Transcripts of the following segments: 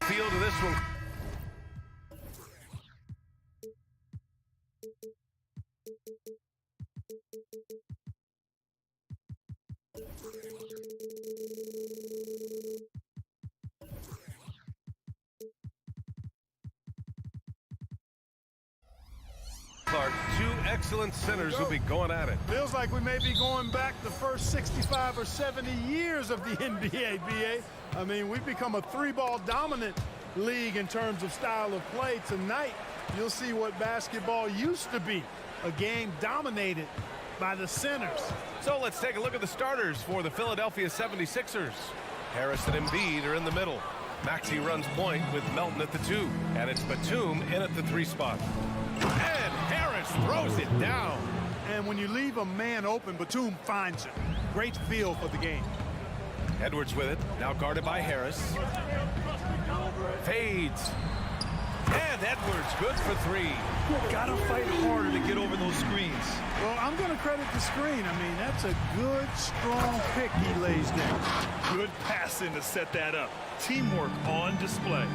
feel to this one. Clark, two excellent centers will be going at it. Feels like we may be going back the first 65 or 70 years of the NBA, BA. I mean, we've become a three-ball dominant league in terms of style of play. Tonight, you'll see what basketball used to be, a game dominated by the centers. So let's take a look at the starters for the Philadelphia 76ers. Harris and Embiid are in the middle. Maxey runs point with Melton at the 2, and it's Batum in at the 3 spot. And Harris throws it down. And when you leave a man open, Batum finds it. Great feel for the game. Edwards with it, now guarded by Harris. Fades. And Edwards, good for 3. Gotta fight harder to get over those screens. Well, I'm going to credit the screen. I mean, that's a good, strong pick he lays down. Good passing to set that up. Teamwork on display.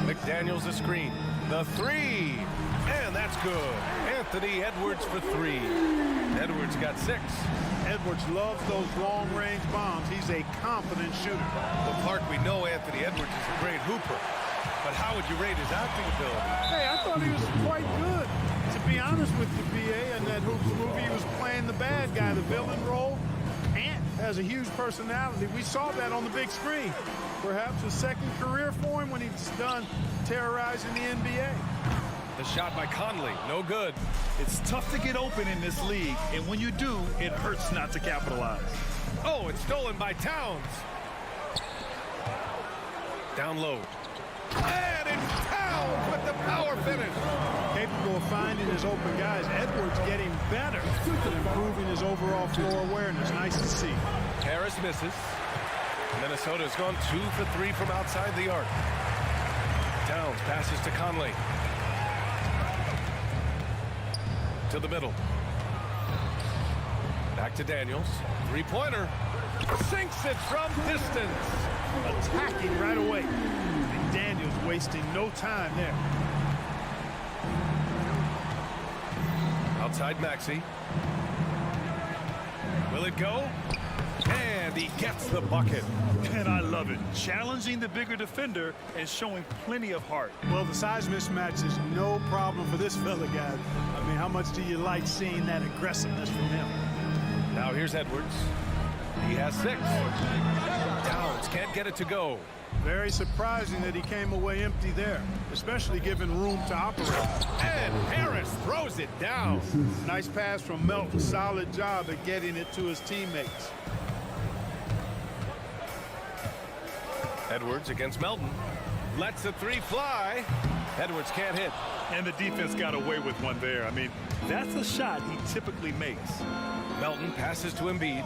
McDaniels a screen. The 3. And that's good. Anthony Edwards for 3. Edwards got 6. Edwards loves those long-range bombs. He's a confident shooter. Well, Clark, we know Anthony Edwards is a great hooper. But how would you rate his acting ability? Hey, I thought he was quite good. To be honest with you, BA, in that Hoops movie, he was playing the bad guy, the villain role. Ant has a huge personality. We saw that on the big screen. Perhaps a second career for him when he's done terrorizing the NBA. The shot by Conley, no good. It's tough to get open in this league, and when you do, it hurts not to capitalize. Oh, it's stolen by Towns. Down low. And it's Towns with the power finish. Capable of finding his open guys. Edwards getting better and improving his overall floor awareness. Nice to see. Harris misses. Minnesota's gone 2 for 3 from outside the arc. Towns passes to Conley. To the middle. Back to Daniels. 3-pointer. Sinks it from distance. Attacking right away. And Daniels wasting no time there. Outside Maxey. Will it go? And he gets the bucket. And I love it. Challenging the bigger defender and showing plenty of heart. Well, the size mismatch is no problem for this fella, guys. I mean, how much do you like seeing that aggressiveness from him? Now here's Edwards. He has 6. Towns can't get it to go. Very surprising that he came away empty there, especially given room to operate. And Harris throws it down. Nice pass from Melton. Solid job at getting it to his teammates. Edwards against Melton. Lets the 3 fly. Edwards can't hit. And the defense got away with one there. I mean, that's a shot he typically makes. Melton passes to Embiid.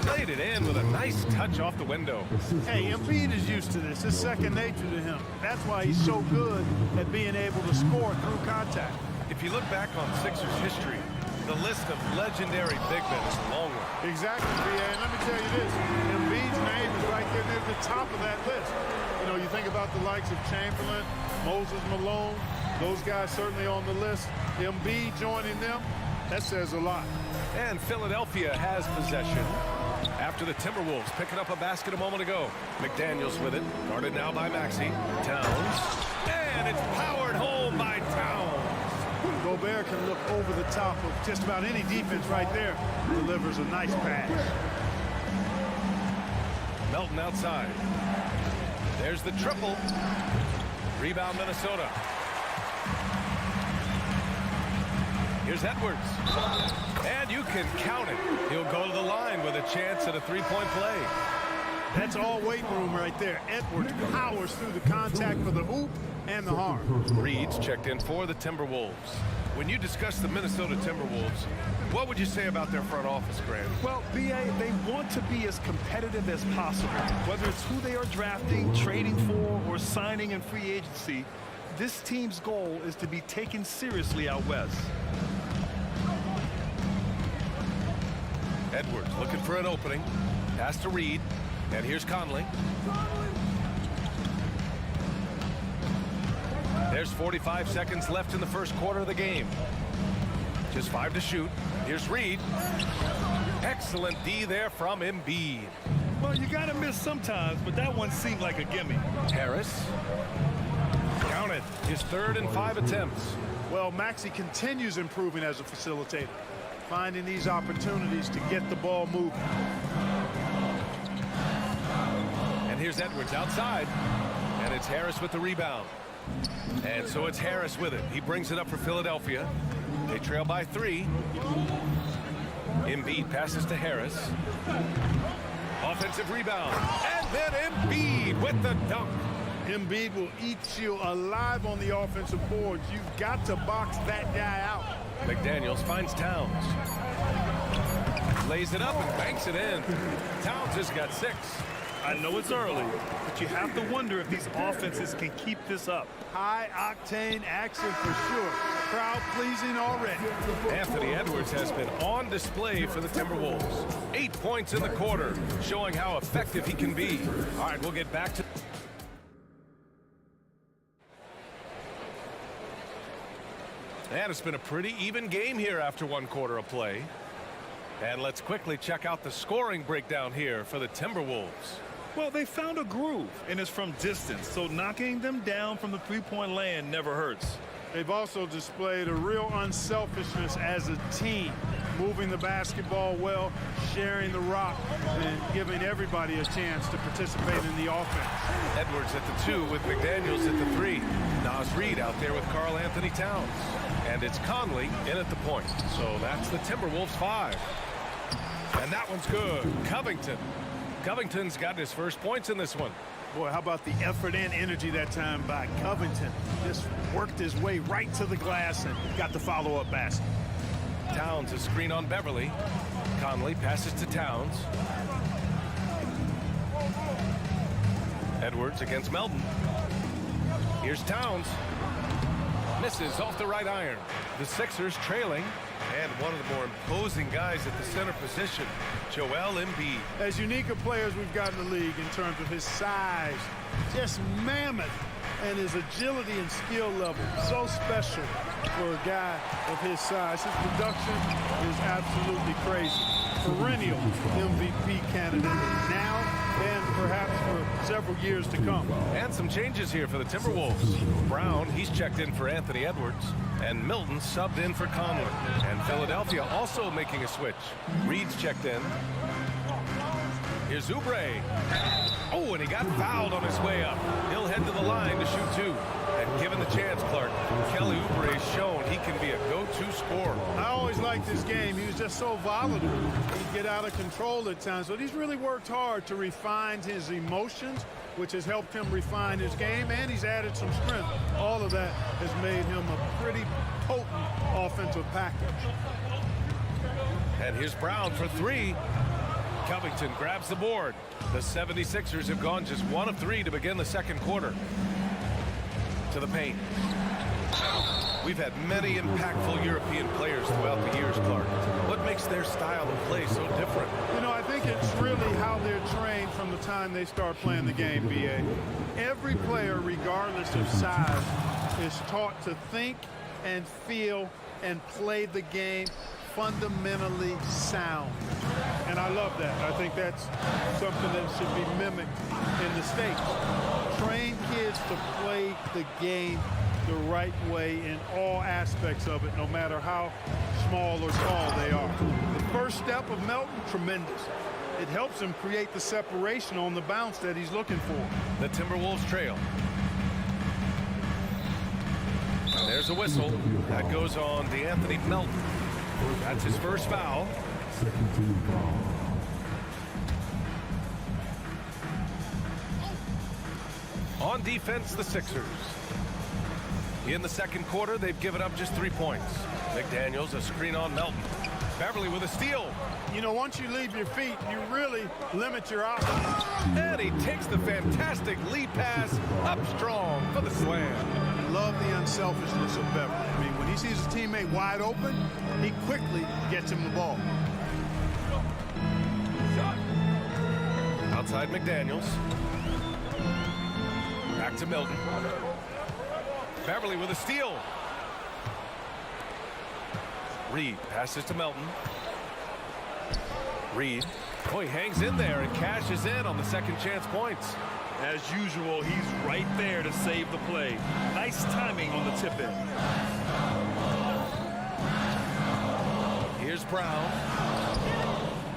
Played it in with a nice touch off the window. Hey, Embiid is used to this. It's second nature to him. That's why he's so good at being able to score through contact. If you look back on Sixers history, the list of legendary big men is a long one. Exactly, BA. And let me tell you this. Embiid's name is right there near the top of that list. You know, you think about the likes of Chamberlain, Moses Malone, those guys certainly on the list. Embiid joining them, that says a lot. And Philadelphia has possession after the Timberwolves picking up a basket a moment ago. McDaniels with it, guarded now by Maxey. Towns, and it's powered home by Towns. Gobert can look over the top of just about any defense right there. Delivers a nice pass. Melton outside. There's the triple. Rebound Minnesota. Here's Edwards. And you can count it. He'll go to the line with a chance at a 3-point play. That's all weight room right there. Edwards powers through the contact for the hoop and the harm. Reed's checked in for the Timberwolves. When you discuss the Minnesota Timberwolves, what would you say about their front office, Grant? Well, BA, they want to be as competitive as possible. Whether it's who they are drafting, trading for, or signing in free agency, this team's goal is to be taken seriously out west. Edwards looking for an opening. Pass to Reed. And here's Conley. There's 45 seconds left in the first quarter of the game. Just 5 to shoot. Here's Reed. Excellent D there from Embiid. Well, you got to miss sometimes, but that one seemed like a gimme. Harris. Counted. His 3rd and 5 attempts. Well, Maxey continues improving as a facilitator, finding these opportunities to get the ball moving. And here's Edwards outside. And it's Harris with the rebound. And so it's Harris with it. He brings it up for Philadelphia. They trail by 3. Embiid passes to Harris. Offensive rebound. And then Embiid with the dunk. Embiid will eat you alive on the offensive boards. You've got to box that guy out. McDaniels finds Towns. Lays it up and banks it in. Towns has got 6. I know it's early, but you have to wonder if these offenses can keep this up. High-octane action for sure. Crowd pleasing already. Anthony Edwards has been on display for the Timberwolves. 8 points in the quarter, showing how effective he can be. All right, we'll get back to... And it's been a pretty even game here after 1 quarter of play. And let's quickly check out the scoring breakdown here for the Timberwolves. Well, they found a groove, and it's from distance, so knocking them down from the three-point land never hurts. They've also displayed a real unselfishness as a team, moving the basketball well, sharing the rock, and giving everybody a chance to participate in the offense. Edwards at the 2 with McDaniels at the 3. Nas Reed out there with Karl Anthony Towns. And it's Conley in at the point. So that's the Timberwolves 5. And that one's good. Covington's got his first points in this one. Boy, how about the effort and energy that time by Covington. Just worked his way right to the glass and got the follow-up basket. Towns a screen on Beverly. Conley passes to Towns. Edwards against Melton. Here's Towns. Misses off the right iron. The Sixers trailing. And one of the more imposing guys at the center position, Joel Embiid. As unique a player as we've got in the league in terms of his size, just mammoth, and his agility and skill level, so special for a guy of his size. His production is absolutely crazy. Perennial MVP candidate now and perhaps for several years to come. And some changes here for the Timberwolves. Brown, he's checked in for Anthony Edwards. And Milton subbed in for Conley. And Philadelphia also making a switch. Reed's checked in. Here's Oubre. Oh, and he got fouled on his way up. He'll head to the line to shoot 2. And given the chance, Clark, Kelly Oubre has shown he can be a go-to scorer. I always liked this game. He was just so volatile. He'd get out of control at times. But he's really worked hard to refine his emotions, which has helped him refine his game, and he's added some strength. All of that has made him a pretty potent offensive package. And here's Brown for 3. Covington grabs the board. The 76ers have gone just 1 of 3 to begin the second quarter. To the paint. We've had many impactful European players throughout the years, Clark. What makes their style of play so different? You know, I think it's really how they're trained from the time they start playing the game, B.A. Every player, regardless of size, is taught to think and feel and play the game fundamentally sound. And I love that. I think that's something that should be mimicked in the States. Train kids to play the game the right way in all aspects of it, no matter how small or tall they are. The first step of Melton, tremendous. It helps him create the separation on the bounce that he's looking for. The Timberwolves trail. There's a whistle. That goes on DeAnthony Melton. That's his first foul. On defense, the Sixers. In the second quarter, they've given up just 3 points. McDaniels, a screen on Melton. Beverly with a steal. You know, once you leave your feet, you really limit your options. And he takes the fantastic lead pass up strong for the slam. Love the unselfishness of Beverly. I mean, when he sees his teammate wide open, he quickly gets him the ball. Outside McDaniels. Back to Milton. Beverly with a steal. Reed passes to Melton. Reed. Oh, he hangs in there and cashes in on the second chance points. As usual, he's right there to save the play. Nice timing on the tip-in. Here's Brown.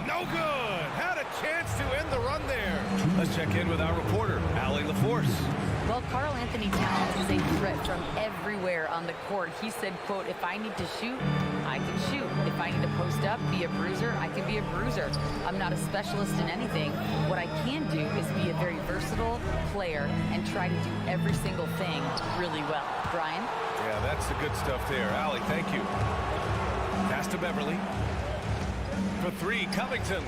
No good. Had a chance to end the run there. Let's check in with our reporter, Allie LaForce. Well, Karl Anthony Towns is a threat from everywhere on the court. He said, quote, if I need to shoot, I can shoot. If I need to post up, be a bruiser, I can be a bruiser. I'm not a specialist in anything. What I can do is be a very versatile player and try to do every single thing really well. Brian? Yeah, that's the good stuff there. Allie, thank you. Pass to Beverly. For three, Covington.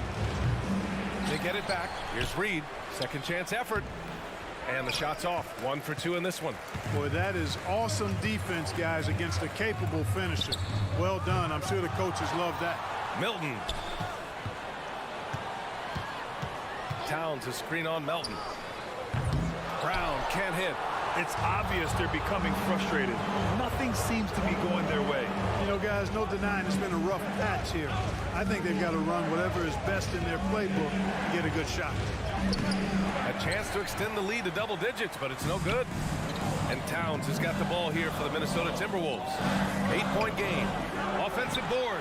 They get it back. Here's Reed. Second chance effort. And the shot's off. 1 for 2 in this one. Boy, that is awesome defense, guys, against a capable finisher. Well done. I'm sure the coaches love that. Milton. Towns a screen on Melton. Brown can't hit. It's obvious they're becoming frustrated. Nothing seems to be going their way. You know, guys, no denying it's been a rough patch here. I think they've got to run whatever is best in their playbook to get a good shot. A chance to extend the lead to double digits, but it's no good. And Towns has got the ball here for the Minnesota Timberwolves. 8-point game. Offensive board.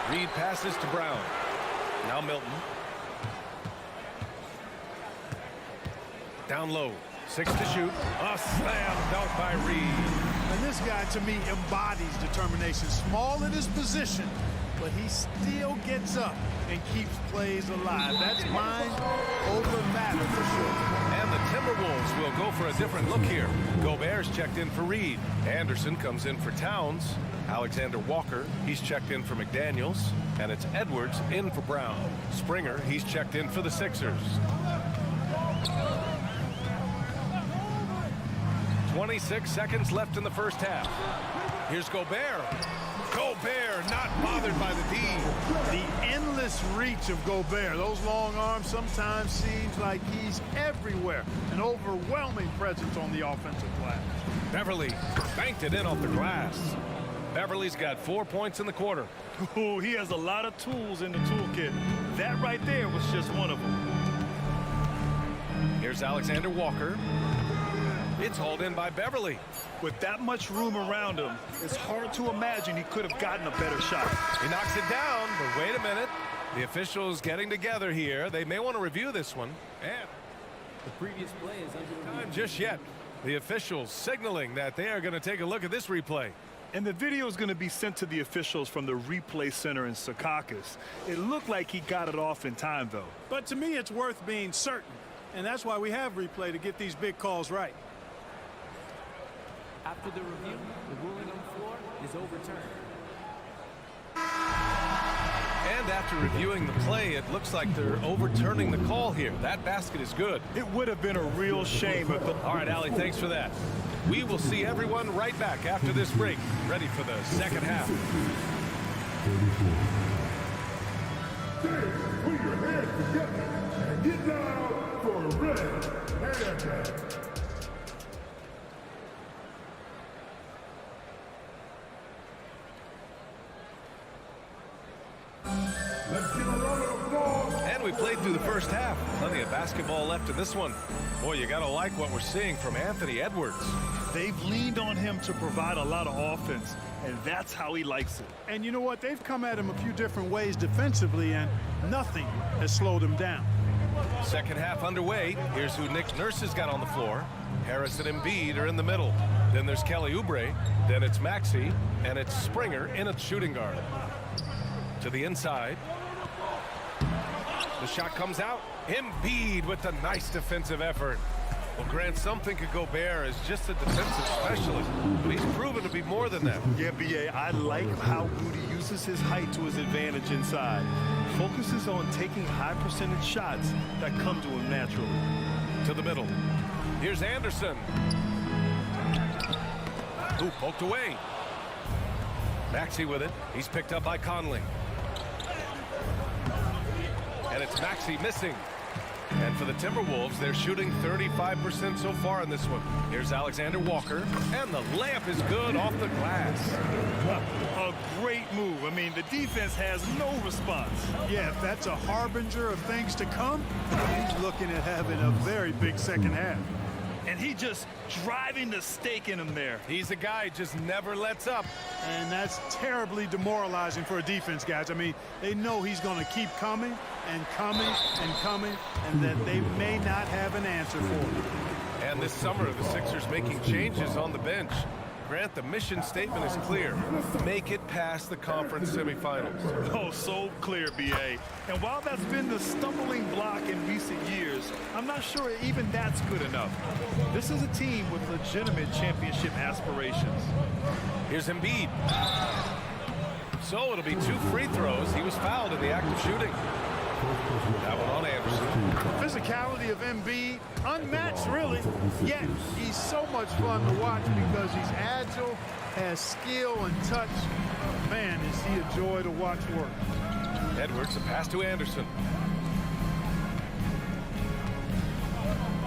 Reed passes to Brown. Now Milton. Down low. 6 to shoot. A slam dunk by Reed. And this guy, to me, embodies determination. Small in his position, but he still gets up and keeps plays alive. That's mind over matter for sure. And the Timberwolves will go for a different look here. Gobert's checked in for Reed. Anderson comes in for Towns. Alexander Walker, he's checked in for McDaniels. And it's Edwards in for Brown. Springer, he's checked in for the Sixers. 26 seconds left in the first half. Here's Gobert. Gobert not bothered by the D. The endless reach of Gobert. Those long arms sometimes seems like he's everywhere. An overwhelming presence on the offensive glass. Beverly banked it in off the glass. Beverly's got 4 points in the quarter. Ooh, he has a lot of tools in the toolkit. That right there was just one of them. Here's Alexander Walker. It's hauled in by Beverly. With that much room around him, it's hard to imagine he could have gotten a better shot. He knocks it down, but wait a minute. The officials getting together here. They may want to review this one. And the previous play is under time just yet. The officials signaling that they are going to take a look at this replay. And the video is going to be sent to the officials from the replay center in Secaucus. It looked like he got it off in time, though. But to me, it's worth being certain. And that's why we have replay, to get these big calls right. After the review, the ruling on the floor is overturned. And after reviewing the play, it looks like they're overturning the call here. That basket is good. It would have been a real shame if the... All right, Allie, thanks for that. We will see everyone right back after this break, ready for the second half. Put your hands together and get down for a red handbag. And we played through the first half. Plenty of basketball left in this one. Boy, you got to like what we're seeing from Anthony Edwards. They've leaned on him to provide a lot of offense, and that's how he likes it. And you know what? They've come at him a few different ways defensively, and nothing has slowed him down. Second half underway. Here's who Nick Nurse has got on the floor. Harris and Embiid are in the middle. Then there's Kelly Oubre. Then it's Maxey. And it's Springer in at shooting guard. To the inside. The shot comes out. Embiid with the nice defensive effort. Well, Grant, some think of Gobert as just a defensive specialist, but he's proven to be more than that. Yeah, B.A., I like how Rudy uses his height to his advantage inside. Focuses on taking high percentage shots that come to him naturally. To the middle. Here's Anderson. Ooh, poked away. Maxey with it. He's picked up by Conley. And it's Maxey missing. And for the Timberwolves, they're shooting 35% so far in this one. Here's Alexander Walker, and the layup is good off the glass. A great move. I mean, the defense has no response. Yeah, if that's a harbinger of things to come, he's looking at having a very big second half. And he just driving the stake in him there. He's a guy who just never lets up. And that's terribly demoralizing for a defense, guys. I mean, they know he's going to keep coming and coming and coming, and that they may not have an answer for him. And this summer, the Sixers making changes on the bench. Grant, the mission statement is clear. Make it past the conference semifinals. Oh, so clear, B.A. And while that's been the stumbling block in recent years, I'm not sure even that's good enough. This is a team with legitimate championship aspirations. Here's Embiid. So it'll be 2 free throws. He was fouled in the act of shooting. That one on Anderson. Physicality of Embiid, unmatched really, yet he's so much fun to watch because he's agile, has skill and touch. Man, is he a joy to watch work. Edwards, a pass to Anderson.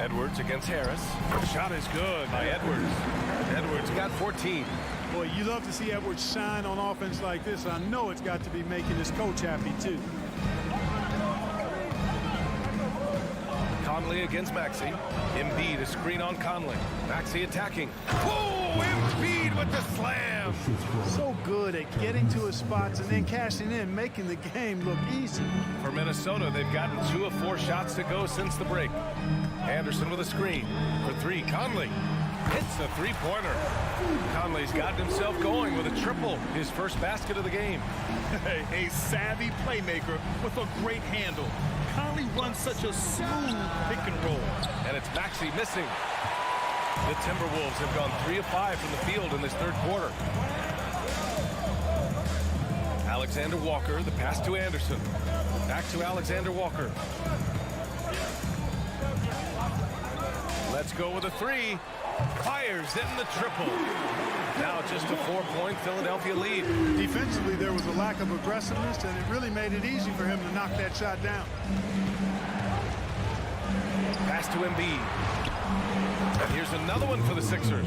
Edwards against Harris. The shot is good by Edwards. Edwards got 14. Boy, you love to see Edwards shine on offense like this. I know it's got to be making his coach happy too. Conley against Maxey. Embiid, a screen on Conley. Maxey attacking. Oh, Embiid with the slam. So good at getting to his spots and then cashing in, making the game look easy. For Minnesota, they've gotten 2 of 4 shots to go since the break. Anderson with a screen. For 3, Conley hits the three-pointer. Conley's gotten himself going with a triple, his first basket of the game. A savvy playmaker with a great handle. Conley runs such a smooth pick and roll. And it's Maxey missing. The Timberwolves have gone 3 of 5 from the field in this third quarter. Alexander Walker, the pass to Anderson. Back to Alexander Walker. Let's go with a 3. Fires in the triple. Now just a 4-point Philadelphia lead. Defensively, there was a lack of aggressiveness, and it really made it easy for him to knock that shot down. Pass to Embiid. And here's another one for the Sixers.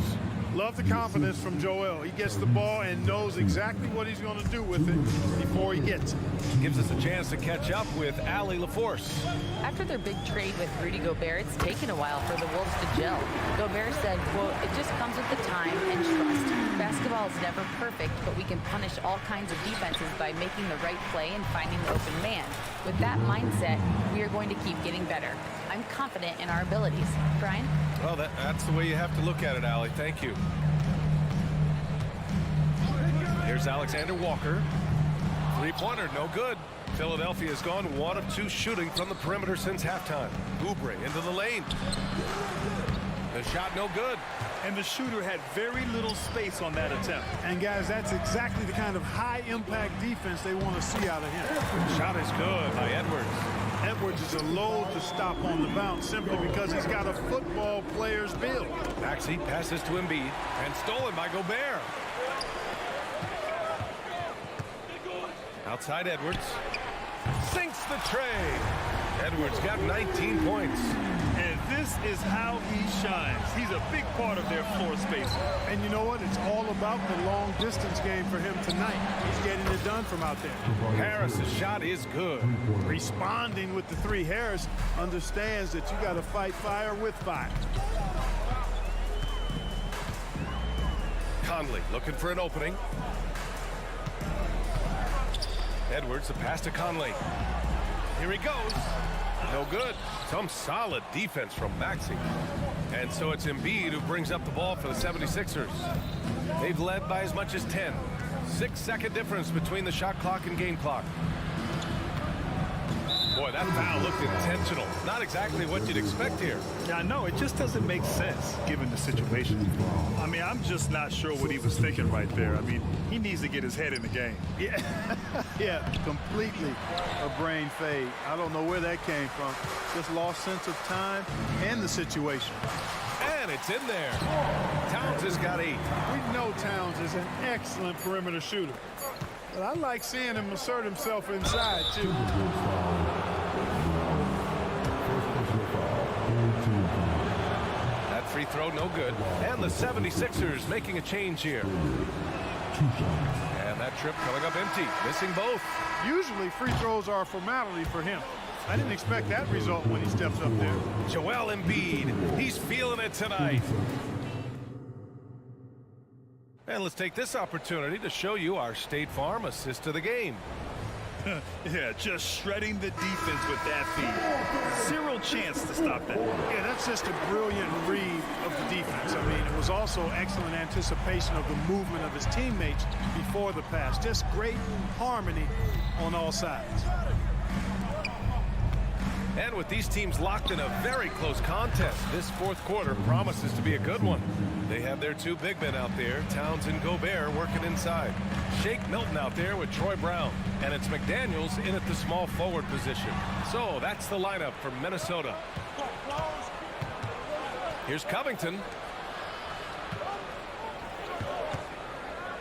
Love the confidence from Joel. He gets the ball and knows exactly what he's going to do with it before he gets it. Gives us a chance to catch up with Allie LaForce. After their big trade with Rudy Gobert, it's taken a while for the Wolves to gel. Gobert said, quote, "It just comes with the time and trust. Basketball is never perfect, but we can punish all kinds of defenses by making the right play and finding the open man. With that mindset, we are going to keep getting better. I'm confident in our abilities." Brian? Well, that's the way you have to look at it, Allie. Thank you. Here's Alexander Walker. Three-pointer, no good. Philadelphia has gone 1 of 2 shooting from the perimeter since halftime. Oubre into the lane. The shot no good. And the shooter had very little space on that attempt. And guys, that's exactly the kind of high-impact defense they want to see out of him. Shot is good by Edwards. Edwards is a load to stop on the bounce simply because he's got a football player's build. Maxey passes to Embiid and stolen by Gobert. Outside Edwards. Sinks the tray. Edwards got 19 points. And this is how he shines. He's a big part of their floor space. And you know what? It's all about the long distance game for him tonight. He's getting it done from out there. Harris's shot is good. Responding with the 3. Harris understands that you got to fight fire with fire. Conley looking for an opening. Edwards, the pass to Conley. Here he goes. No good. Some solid defense from Maxey. And so it's Embiid who brings up the ball for the 76ers. They've led by as much as 10. 6-second difference between the shot clock and game clock. Boy, that foul looked intentional. Not exactly what you'd expect here. Yeah, no, it just doesn't make sense given the situation. I mean, I'm just not sure what he was thinking right there. I mean, he needs to get his head in the game. Yeah, yeah, completely a brain fade. I don't know where that came from. Just lost sense of time and the situation. And it's in there. Towns has got 8. We know Towns is an excellent perimeter shooter. But I like seeing him assert himself inside, too. Free throw, no good. And the 76ers making a change here. And that trip coming up empty, missing both. Usually free throws are a formality for him. I didn't expect that result when he steps up there. Joel Embiid, he's feeling it tonight. And let's take this opportunity to show you our State Farm assist of the game. Yeah, just shredding the defense with that feed. Zero chance to stop that. Yeah, that's just a brilliant read of the defense. I mean, it was also excellent anticipation of the movement of his teammates before the pass. Just great harmony on all sides. And with these teams locked in a very close contest, this fourth quarter promises to be a good one. They have their two big men out there, Towns and Gobert, working inside. Shake Milton out there with Troy Brown. And it's McDaniels in at the small forward position. So that's the lineup for Minnesota. Here's Covington.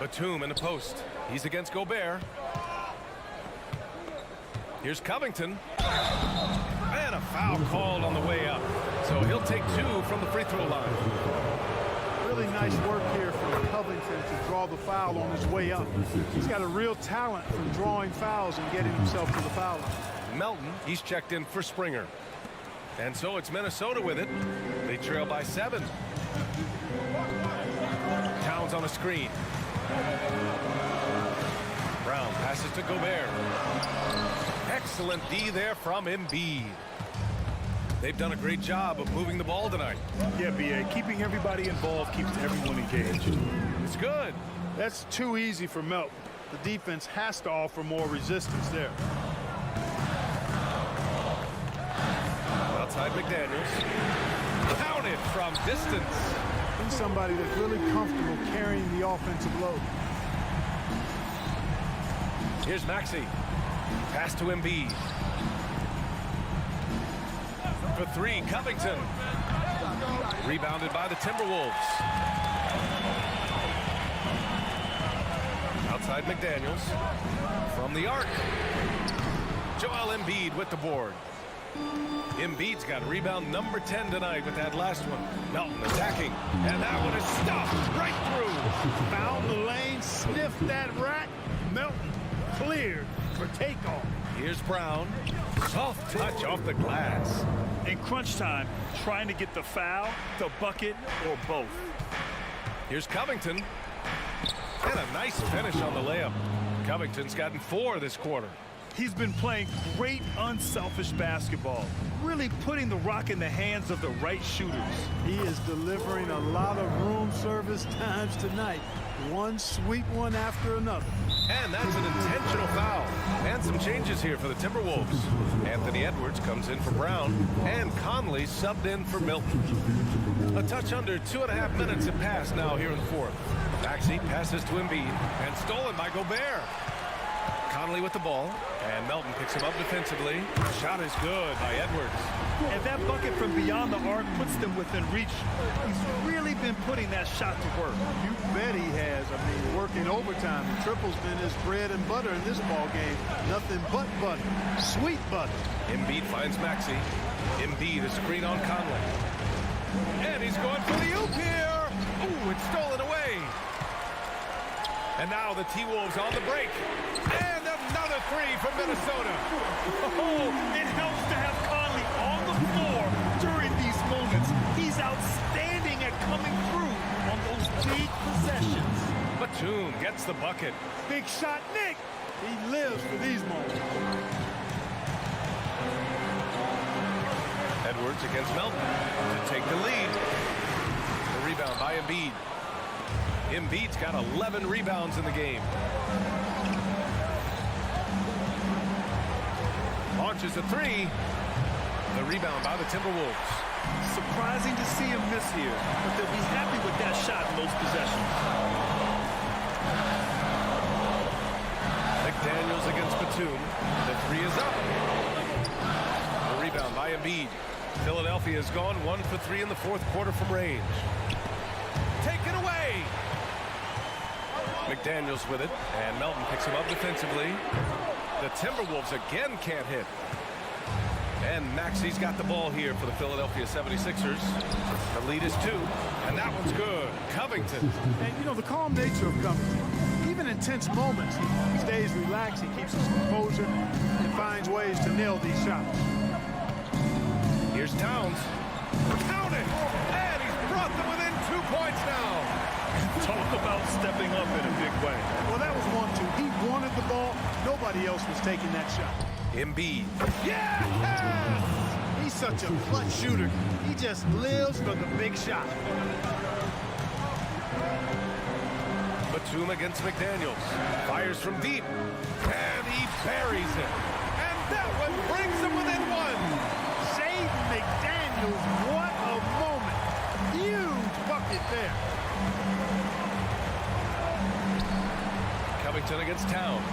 Batum in the post. He's against Gobert. Here's Covington. And a foul called on the way up. So he'll take two from the free throw line. Really nice work here from Covington to draw the foul on his way up. He's got a real talent for drawing fouls and getting himself to the foul line. Melton, he's checked in for Springer. And so it's Minnesota with it. They trail by 7. Towns on a screen. Brown passes to Gobert. Excellent D there from Embiid. They've done a great job of moving the ball tonight. Yeah, B.A. Keeping everybody involved keeps everyone engaged. It's good. That's too easy for Melton. The defense has to offer more resistance there. Outside McDaniels. Counted from distance. He's somebody that's really comfortable carrying the offensive load. Here's Maxey. Pass to Embiid. For 3, Covington. Rebounded by the Timberwolves. Outside McDaniels. From the arc. Joel Embiid with the board. Embiid's got rebound number 10 tonight with that last one. Melton attacking. And that one is stopped right through. Found the lane, sniffed that rack. Melton cleared for takeoff. Here's Brown. Soft touch off the glass. In crunch time, trying to get the foul, the bucket, or both. Here's Covington. And a nice finish on the layup. Covington's gotten 4 this quarter. He's been playing great unselfish basketball, really putting the rock in the hands of the right shooters. He is delivering a lot of room service times tonight. One sweet one after another. And that's an intentional foul. And some changes here for the Timberwolves. Anthony Edwards comes in for Brown. And Conley subbed in for Milton. A touch under 2.5 minutes have passed now here in the fourth. Maxey passes to Embiid. And stolen by Gobert. Conley with the ball. And Melton picks him up defensively. Shot is good by Edwards. And that bucket from beyond the arc puts them within reach. He's really been putting that shot to work. You bet he has. I mean, working overtime. The triple's been his bread and butter in this ball game. Nothing but butter. Sweet butter. Embiid finds Maxey. Embiid a screen on Conley. And he's going for the oop here. Ooh, it's stolen away. And now the T-Wolves on the break. And another 3 from Minnesota. Oh, it helps to have Conley on the floor during these moments. He's outstanding at coming through on those big possessions. Batum gets the bucket. Big shot, Nick. He lives for these moments. Edwards against Melton to take the lead. The rebound by Embiid. Embiid's got 11 rebounds in the game. Launches a 3. The rebound by the Timberwolves. Surprising to see him miss here, but they'll be happy with that shot in those possessions. McDaniels against Batum. The 3 is up. The rebound by Embiid. Philadelphia has gone 1 for 3 in the fourth quarter from range. Taken away. McDaniels with it, and Melton picks him up defensively. The Timberwolves again can't hit. And Maxi's got the ball here for the Philadelphia 76ers. The lead is 2, and that one's good. Covington. And, you know, the calm nature of Covington, even in tense moments, he stays relaxed, he keeps his composure, and finds ways to nail these shots. Here's Towns. Count it! And he's brought them within 2 points now. Talk about stepping up in a big way. Well, that was 1-2. He wanted the ball. Nobody else was taking that shot. Embiid. Yes! He's such a clutch shooter. He just lives for the big shot. Batum against McDaniels. Fires from deep. And he buries it. And that one brings him within 1. Jaden McDaniels, what a moment. Huge bucket there. Covington against Towns.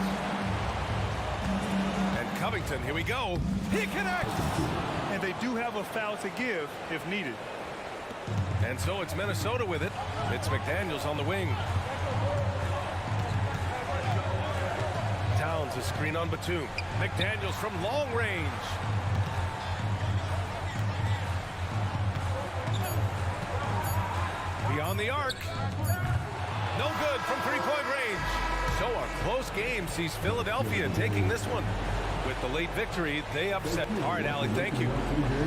And Covington, here we go. He connects. And they do have a foul to give if needed. And so it's Minnesota with it. It's McDaniels on the wing. Towns a screen on Batum. McDaniels from long range. Beyond the arc. No good from three-point range. So a close game sees Philadelphia taking this one. With the late victory, they upset. All right, Allie, thank you.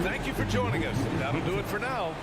Thank you for joining us. That'll do it for now.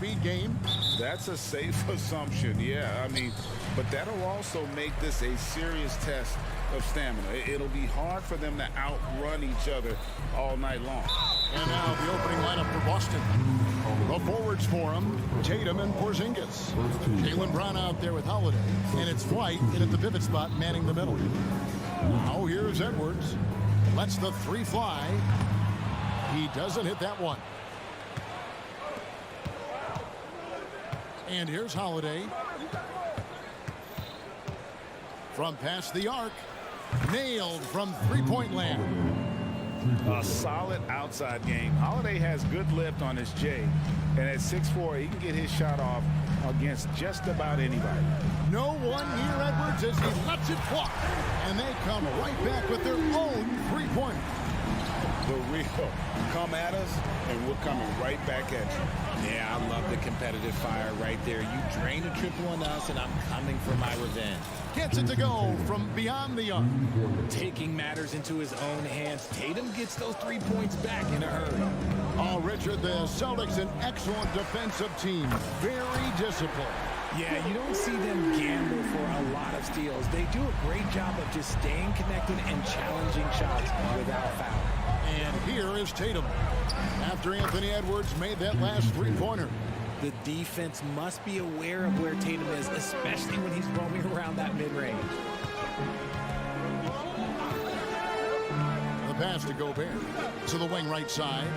speed game? That's a safe assumption, yeah. I mean, but that'll also make this a serious test of stamina. It'll be hard for them to outrun each other all night long. And now the opening lineup for Boston. The forwards for him, Tatum and Porzingis. Jaylen Brown out there with Holiday. And it's White in at the pivot spot, manning the middle. Now here's Edwards. Lets the three fly. He doesn't hit that one. And here's Holiday. From past the arc. Nailed from three-point land. A solid outside game. Holiday has good lift on his J. And at 6'4", he can get his shot off against just about anybody. No one near Edwards as he lets it fly. And they come right back with their own three-pointer. The real come at us, and we're coming right back at you. Yeah, I love the competitive fire right there. You drain a triple on us, and I'm coming for my revenge. Gets it to go from beyond the arc. Taking matters into his own hands, Tatum gets those 3 points back in a hurry. Oh, Richard, the Celtics, an excellent defensive team. Very disciplined. Yeah, you don't see them gamble for a lot of steals. They do a great job of just staying connected and challenging shots without foul. And here is Tatum. After Anthony Edwards made that last three-pointer. The defense must be aware of where Tatum is, especially when he's roaming around that mid-range. The pass to Gobert. To the wing right side.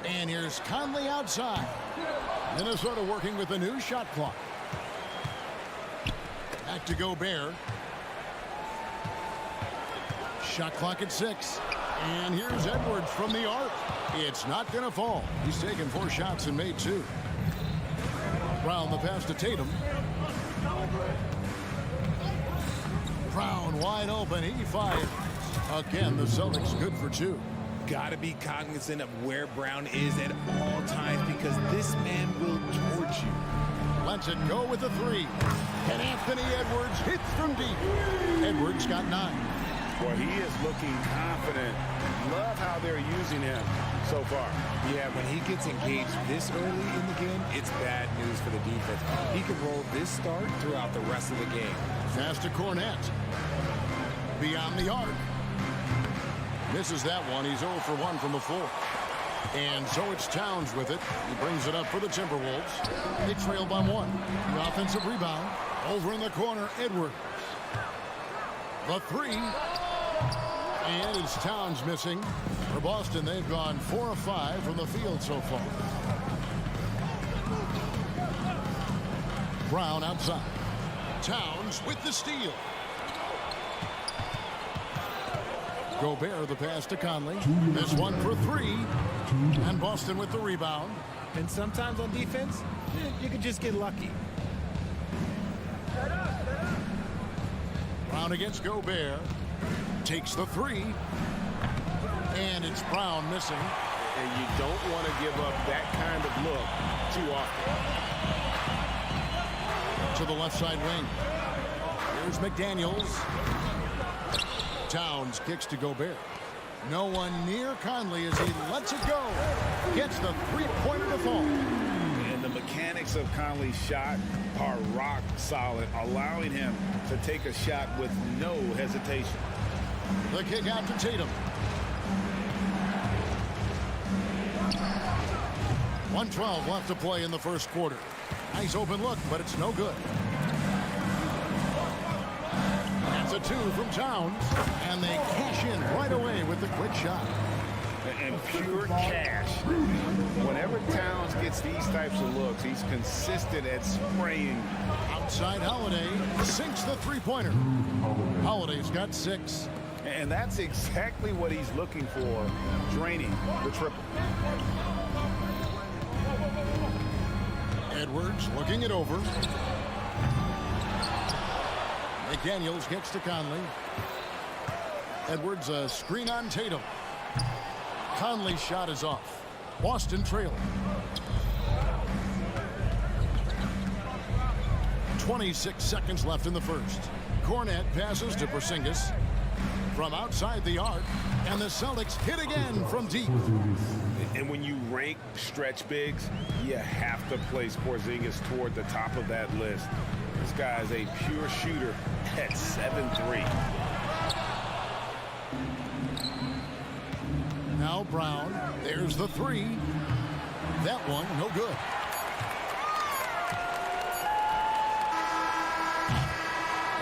And here's Conley outside. Minnesota working with a new shot clock. Back to Gobert. Shot clock at 6. And here's Edwards from the arc. It's not going to fall. He's taken 4 shots and made 2. Brown the pass to Tatum. Brown wide open. He fires. Again, the Celtics good for 2. Got to be cognizant of where Brown is at all times because this man will torch you. Lets it go with a 3. And Anthony Edwards hits from deep. Edwards got 9. Boy, he is looking confident. Love how they're using him so far. Yeah, when he gets engaged this early in the game, it's bad news for the defense. He can roll this start throughout the rest of the game. Pass to Cornette. Beyond the arc. Misses that one. He's 0 for 1 from the floor. And so it's Towns with it. He brings it up for the Timberwolves. They trail by 1. The offensive rebound. Over in the corner, Edwards. The 3. And it's Towns missing. For Boston, they've gone 4 of 5 from the field so far. Brown outside. Towns with the steal. Gobert the pass to Conley. This one for 3. And Boston with the rebound. And sometimes on defense, you can just get lucky. Brown against Gobert. Takes the 3. And it's Brown missing. And you don't want to give up that kind of look too often. To the left side wing. Here's McDaniels. Towns kicks to Gobert. No one near Conley as he lets it go. Gets the three-pointer to fall. And the mechanics of Conley's shot are rock solid, allowing him to take a shot with no hesitation. The kick out to Tatum. 1:12 left to play in the first quarter. Nice open look, but it's no good. That's a 2 from Towns, and they cash in right away with the quick shot. And pure cash. Whenever Towns gets these types of looks, he's consistent at spraying. Outside Holiday sinks the three-pointer. Holiday's got 6. And that's exactly what he's looking for, draining the triple. Edwards looking it over. McDaniels gets to Conley. Edwards a screen on Tatum. Conley's shot is off. Boston trailing. 26 seconds left in the first. Cornette passes to Porzingis. from outside the arc, and the Celtics hit again from deep. And when you rank stretch bigs, you have to place Porzingis toward the top of that list. This guy is a pure shooter at 7'3". Now Brown, there's the three. That one, no good.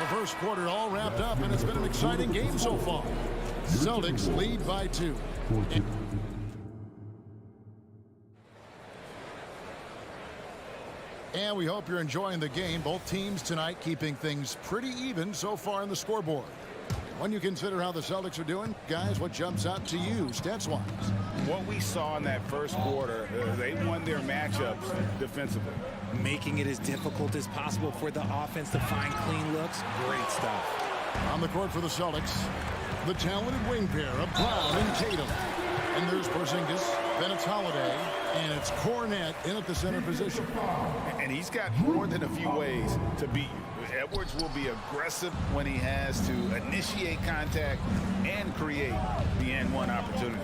The first quarter all wrapped up, and it's been an exciting game so far. Celtics lead by 2. And we hope you're enjoying the game. Both teams tonight keeping things pretty even so far in the scoreboard. When you consider how the Celtics are doing, guys, what jumps out to you stats-wise? What we saw in that first quarter, they won their matchups defensively. Making it as difficult as possible for the offense to find clean looks. Great stuff. On the court for the Celtics, the talented wing pair of Brown and Tatum. And there's Porzingis, then it's Holiday, and it's Cornette in at the center position. And he's got more than a few ways to beat you. Edwards will be aggressive when he has to initiate contact and create the N1 opportunity.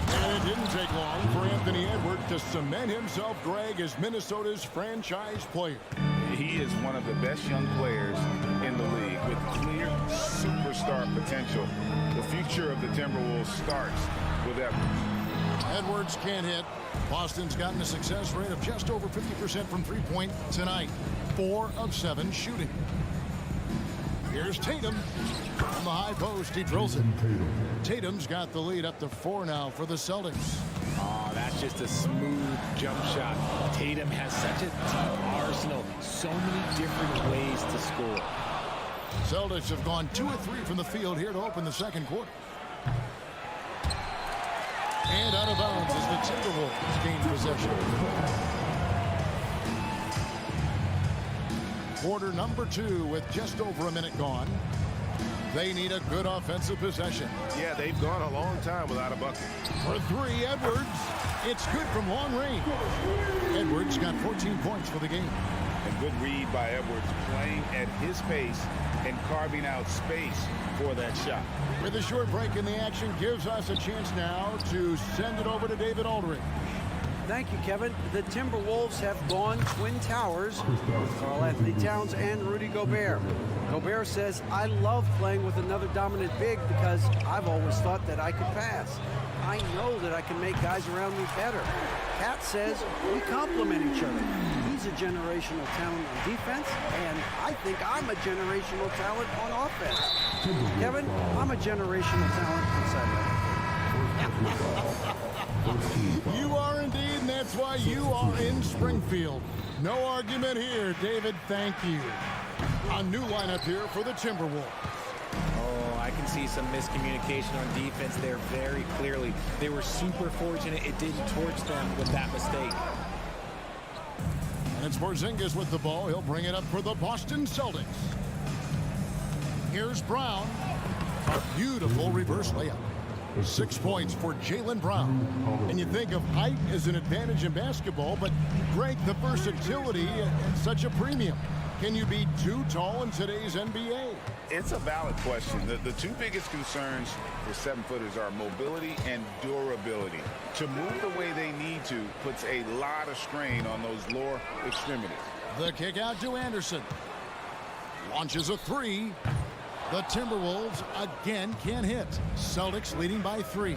And it didn't take long for Anthony Edwards to cement himself, Greg, as Minnesota's franchise player. He is one of the best young players in the league with clear superstar potential. The future of the Timberwolves starts with Edwards. Edwards can't hit. Boston's gotten a success rate of just over 50% from three-point tonight. 4 of 7 shooting. Here's Tatum. From the high post, he drills it. Tatum's got the lead up to 4 now for the Celtics. Oh, that's just a smooth jump shot. Tatum has such a deep arsenal. So many different ways to score. Celtics have gone 2 of 3 from the field here to open the second quarter. And out of bounds as the Timberwolves gain possession. Quarter number 2 with just over a minute gone. They need a good offensive possession. Yeah, they've gone a long time without a bucket. For 3, Edwards. It's good from long range. Edwards got 14 points for the game. A good read by Edwards, playing at his pace and carving out space for that shot. With a short break in the action, gives us a chance now to send it over to David Aldridge. Thank you, Kevin. The Timberwolves have gone Twin Towers with Karl-Anthony Towns and Rudy Gobert. Gobert says, I love playing with another dominant big because I've always thought that I could pass. I know that I can make guys around me better. Cat says, we complement each other. He's a generational talent on defense, and I think I'm a generational talent on offense. Kevin, I'm a generational talent inside. You are indeed, and that's why you are in Springfield. No argument here, David. Thank you. A new lineup here for the Timberwolves. Oh, I can see some miscommunication on defense there very clearly. They were super fortunate it didn't torch them with that mistake. And it's Porzingis with the ball. He'll bring it up for the Boston Celtics. Here's Brown. A beautiful reverse layup. 6 points for Jaylen Brown. And you think of height as an advantage in basketball, but Greg, the versatility at such a premium. Can you be too tall in today's NBA? It's a valid question. The two biggest concerns for 7-footers are mobility and durability. To move the way they need to puts a lot of strain on those lower extremities. The kick out to Anderson. Launches a 3. The Timberwolves again can't hit. Celtics leading by 3.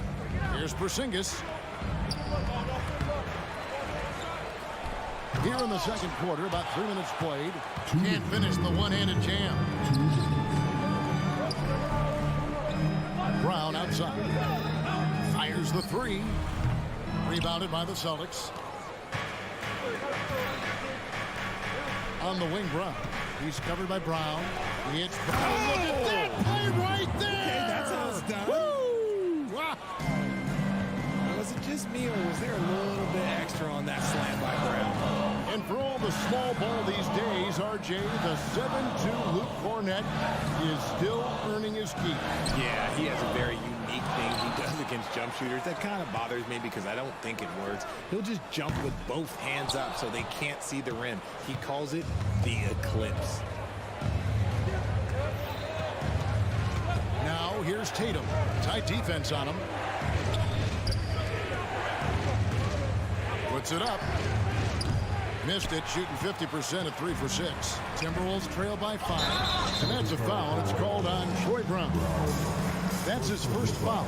Here's Porzingis. Here in the second quarter, about 3 minutes played. Can't finish the one-handed jam. Brown outside. Fires the 3. Rebounded by the Celtics. On the wing, Brown. He's covered by Brown. It's Brown. Look at that play right there. Okay, that's how it's done. Woo! Wow. Was it just me, or was there a little bit extra on that slam by Brown? And for all the small ball these days, RJ, the 7'2" Luke Cornette is still earning his keep. Yeah, he has a very unique thing he does against jump shooters. That kind of bothers me because I don't think it works. He'll just jump with both hands up so they can't see the rim. He calls it the eclipse. Now here's Tatum. Tight defense on him. Puts it up. Missed it, shooting 50% at 3 for 6. Timberwolves trail by 5. And that's a foul. It's called on Troy Brown. That's his first foul.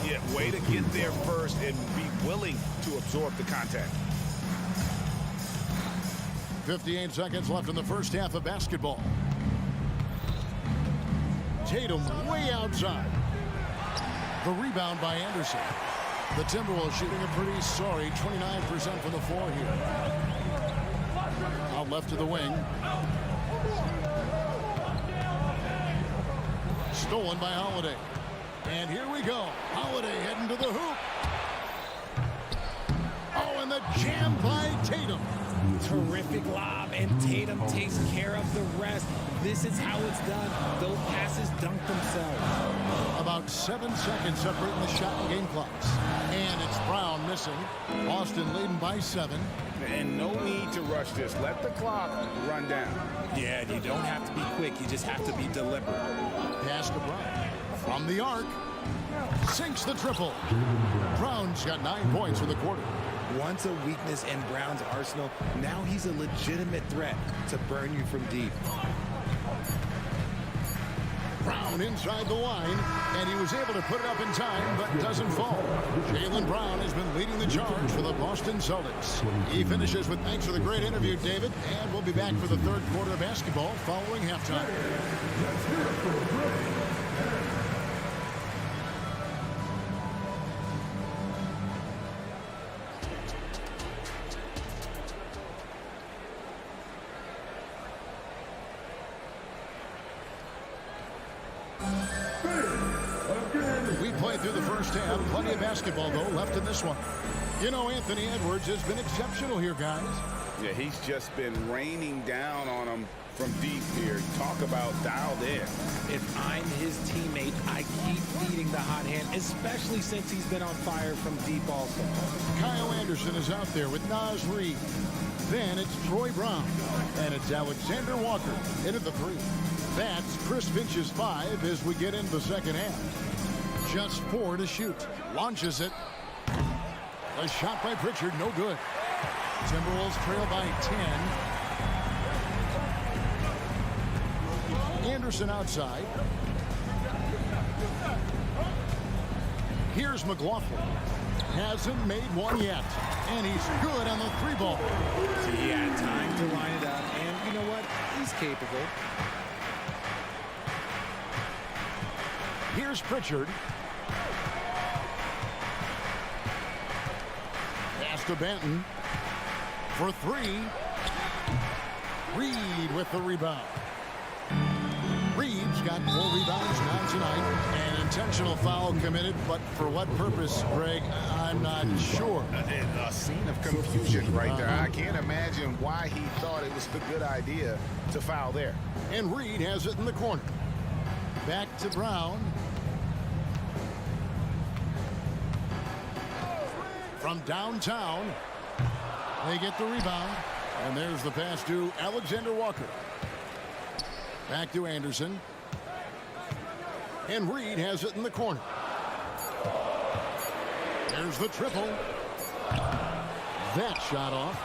Yeah, way to get there first and be willing to absorb the contact. 58 seconds left in the first half of basketball. Tatum way outside. The rebound by Anderson. The Timberwolves shooting a pretty sorry 29% from the floor here. Out left to the wing. Stolen by Holiday. And here we go. Holiday heading to the hoop. Oh, and the jam by Tatum. Terrific lob, and Tatum takes care of the rest. This is how it's done. Those passes dunk themselves. About 7 seconds separating the shot and game clocks. And it's Brown missing. Boston leading by 7. And no need to rush this. Let the clock run down. Yeah, you don't have to be quick. You just have to be deliberate. Pass to Brown. From the arc. Sinks the triple. Brown's got 9 points in the quarter. Once a weakness in Brown's arsenal, now he's a legitimate threat to burn you from deep. Brown inside the line, and he was able to put it up in time, but doesn't fall. Jaylen Brown has been leading the charge for the Boston Celtics. He finishes with thanks for the great interview, David, and we'll be back for the third quarter of basketball following halftime. We played through the first half. Plenty of basketball, though, left in this one. You know, Anthony Edwards has been exceptional here, guys. Yeah, he's just been raining down on them from deep here. Talk about dialed in. If I'm his teammate, I keep feeding the hot hand, especially since he's been on fire from deep also. Kyle Anderson is out there with Naz Reid. Then it's Troy Brown. And it's Alexander Walker in at the 3. That's Chris Finch's 5 as we get into the second half. Just 4 to shoot. Launches it. A shot by Pritchard, no good. Timberwolves trail by 10. Anderson outside. Here's McLaughlin. Hasn't made one yet. And he's good on the 3 ball. So he had time to line it up, and you know what? He's capable. Here's Pritchard. Pass to Benton. For 3. Reed with the rebound. Reed's got 4 rebounds now tonight. An intentional foul committed, but for what purpose, Greg, I'm not sure. A scene of confusion right there. I can't imagine why he thought it was the good idea to foul there. And Reed has it in the corner. Back to Brown. From downtown, they get the rebound. And there's the pass to Alexander Walker. Back to Anderson. And Reed has it in the corner. There's the triple. That shot off.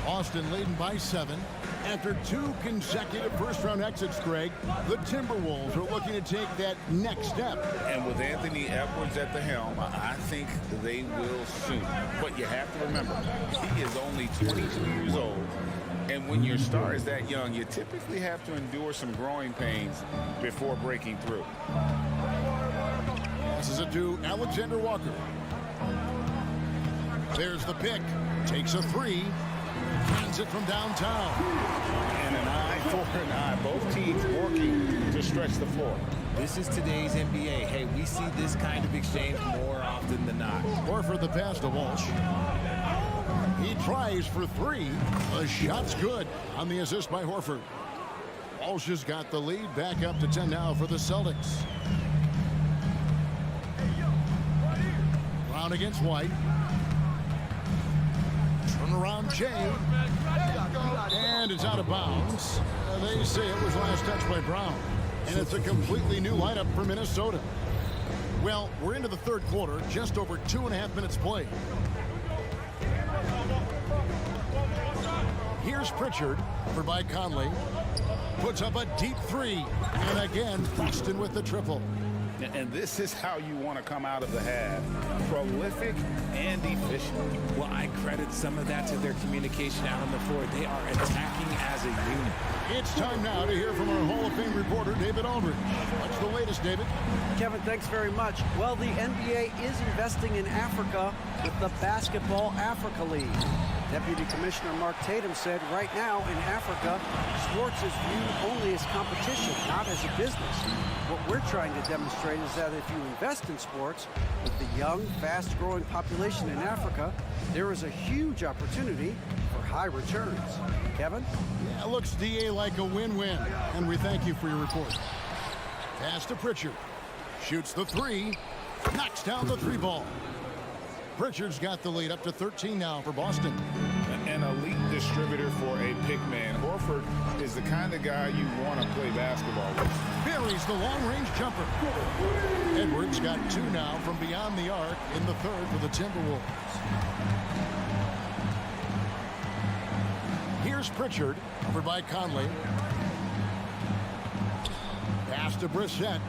Austin leading by 7. After 2 consecutive first-round exits, Greg, the Timberwolves are looking to take that next step. And with Anthony Edwards at the helm, I think they will soon. But you have to remember, he is only 22 years old. And when your star is that young, you typically have to endure some growing pains before breaking through. This is it to Alexander Walker. There's the pick. Takes a 3. Hands it from downtown. And an eye for an eye. Both teams working to stretch the floor. This is today's NBA. Hey, we see this kind of exchange more often than not. Horford the pass to Walsh. He tries for 3. The shot's good on the assist by Horford. Walsh has got the lead. Back up to 10 now for the Celtics. Brown against White. Turnaround Jay. And it's out of bounds. They say it was last touched by Brown. And it's a completely new lineup for Minnesota. Well, we're into the third quarter, just over 2.5 minutes played. Here's Pritchard for by Conley. Puts up a deep three. And again, Boston with the triple. And this is how you want to come out of the half. Prolific and efficient. Well, I credit some of that to their communication out on the floor. They are attacking as a unit. It's time now to hear from our Hall of Fame reporter, David Aldridge. What's the latest, David? Kevin, thanks very much. Well, the NBA is investing in Africa with the Basketball Africa League. Deputy Commissioner Mark Tatum said right now in Africa, sports is viewed only as competition, not as a business. What we're trying to demonstrate is that if you invest in sports, with the young, fast-growing population in Africa, there is a huge opportunity for high returns. Kevin? Yeah, looks, DA, like a win-win. And we thank you for your report. Pass to Pritchard. Shoots the three. Knocks down the three ball. Pritchard's got the lead up to 13 now for Boston. An elite distributor for a pick man. Horford is the kind of guy you want to play basketball with. Buries the long-range jumper. Edwards got two now from beyond the arc in the third for the Timberwolves. Here's Pritchard, over by Conley. Pass to Brissett.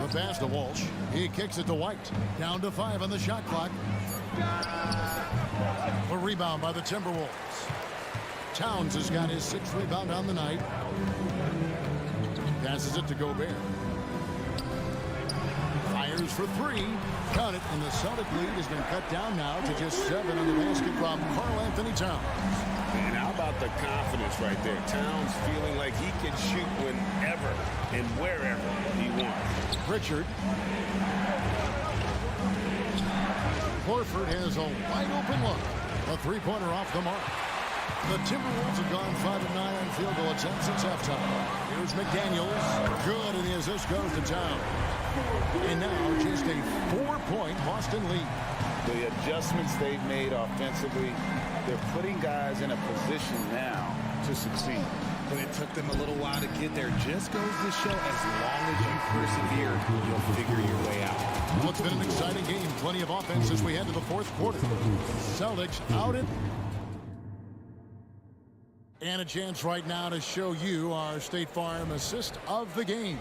The pass to Walsh. He kicks it to White. Down to 5 on the shot clock. A rebound by the Timberwolves. Towns has got his 6th rebound on the night. Passes it to Gobert. Fires for 3. Count it, and the Celtic lead has been cut down now to just 7 on the basket from Karl-Anthony Towns. And how about the confidence right there? Towns feeling like he can shoot whenever and wherever he wants. Pritchard. Horford has a wide open look. A three-pointer off the mark. The Timberwolves have gone 5-9 on field goal attempts since halftime. Here's McDaniels. Good, and the assist goes to Towns. And now just a 4-point Boston lead. The adjustments they've made offensively, they're putting guys in a position now to succeed. But it took them a little while to get there. Just goes to show as long as you persevere, you'll figure your way out. Well, it's been an exciting game. Plenty of offense as we head to the fourth quarter. Celtics out it. And a chance right now to show you our State Farm assist of the game.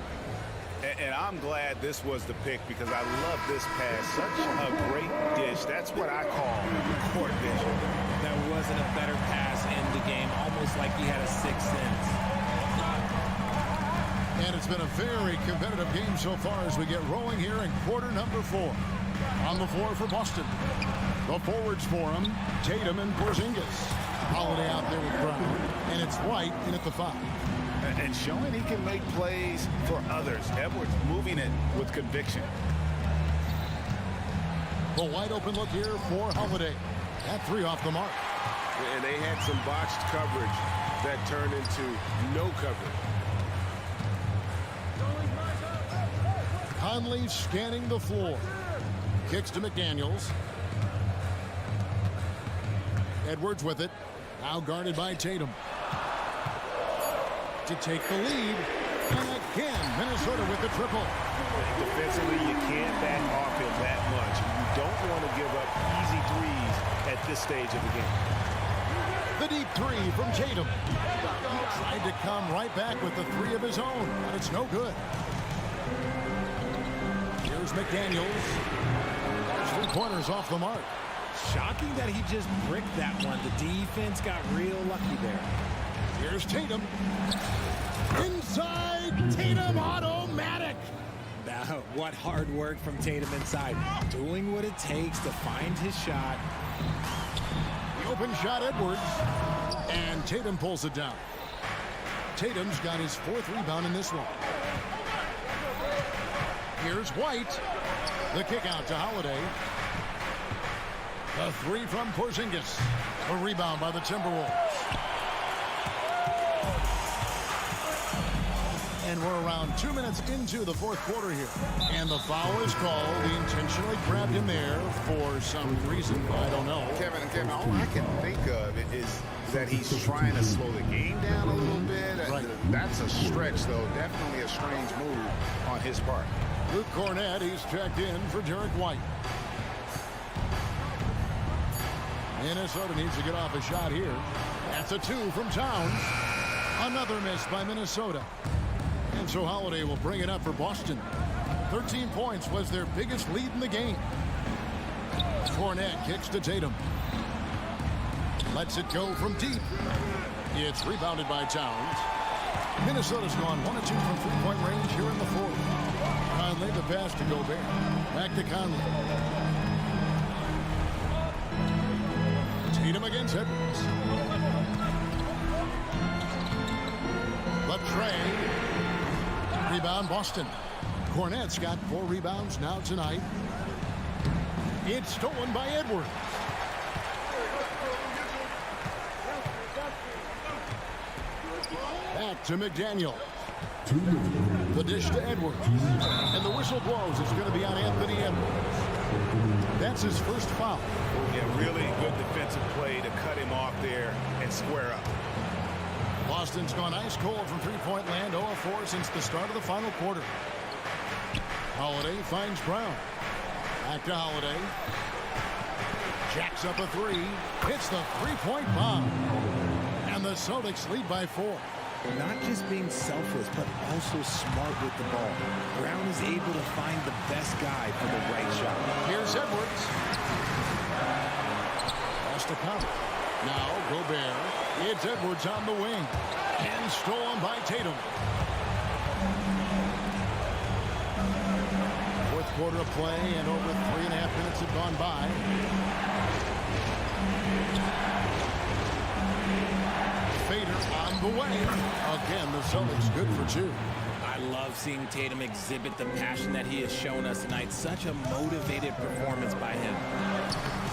And I'm glad this was the pick because I love this pass. Such a great dish. That's what I call court vision. There wasn't a better pass in the game, almost like he had a sixth sense. And it's been a very competitive game so far as we get rolling here in quarter number 4. On the floor for Boston. The forwards for him, Tatum and Porzingis. Holiday out there with Brown. And it's White in at the 5. And showing he can make plays for others. Edwards moving it with conviction. The wide open look here for Holiday. That 3 off the mark. And they had some botched coverage that turned into no coverage. Conley scanning the floor. Kicks to McDaniels. Edwards with it. Now guarded by Tatum. To take the lead. And again, Minnesota with the triple. Defensively, you can't back off him that much. You don't want to give up easy threes at this stage of the game. The deep 3 from Tatum. He tried to come right back with the 3 of his own, but it's no good. Here's McDaniels. 3-pointers off the mark. Shocking that he just bricked that one. The defense got real lucky there. Here's Tatum. Inside, Tatum automatic. What hard work from Tatum inside. Doing what it takes to find his shot. The open shot, Edwards. And Tatum pulls it down. Tatum's got his 4th rebound in this one. Here's White. The kick out to Holiday. The 3 from Porzingis. A rebound by the Timberwolves. And we're around 2 minutes into the fourth quarter here. And the foul is called. He intentionally grabbed him there for some reason. I don't know. Kevin, all I can think of is that he's trying to slow the game down a little bit. Right. That's a stretch, though. Definitely a strange move on his part. Luke Cornett, he's checked in for Derek White. Minnesota needs to get off a shot here. That's a 2 from Towns. Another miss by Minnesota. And so Holiday will bring it up for Boston. 13 points was their biggest lead in the game. Cornett kicks to Tatum. Lets it go from deep. It's rebounded by Towns. Minnesota's gone 1 of 2 from three-point range here in the fourth. Conley the pass to Gobert. Back to Conley. Tatum against Edwards. Latrey. Rebound Boston. Cornett's got 4 rebounds now tonight. It's stolen by Edwards. Back to McDaniel. The dish to Edwards. And the whistle blows. It's going to be on Anthony Edwards. That's his first foul. Yeah, really good defensive play to cut him off there and square up. Boston's gone ice cold from three-point land, 0 of 4 since the start of the final quarter. Holiday finds Brown. Back to Holiday. Jacks up a 3. Hits the three-point bomb. And the Celtics lead by 4. Not just being selfless, but also smart with the ball. Brown is able to find the best guy for the right shot. Here's Edwards. Pass to Conley. Now Gobert. It's Edwards on the wing. And stolen by Tatum. Fourth quarter of play and over 3.5 minutes have gone by. Fader on the way. Again, the Celtics good for 2. I love seeing Tatum exhibit the passion that he has shown us tonight. Such a motivated performance by him.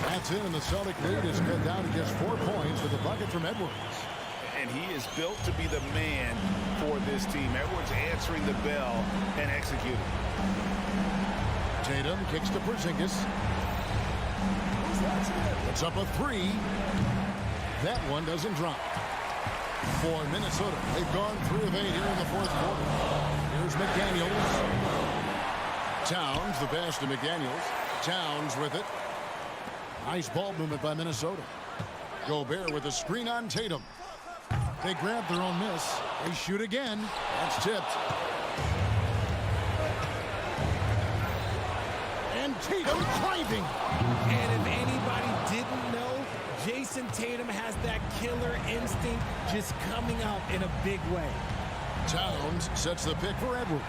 That's it, and the Celtic lead is cut down to just 4 points with a bucket from Edwards. And he is built to be the man for this team. Edwards answering the bell and executing. Tatum kicks to Porzingis. It's up a 3. That one doesn't drop. For Minnesota, they've gone 3 of 8 here in the fourth quarter. Here's McDaniels. Towns, the pass to McDaniels. Towns with it. Nice ball movement by Minnesota. Gobert with a screen on Tatum. They grab their own miss. They shoot again. That's tipped. And Tatum driving. And if anybody didn't know, Jason Tatum has that killer instinct just coming out in a big way. Towns sets the pick for Edwards.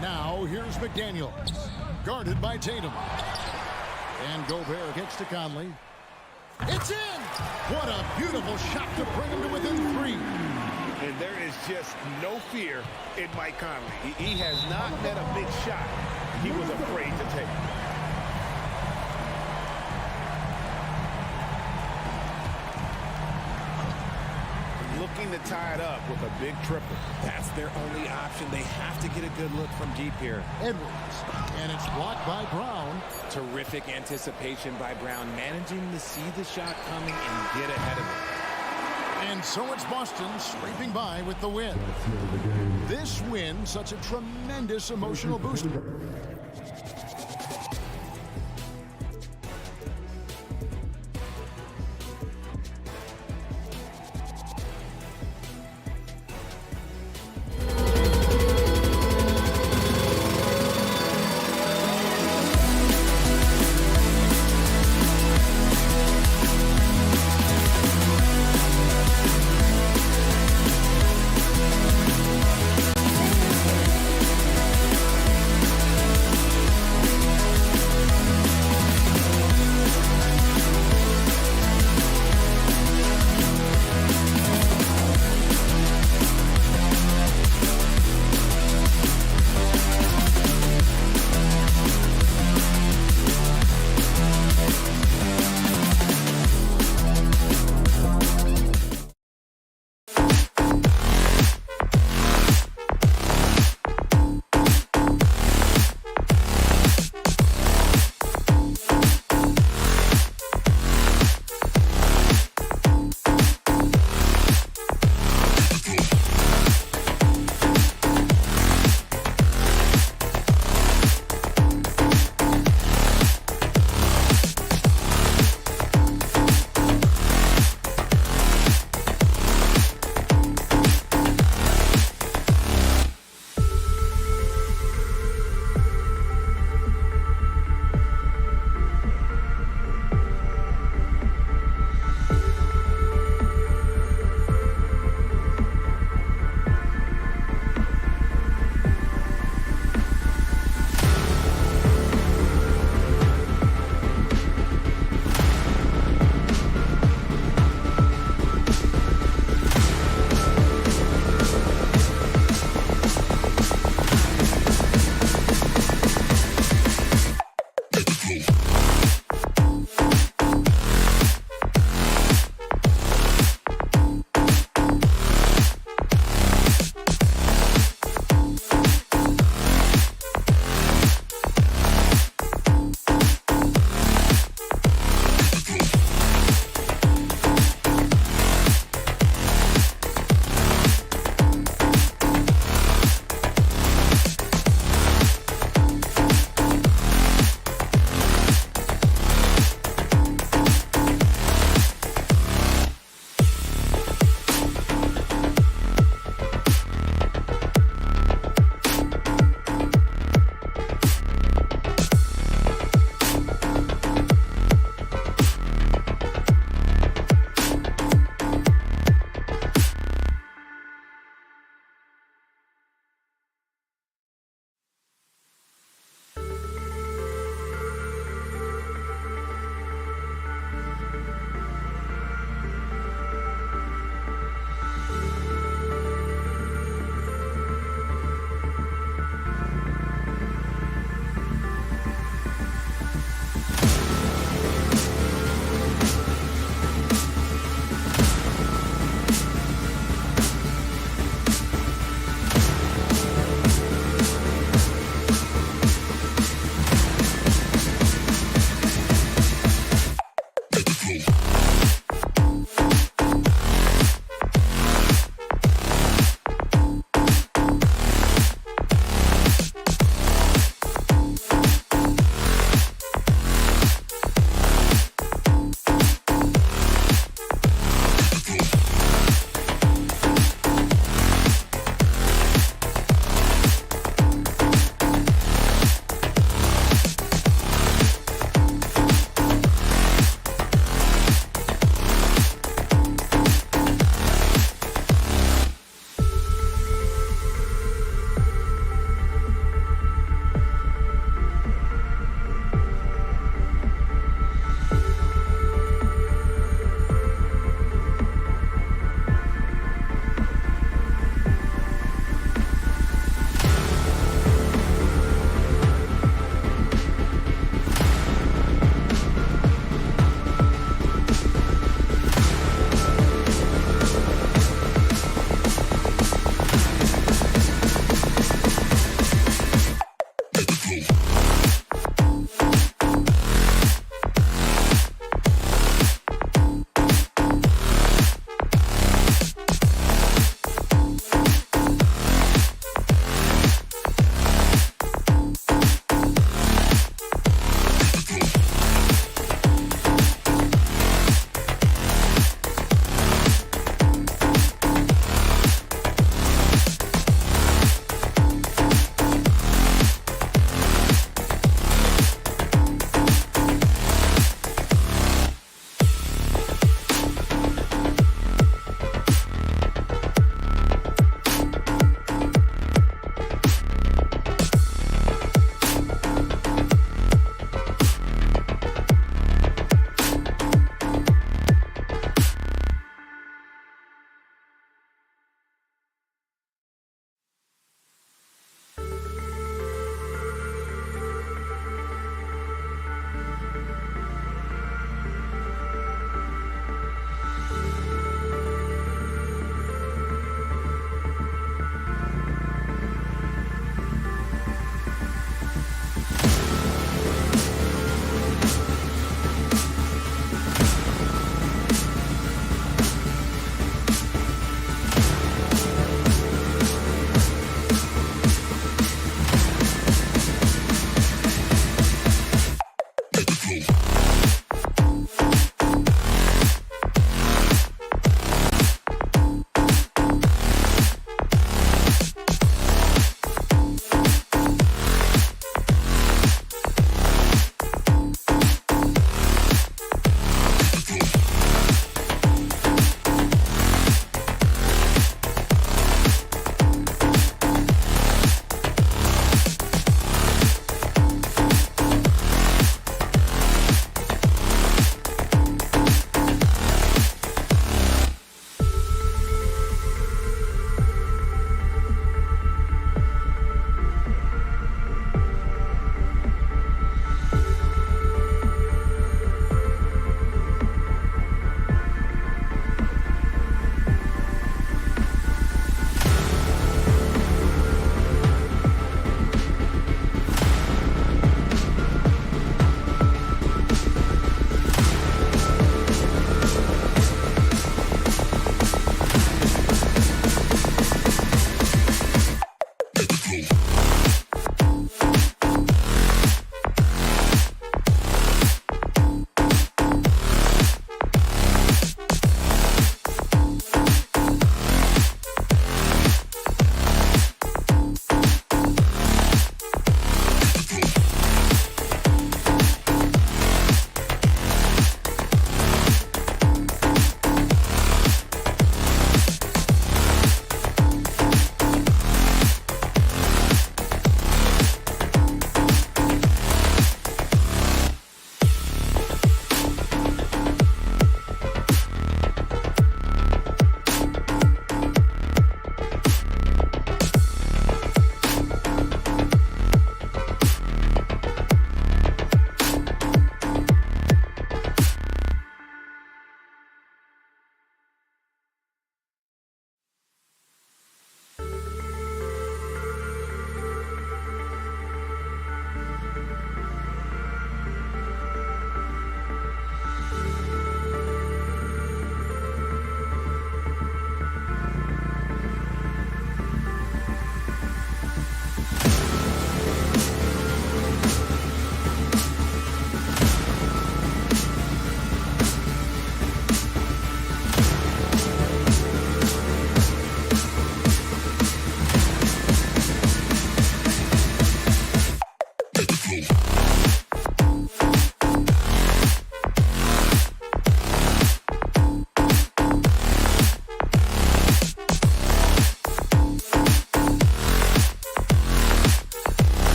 Now here's McDaniels. Guarded by Tatum. And Gobert kicks to Conley. It's in! What a beautiful shot to bring him to within 3. And there is just no fear in Mike Conley. He has not met a big shot he was afraid to take. Looking to tie it up with a big triple. That's their only option. They have to get a good look from deep here. Edwards. And it's blocked by Brown. Terrific anticipation by Brown, managing to see the shot coming and get ahead of it. And so it's Boston scraping by with the win. This win, such a tremendous emotional booster.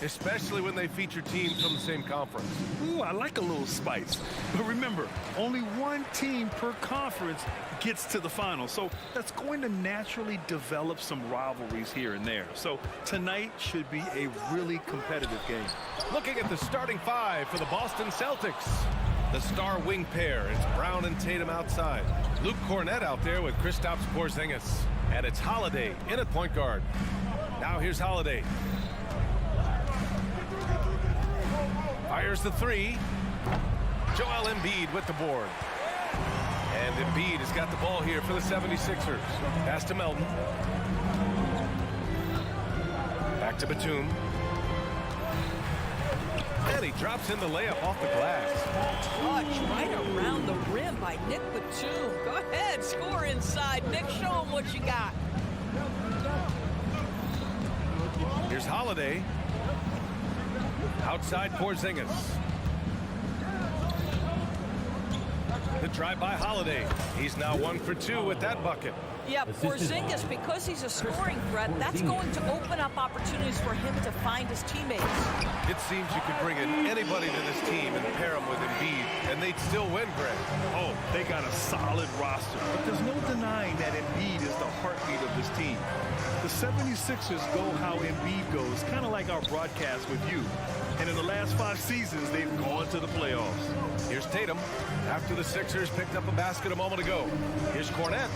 Especially when they feature teams from the same conference. Ooh, I like a little spice. But remember, only one team per conference gets to the final. So that's going to naturally develop some rivalries here and there. So tonight should be a really competitive game. Looking at the starting five for the Boston Celtics. The star wing pair, it's Brown and Tatum outside. Luke Cornett out there with Kristaps Porzingis. And it's Holiday in at point guard. Now here's Holiday. Fires the three. Joel Embiid with the board. And Embiid has got the ball here for the 76ers. Pass to Melton. Back to Batum. And he drops in the layup off the glass. Touch right around the rim by Nick Batum. Go ahead, score inside. Nick, show him what you got. Here's Holiday. Outside Porzingis. The drive by Holiday. He's now 1 for 2 with that bucket. Yeah, Porzingis, because he's a scoring threat, that's going to open up opportunities for him to find his teammates. It seems you could bring in anybody to this team and pair them with Embiid, and they'd still win, Greg. Oh, they got a solid roster. But there's no denying that Embiid is the heartbeat of this team. The 76ers go how Embiid goes, kind of like our broadcast with you. And in the last 5 seasons, they've gone to the playoffs. Here's Tatum. After the Sixers picked up a basket a moment ago. Here's Cornett.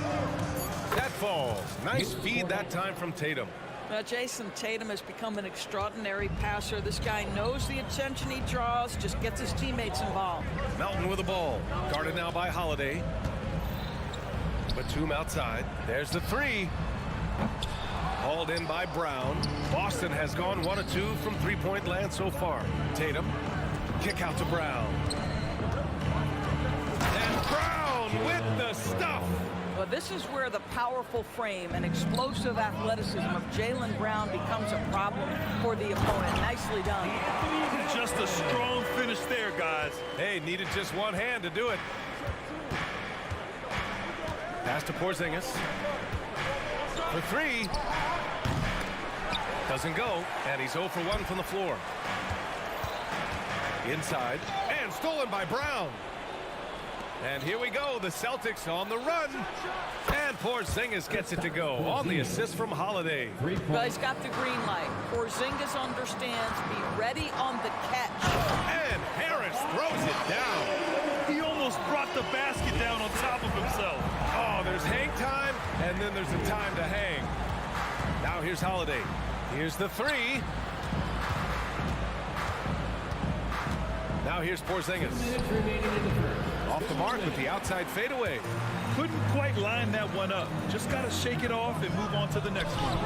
That falls. Nice feed that time from Tatum. Jason Tatum has become an extraordinary passer. This guy knows the attention he draws, just gets his teammates involved. Melton with the ball. Guarded now by Holiday. Batum outside. There's the three. Hauled in by Brown. Boston has gone 1 of 2 from three-point land so far. Tatum. Kick out to Brown. And Brown with the stuff. Well, this is where the powerful frame and explosive athleticism of Jaylen Brown becomes a problem for the opponent. Nicely done. Just a strong finish there, guys. Hey, needed just one hand to do it. Pass to Porzingis. For three. Doesn't go, and he's 0 for 1 from the floor. Inside, and stolen by Brown. And here we go, the Celtics on the run. And Porzingis gets it to go on the assist from Holiday. Well, he's got the green light. Porzingis understands, be ready on the catch. And Harris throws it down. He almost brought the basket down on top of himself. Oh, there's hang time, and then there's a time to hang. Now here's Holiday. Here's the three. Now here's Porzingis. Off the mark with the outside fadeaway. Couldn't quite line that one up. Just got to shake it off and move on to the next one.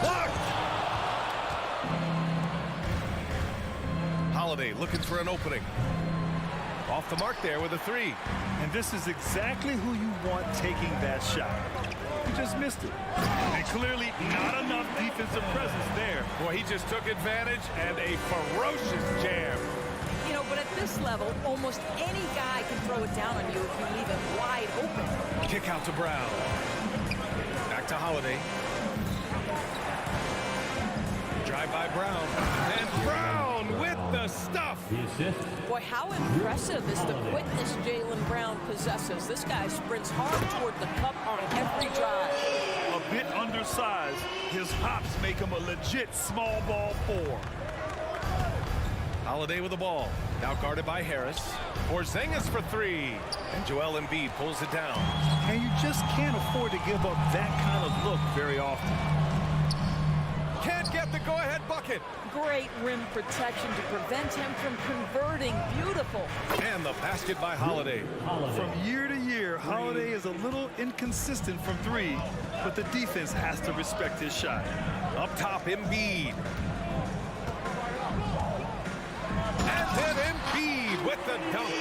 Blocked! Holiday looking for an opening. Off the mark there with a three. And this is exactly who you want taking that shot. He just missed it. And clearly not enough defensive presence there. Boy, he just took advantage and a ferocious jam. You know, but at this level, almost any guy can throw it down on you if you leave him wide open. Kick out to Brown. Back to Holiday. Drive by Brown. And Brown with the stuff. Boy, how impressive is the quickness Jaylen Brown possesses. This guy sprints hard toward the cup on every drive. A bit undersized, his hops make him a legit small ball 4. Holiday with the ball. Now guarded by Harris. Porzingis for three. And Joel Embiid pulls it down. And you just can't afford to give up that kind of look very often. Can't get the go-ahead bucket. Great rim protection to prevent him from converting. Beautiful. And the basket by Holiday. From year to year, Holiday is a little inconsistent from three, but the defense has to respect his shot. Up top, Embiid. And then Embiid with the dunk.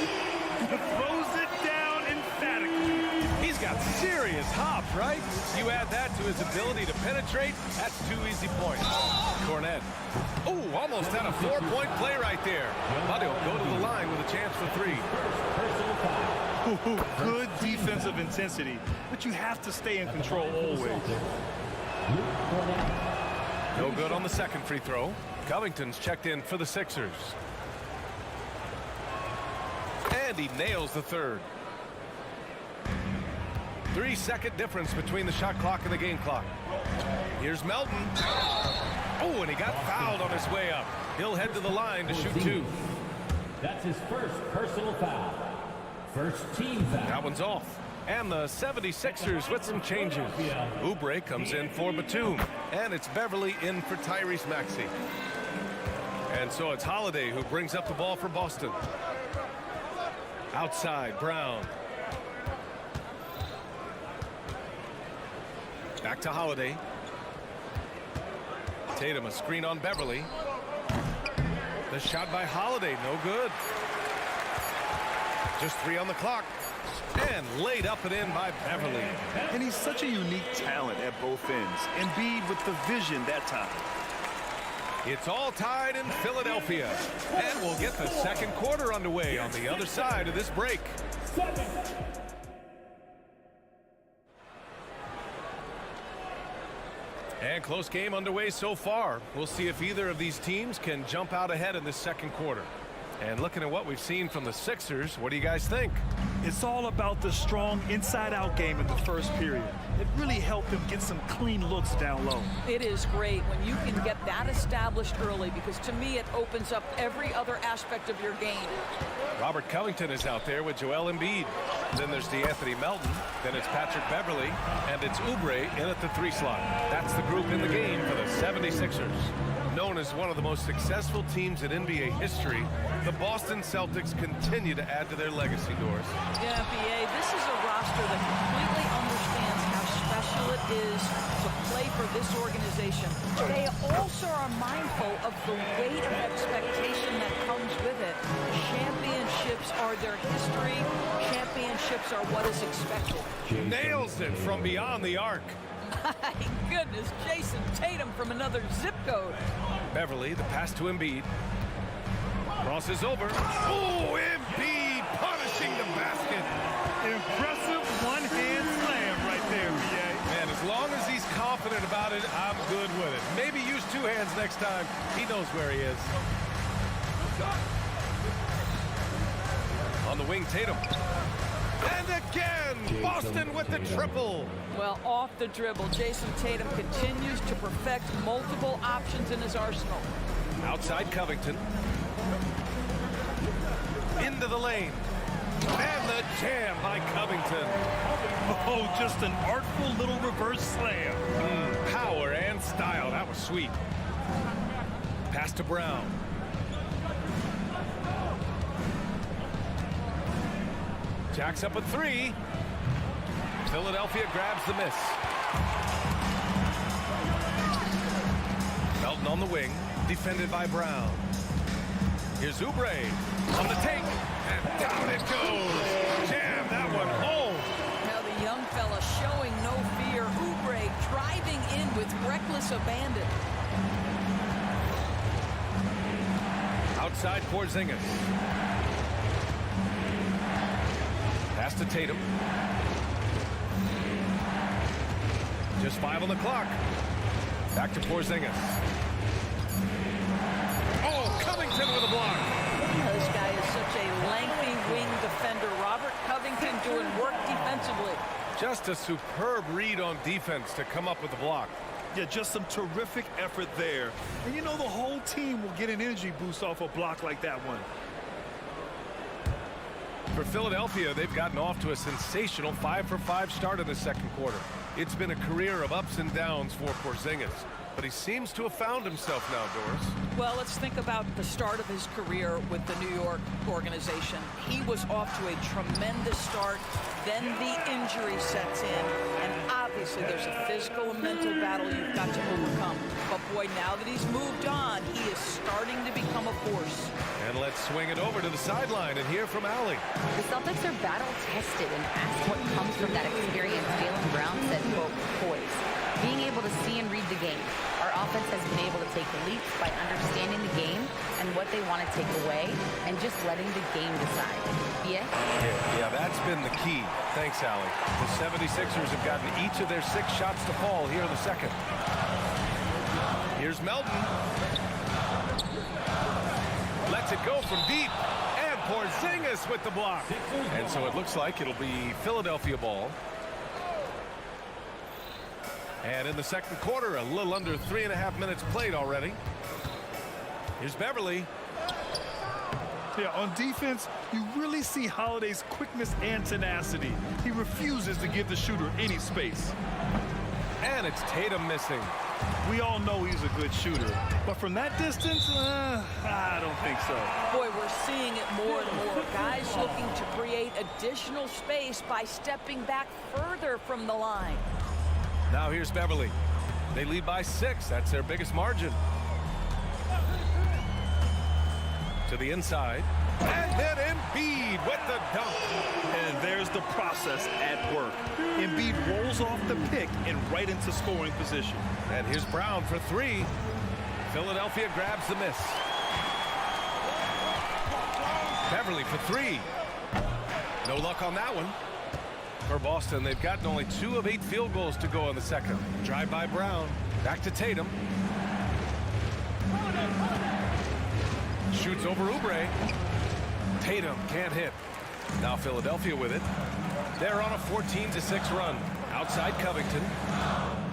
Throws it down emphatically. He's got serious hops, right? You add that to his ability to penetrate, that's 2 easy points. Cornet. Oh, almost had a 4-point play right there. But he'll go to the line with a chance for 3. Good defensive intensity, but you have to stay in control always. No good on the second free throw. Covington's checked in for the Sixers. And he nails the third. 3-second difference between the shot clock and the game clock. Here's Melton. Oh, and he got fouled on his way up. He'll head to the line to shoot 2. That's his first personal foul. First team foul. That one's off. And the 76ers with some changes. Oubre comes in for Batum. And it's Beverly in for Tyrese Maxey. And so it's Holiday who brings up the ball for Boston. Outside, Brown. Back to Holiday. Tatum, a screen on Beverly. The shot by Holiday, no good. Just 3 on the clock. And laid up and in by Beverly. And he's such a unique talent at both ends. Embiid with the vision that time. It's all tied in Philadelphia. And we'll get the second quarter underway on the other side of this break. And close game underway so far. We'll see if either of these teams can jump out ahead in this second quarter. And looking at what we've seen from the Sixers, what do you guys think? It's all about the strong inside-out game in the first period. It really helped them get some clean looks down low. It is great when you can get that established early, because to me it opens up every other aspect of your game. Robert Covington is out there with Joel Embiid. Then there's DeAnthony Melton. Then it's Patrick Beverly. And it's Oubre in at the 3 slot. That's the group in the game for the 76ers. Known as one of the most successful teams in NBA history, the Boston Celtics continue to add to their legacy, Doris. Yeah, BA, this is a roster that completely understands how special it is to play for this organization. They also are mindful of the weight of expectation that comes with it. Championships are their history. Championships are what is expected. Nails it from beyond the arc. My goodness, Jason Tatum from another zip code. Beverly, the pass to Embiid. Crosses over. Oh, Embiid punishing the basket. Impressive one-hand slam right there, BA. Man, as long as he's confident about it, I'm good with it. Maybe use 2 hands next time. He knows where he is. On the wing, Tatum. And again, Boston with the triple. Well, off the dribble, Jason Tatum continues to perfect multiple options in his arsenal. Outside Covington. Into the lane. And the jam by Covington. Oh, just an artful little reverse slam. Power and style. That was sweet. Pass to Brown. Jacks up a 3. Philadelphia grabs the miss. Melton on the wing, defended by Brown. Here's Oubre on the take, and down it goes. Jam that one home. Now the young fella showing no fear. Oubre driving in with reckless abandon. Outside Porzingis. Pass to Tatum. Just 5 on the clock. Back to Porzingis. Oh, Covington with a block. This guy is such a lengthy wing defender. Robert Covington doing work defensively. Just a superb read on defense to come up with the block. Yeah, just some terrific effort there. And you know the whole team will get an energy boost off a block like that one. For Philadelphia, they've gotten off to a sensational 5-for-5 start in the second quarter. It's been a career of ups and downs for Porzingis, but he seems to have found himself now, Doris. Well, let's think about the start of his career with the New York organization. He was off to a tremendous start. Then the injury sets in, and obviously Obviously, there's a physical and mental battle you've got to overcome. But boy, now that he's moved on, he is starting to become a force. And let's swing it over to the sideline and hear from Allie. The Celtics are battle-tested, and asked what comes from that experience. Jaylen Brown said, quote, poise. Being able to see and read the game. Our offense has been able to take leaps by understanding the game and what they want to take away and just letting the game decide. Yeah, that's been the key. Thanks, Allie. The 76ers have gotten each of their 6 shots to fall here in the second. Here's Melton. Lets it go from deep. And Porzingis with the block. And so it looks like it'll be Philadelphia ball. And in the second quarter, a little under 3.5 minutes played already. Here's Beverly. Yeah, on defense, you really see Holiday's quickness and tenacity. He refuses to give the shooter any space. And it's Tatum missing. We all know he's a good shooter, but from that distance, I don't think so. Boy, we're seeing it more and more. Guys looking to create additional space by stepping back further from the line. Now here's Beverly. They lead by 6. That's their biggest margin. To the inside. And then Embiid with the dunk. And there's the process at work. Embiid rolls off the pick and right into scoring position. And here's Brown for 3. Philadelphia grabs the miss. Beverly for 3. No luck on that one. For Boston, they've gotten only 2 of 8 field goals to go in the second. Drive by Brown. Back to Tatum. Shoots over Oubre. Tatum can't hit. Now Philadelphia with it. They're on a 14-6 run. Outside Covington.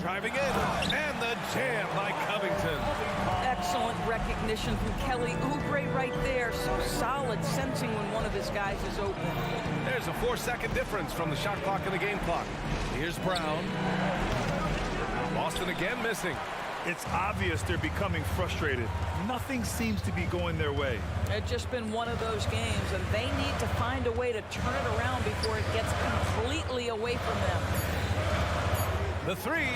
Driving in. And the jam by Covington. Excellent recognition from Kelly Oubre right there. So solid, sensing when one of his guys is open. There's a 4-second difference from the shot clock and the game clock. Here's Brown. Boston again missing. It's obvious they're becoming frustrated. Nothing seems to be going their way. It's just been one of those games, and they need to find a way to turn it around before it gets completely away from them. The 3.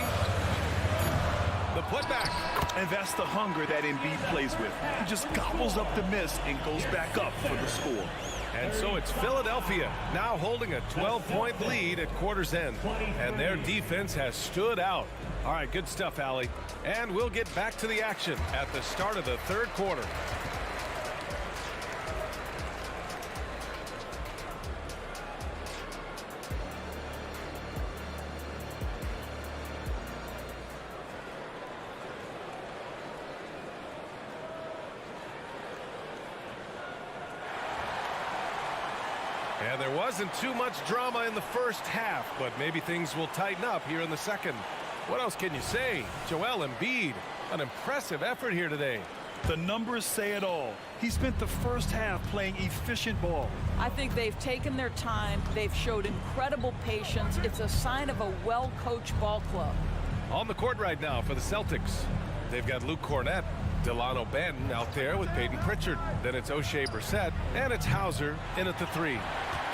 The putback. And that's the hunger that Embiid plays with. He just gobbles up the miss and goes back up for the score. And so it's Philadelphia now holding a 12-point lead at quarter's end. And their defense has stood out. All right, good stuff, Allie. And we'll get back to the action at the start of the third quarter. And there wasn't too much drama in the first half, but maybe things will tighten up here in the second. What else can you say? Joel Embiid, an impressive effort here today. The numbers say it all. He spent the first half playing efficient ball. I think they've taken their time. They've showed incredible patience. It's a sign of a well-coached ball club. On the court right now for the Celtics, they've got Luke Cornett, Delano Banton out there with Peyton Pritchard. Then it's O'Shea Brissett, and it's Hauser in at the 3.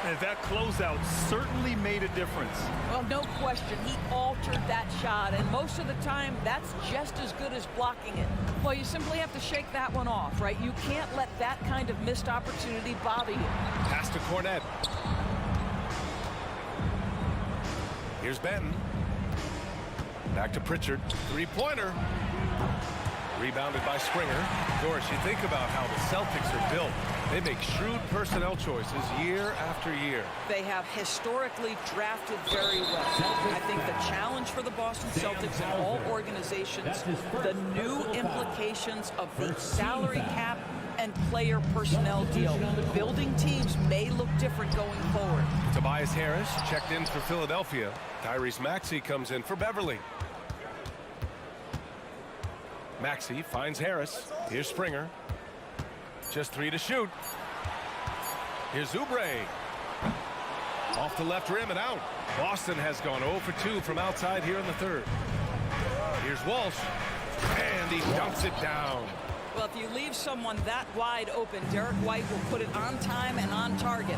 And that closeout certainly made a difference. Well, no question. He altered that shot, and most of the time, that's just as good as blocking it. Well, you simply have to shake that one off, right? You can't let that kind of missed opportunity bother you. Pass to Cornett. Here's Benton. Back to Pritchard. 3-pointer. Rebounded by Springer. Doris, you think about how the Celtics are built. They make shrewd personnel choices year after year. They have historically drafted very well. I think the challenge for the Boston Celtics and all organizations, the new implications of the salary cap and player personnel deal. Building teams may look different going forward. Tobias Harris checked in for Philadelphia. Tyrese Maxey comes in for Beverly. Maxey finds Harris. Here's Springer. Just 3 to shoot. Here's Oubre. Off the left rim and out. Boston has gone 0 for 2 from outside here in the third. Here's Walsh. And he dunks it down. Well, if you leave someone that wide open, Derek White will put it on time and on target.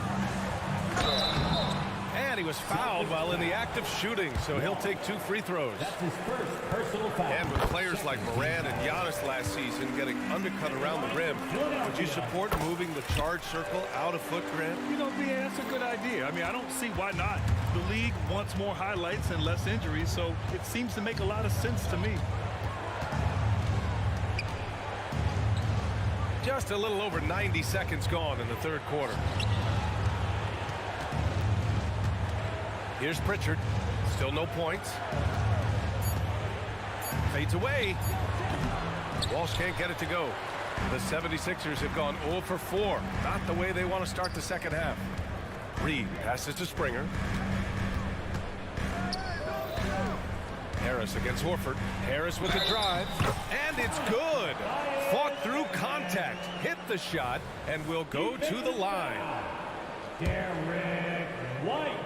And he was fouled while in the act of shooting, so he'll take 2 free throws. That's his first personal foul. And with players like Morant and Giannis last season getting undercut around the rim, would you support moving the charge circle out of foot, Grant? You know, BA, that's a good idea. I mean, I don't see why not. The league wants more highlights and less injuries, so it seems to make a lot of sense to me. Just a little over 90 seconds gone in the third quarter. Here's Pritchard. Still no points. Fades away. Walsh can't get it to go. The 76ers have gone 0 for 4. Not the way they want to start the second half. Reed passes to Springer. Harris against Horford. Harris with the drive. And it's good. Fought through contact. Hit the shot and will go to the line. Derek White.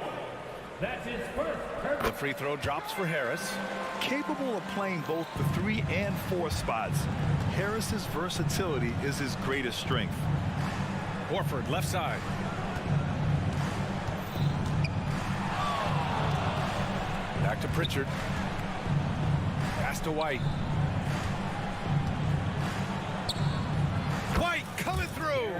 That's his first. The free throw drops for Harris. Capable of playing both the 3 and 4 spots, Harris's versatility is his greatest strength. Horford left side. Back to Pritchard. Pass to White. White coming through.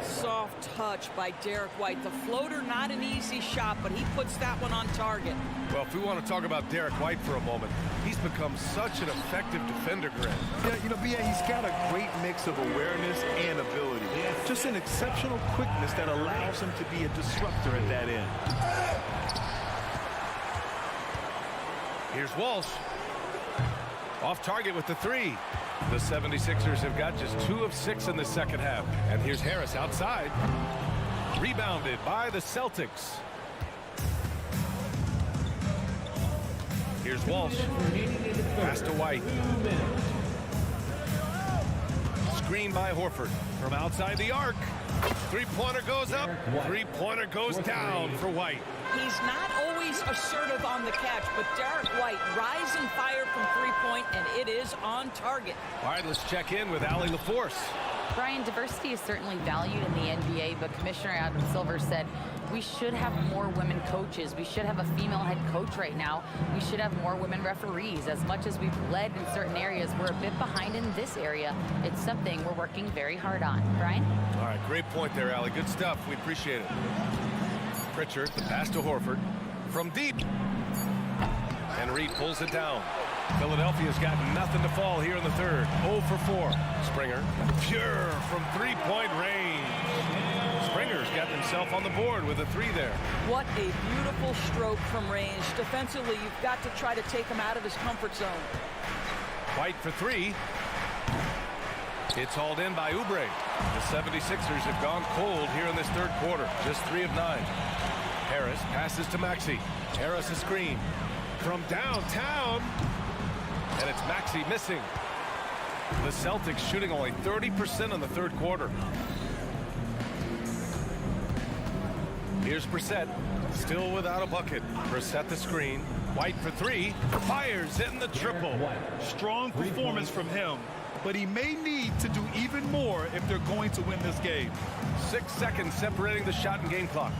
Soft touch by Derek White. The floater, not an easy shot, but he puts that one on target. Well, if we want to talk about Derek White for a moment, he's become such an effective defender, Grant. Yeah, you know, BA, he's got a great mix of awareness and ability. Just an exceptional quickness that allows him to be a disruptor at that end. Here's Walsh. Off target with the 3. The 76ers have got just 2 of 6 in the second half. And here's Harris outside. Rebounded by the Celtics. Here's Walsh. Pass to White. Screen by Horford. From outside the arc. Three-pointer goes up. Three-pointer goes down for White. He's not always assertive on the catch, but Derek White rise and fire from three-point, and it is on target. All right, let's check in with Allie LaForce. Brian, diversity is certainly valued in the NBA, but Commissioner Adam Silver said we should have more women coaches. We should have a female head coach right now. We should have more women referees. As much as we've led in certain areas, we're a bit behind in this area. It's something we're working very hard on. Brian? All right, great point there, Allie. Good stuff. We appreciate it. Pritchard, the pass to Horford. From deep. And Reed pulls it down. Philadelphia's got nothing to fall here in the third. 0 for 4. Springer, pure from three-point range. Springer's got himself on the board with a 3 there. What a beautiful stroke from range. Defensively, you've got to try to take him out of his comfort zone. White for 3. It's hauled in by Oubre. The 76ers have gone cold here in this third quarter. Just 3 of 9. Harris passes to Maxey. Harris a screen. From downtown. And it's Maxey missing. The Celtics shooting only 30% in the third quarter. Here's Brissett. Still without a bucket. Brissett the screen. White for 3. Fires in the triple. Strong performance from him, but he may need to do even more if they're going to win this game. 6 seconds separating the shot and game clocks.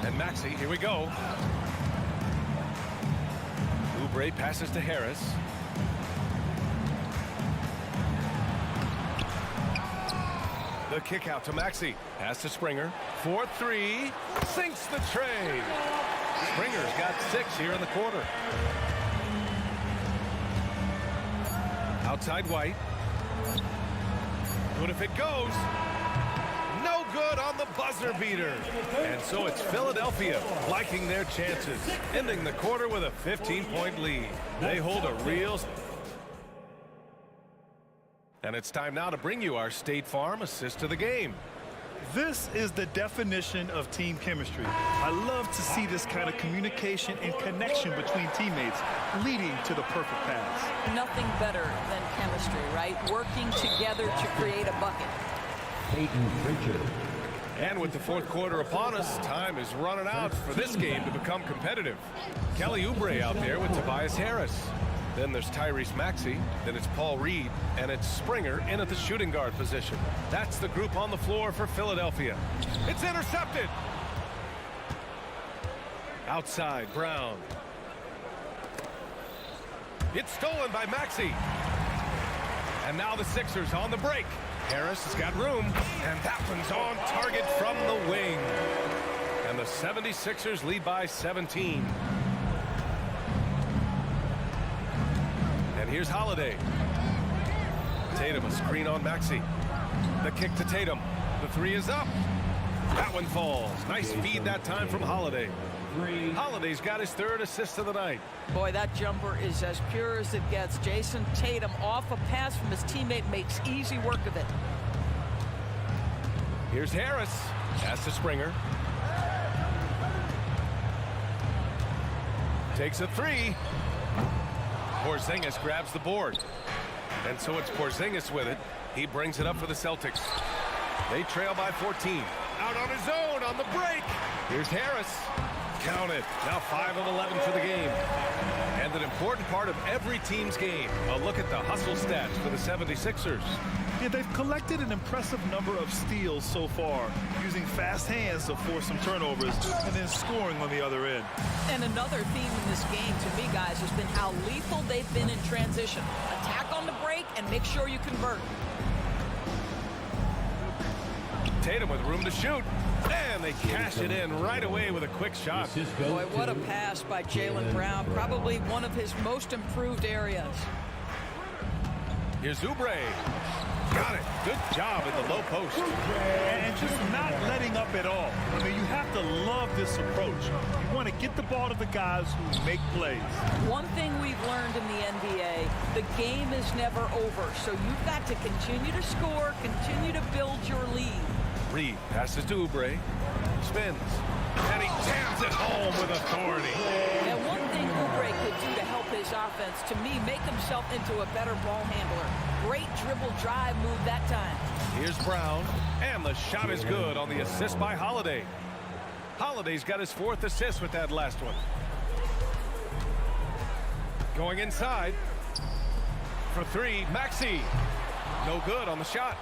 And Maxey, here we go. Oubre passes to Harris. The kick out to Maxey. Pass to Springer. 4-3. Sinks the tray. Springer's got 6 here in the quarter. Outside White. Good if it goes. No good on the buzzer beater. And so it's Philadelphia liking their chances, ending the quarter with a 15-point lead. They hold a real... And it's time now to bring you our State Farm assist to the game. This is the definition of team chemistry. I love to see this kind of communication and connection between teammates leading to the perfect pass. Nothing better than chemistry, right? Working together to create a bucket. And with the fourth quarter upon us, time is running out for this game to become competitive. Kelly Oubre out there with Tobias Harris. Then there's Tyrese Maxey. Then it's Paul Reed. And it's Springer in at the shooting guard position. That's the group on the floor for Philadelphia. It's intercepted. Outside, Brown. It's stolen by Maxey. And now the Sixers on the break. Harris has got room, and that one's on target from the wing. And the 76ers lead by 17. And here's Holiday. Tatum, a screen on Maxey. The kick to Tatum. The three is up. That one falls. Nice feed that time from Holiday. Holiday's got his third assist of the night. Boy, that jumper is as pure as it gets. Jason Tatum off a pass from his teammate makes easy work of it. Here's Harris. Pass to Springer. Takes a three. Porzingis grabs the board. And so it's Porzingis with it. He brings it up for the Celtics. They trail by 14. Out on his own on the break. Here's Harris. Count it. Now 5 of 11 for the game. And an important part of every team's game. A look at the hustle stats for the 76ers. Yeah, they've collected an impressive number of steals so far, using fast hands to force some turnovers and then scoring on the other end. And another theme in this game, to me, guys, has been how lethal they've been in transition. Attack on the break and make sure you convert. Tatum with room to shoot. And they cash it in right away with a quick shot. Boy, what a pass by Jaylen Brown. Probably one of his most improved areas. Here's Oubre. Got it. Good job at the low post. And just not letting up at all. I mean, you have to love this approach. You want to get the ball to the guys who make plays. One thing we've learned in the NBA, the game is never over. So you've got to continue to score, continue to build your lead. Reed passes to Oubre. Spins. And he jams it home with authority. And one thing Oubre could do to help his offense, to me, make himself into a better ball handler. Great dribble drive move that time. Here's Brown. And the shot is good on the assist by Holiday. Holiday's got his 4th assist with that last one. Going inside. For 3, Maxey. No good on the shot.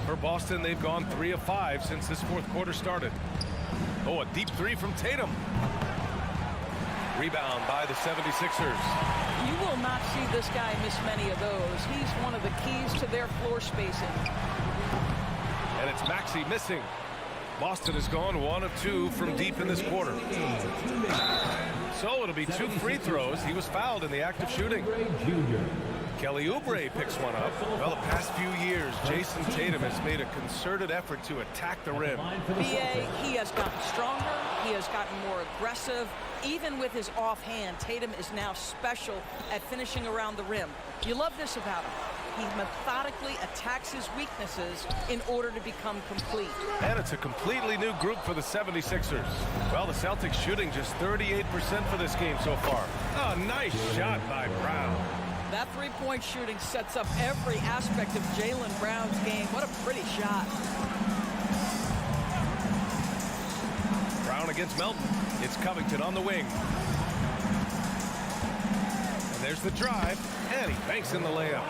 For Boston, they've gone 3 of 5 since this 4th quarter started. Oh, a deep 3 from Tatum. Rebound by the 76ers. You will not see this guy miss many of those. He's one of the keys to their floor spacing. And it's Maxey missing. Boston has gone 1 of 2 from deep in this quarter. So it'll be 2 free throws. He was fouled in the act of shooting. Kelly Oubre picks one up. Well, the past few years, Jason Tatum has made a concerted effort to attack the rim. BA, he has gotten stronger. He has gotten more aggressive. Even with his offhand, Tatum is now special at finishing around the rim. You love this about him. He methodically attacks his weaknesses in order to become complete. And it's a completely new group for the 76ers. Well, the Celtics shooting just 38% for this game so far. A nice shot by Brown. That three-point shooting sets up every aspect of Jaylen Brown's game. What a pretty shot. Brown against Melton. It's Covington on the wing. And there's the drive. And he banks in the layup.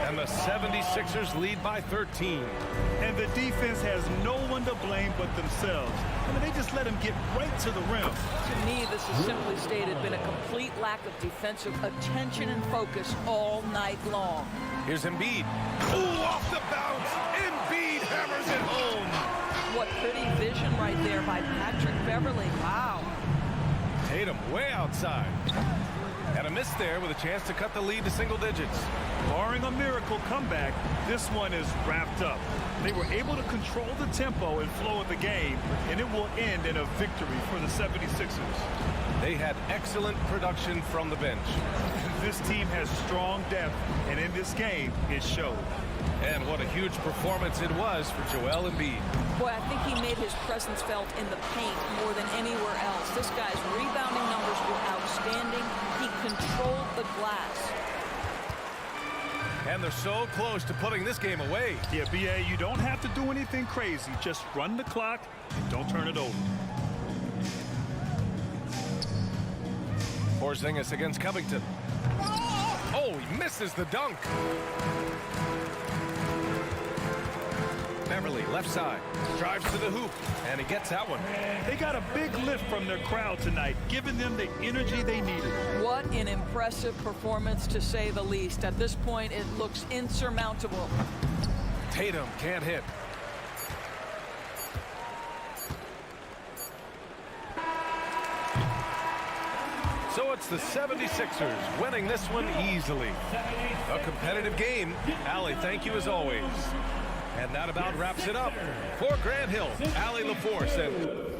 And the 76ers lead by 13. And the defense has no one to blame but themselves. I mean, they just let him get right to the rim. To me, this has simply stated been a complete lack of defensive attention and focus all night long. Here's Embiid. Ooh, off the bounce. Embiid hammers it home. What pretty vision right there by Patrick Beverly. Wow. Tatum way outside. And a miss there with a chance to cut the lead to single digits. Barring a miracle comeback, this one is wrapped up. They were able to control the tempo and flow of the game, and it will end in a victory for the 76ers. They had excellent production from the bench. This team has strong depth, and in this game, it showed. And what a huge performance it was for Joel Embiid. Boy, I think he made his presence felt in the paint more than anywhere else. This guy's rebounding numbers were outstanding. He controlled the glass. And they're so close to putting this game away. Yeah, BA, you don't have to do anything crazy. Just run the clock and don't turn it over. Porzingis against Covington. Oh, he misses the dunk. Beverly, left side, drives to the hoop, and he gets that one. They got a big lift from their crowd tonight, giving them the energy they needed. What an impressive performance, to say the least. At this point, it looks insurmountable. Tatum can't hit. So it's the 76ers winning this one easily. A competitive game. Allie, thank you as always. And that about wraps it up. For Grant Hill, Allie LaForce, and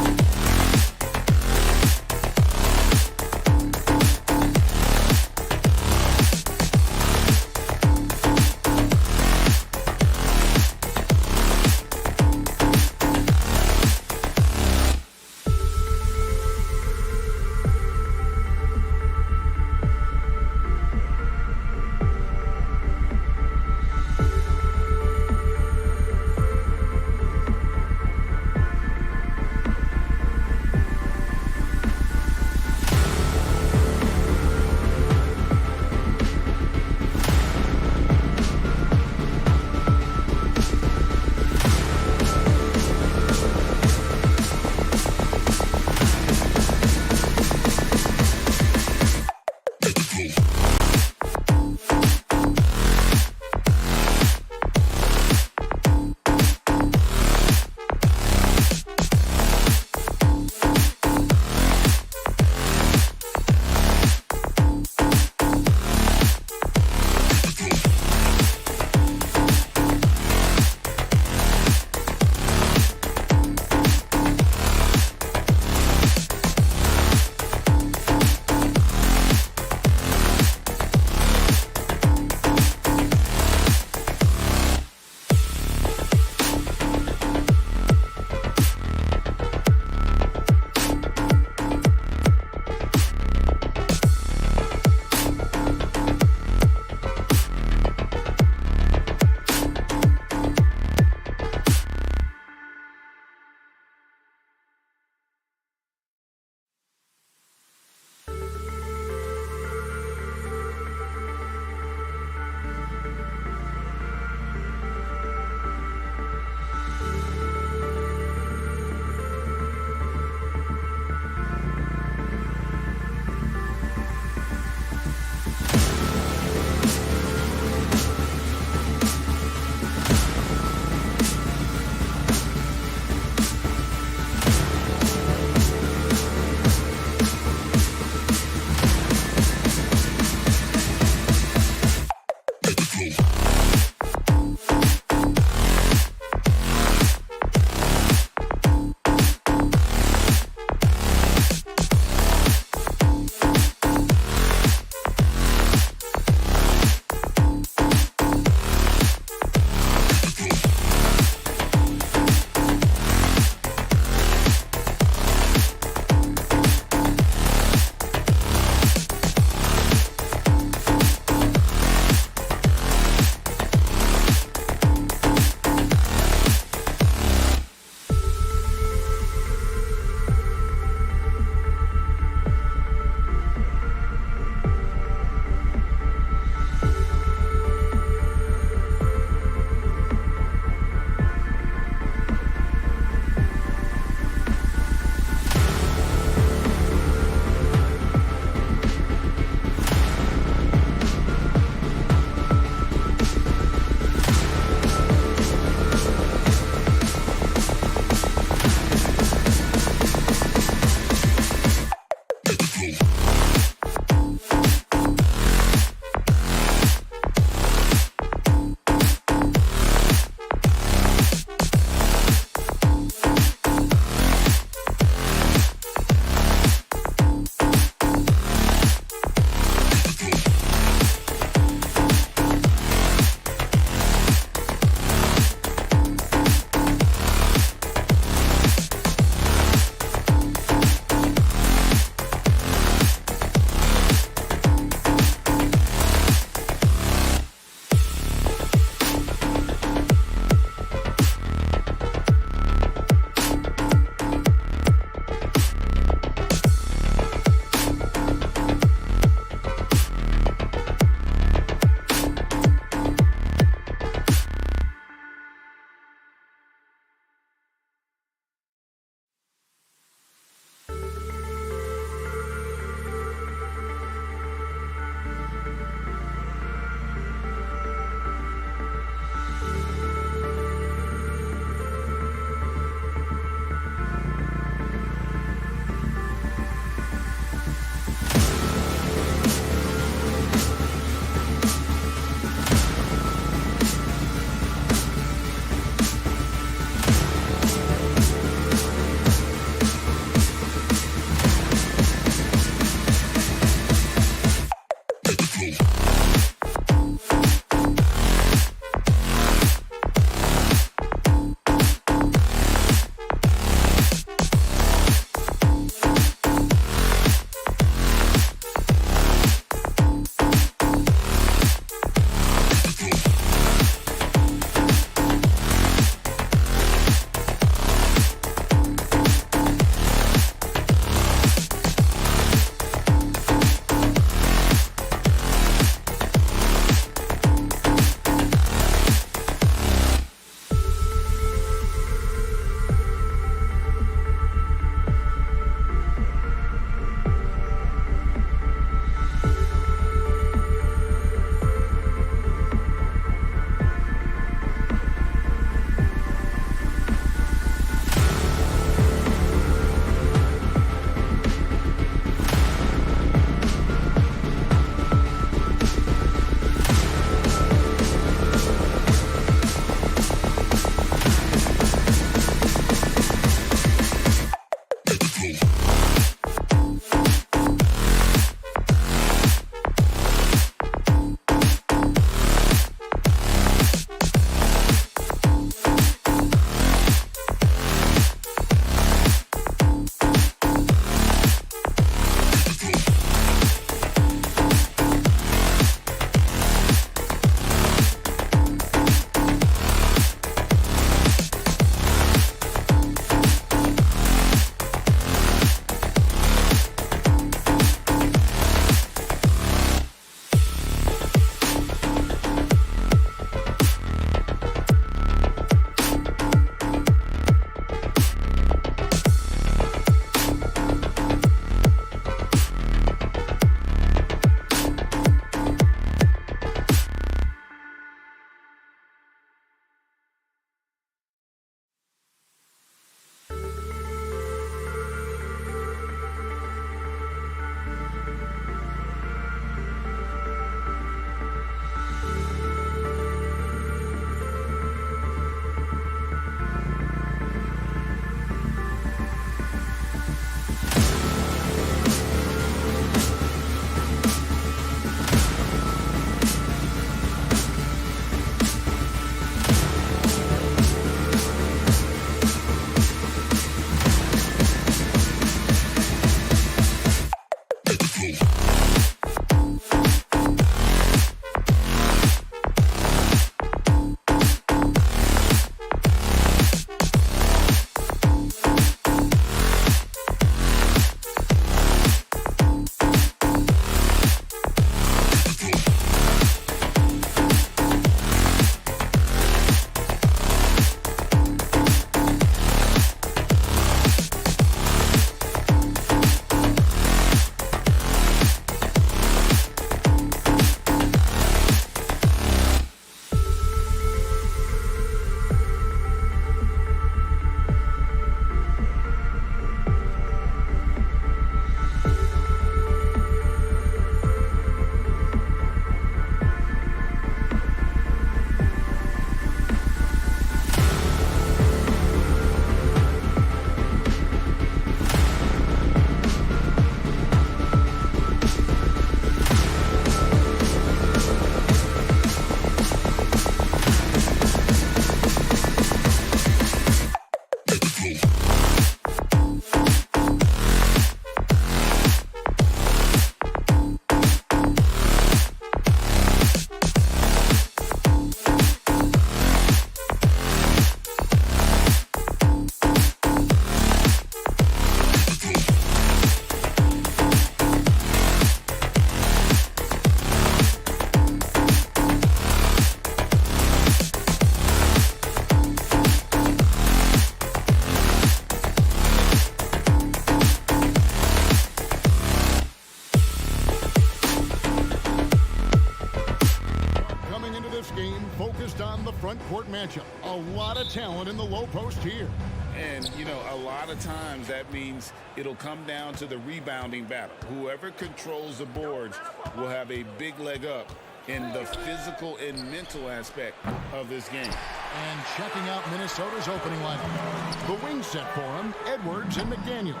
matchup. A lot of talent in the low post here. And, you know, a lot of times that means it'll come down to the rebounding battle. Whoever controls the boards will have a big leg up in the physical and mental aspect of this game. And checking out Minnesota's opening lineup. The wing set for him, Edwards and McDaniels.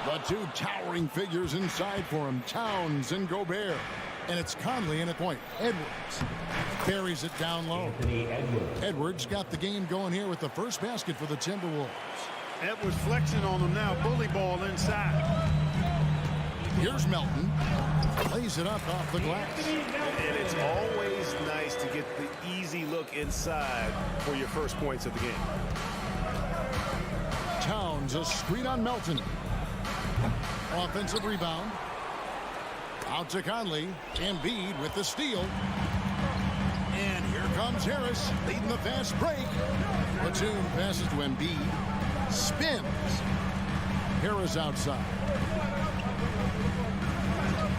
The two towering figures inside for him, Towns and Gobert. And it's Conley in at point. Edwards carries it down low. Edwards got the game going here with the first basket for the Timberwolves. Edwards flexing on them now. Bully ball inside. Here's Melton. Plays it up off the glass. And it's always nice to get the easy look inside for your first points of the game. Towns, a screen on Melton. Offensive rebound. Out to Conley. Embiid with the steal. And here comes Harris leading the fast break. Batum passes to Embiid. Spins. Harris outside.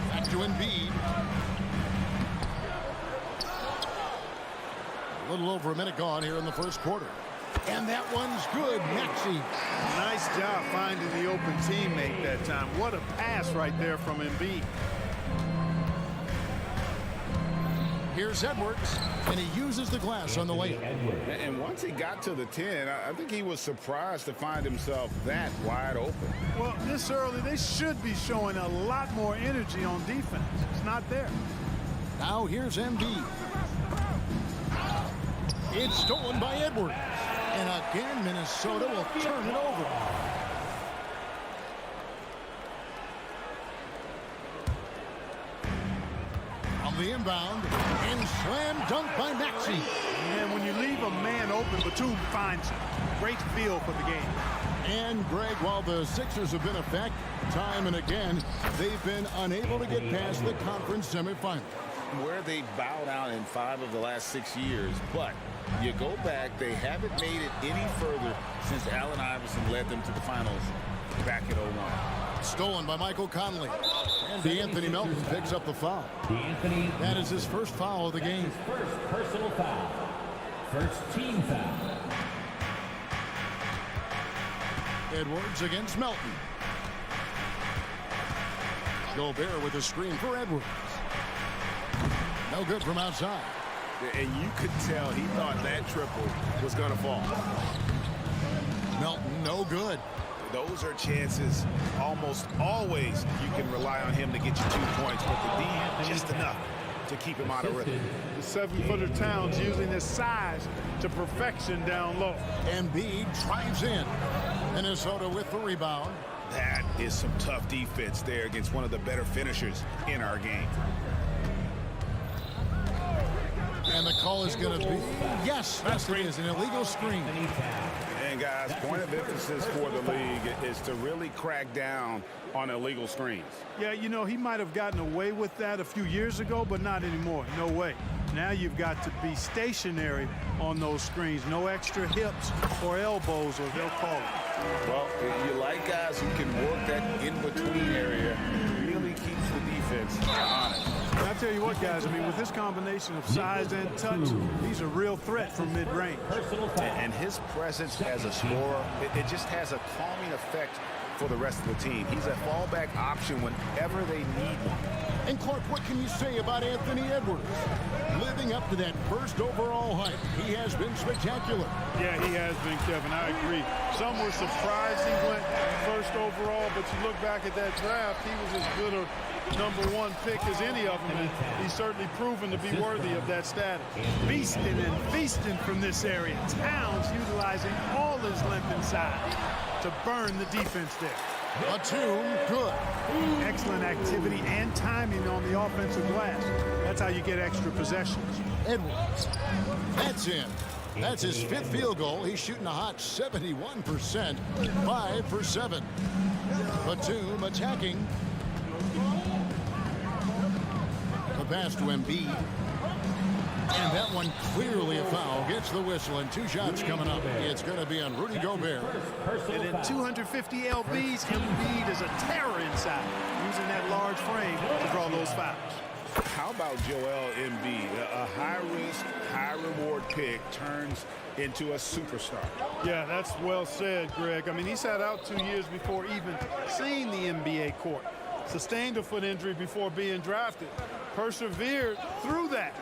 Back to Embiid. A little over a minute gone here in the first quarter. And that one's good. Maxey. Nice job finding the open teammate that time. What a pass right there from Embiid. Here's Edwards, and he uses the glass on the layup. And once he got to the 10, I think he was surprised to find himself that wide open. Well, this early, they should be showing a lot more energy on defense. It's not there. Now here's Embiid. It's stolen by Edwards. And again, Minnesota will turn it over. On the inbound, and slam dunk by Maxey. And when you leave a man open, Batum finds it. Great feel for the game. And Greg, while the Sixers have been a fact time and again, they've been unable to get past the conference semifinals. Where they bowed out in 5 of the last 6 years, but you go back, they haven't made it any further since Allen Iverson led them to the finals back in 01. Stolen by Michael Conley. And Anthony Melton picks up the foul. That is his first foul of the game. His first personal foul. First team foul. Edwards against Melton. Gobert with a screen for Edwards. No good from outside. And you could tell he thought that triple was going to fall. Melton, no good. Those are chances almost always you can rely on him to get you 2 points, but the D just enough to keep him out of rhythm. The 7-footer Towns using his size to perfection down low. Embiid drives in. Minnesota with the rebound. That is some tough defense there against one of the better finishers in our game. And the call is going to be, yes, it is, an illegal screen. And guys, point of emphasis for the league is to really crack down on illegal screens. Yeah, you know, he might have gotten away with that a few years ago, but not anymore. No way. Now you've got to be stationary on those screens. No extra hips or elbows, or they'll call it. Well, you like guys who can work that in-between area, really keeps the defense honest. And I tell you what, guys, I mean, with this combination of size and touch, he's a real threat from mid-range. And his presence as a scorer, it just has a calming effect for the rest of the team. He's a fallback option whenever they need one. And Clark, what can you say about Anthony Edwards? Living up to that first overall hype, he has been spectacular. Yeah, he has been, Kevin. I agree. Some were surprised he went first overall, but you look back at that draft, he was as good a #1 pick as any of them, and he's certainly proven to be worthy of that status. Beasting and feasting from this area. Towns utilizing all his length inside to burn the defense there. Batum, good. Excellent activity and timing on the offensive glass. That's how you get extra possessions. Edwards, that's in. That's his 5th field goal. He's shooting a hot 71%, 5 for 7. Batum attacking. The pass to Embiid. And that one clearly a foul. Gets the whistle, and 2 shots coming up. It's going to be on Rudy Gobert. And in 250 LBs, Embiid is a terror inside, using that large frame to draw those fouls. How about Joel Embiid? A high-risk, high-reward pick turns into a superstar. Yeah, that's well said, Greg. I mean, he sat out 2 years before even seeing the NBA court. Sustained a foot injury before being drafted. Persevered through that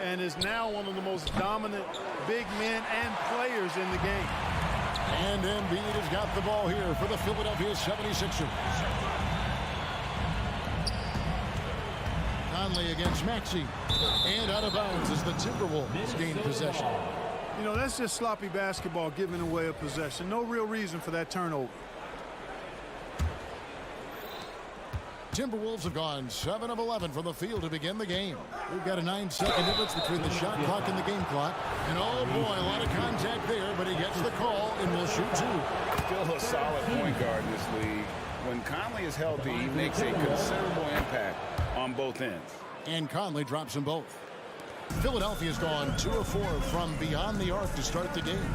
and is now one of the most dominant big men and players in the game. And Embiid has got the ball here for the Philadelphia 76ers. Conley against Maxey. And out of bounds as the Timberwolves gain possession. You know, that's just sloppy basketball, giving away a possession. No real reason for that turnover. Timberwolves have gone 7 of 11 from the field to begin the game. We've got a 9-second difference between the shot clock and the game clock. And oh boy, a lot of contact there, but he gets the call and will shoot 2. Still a solid point guard in this league. When Conley is healthy, he makes a considerable impact on both ends. And Conley drops them both. Philadelphia's gone 2 of 4 from beyond the arc to start the game.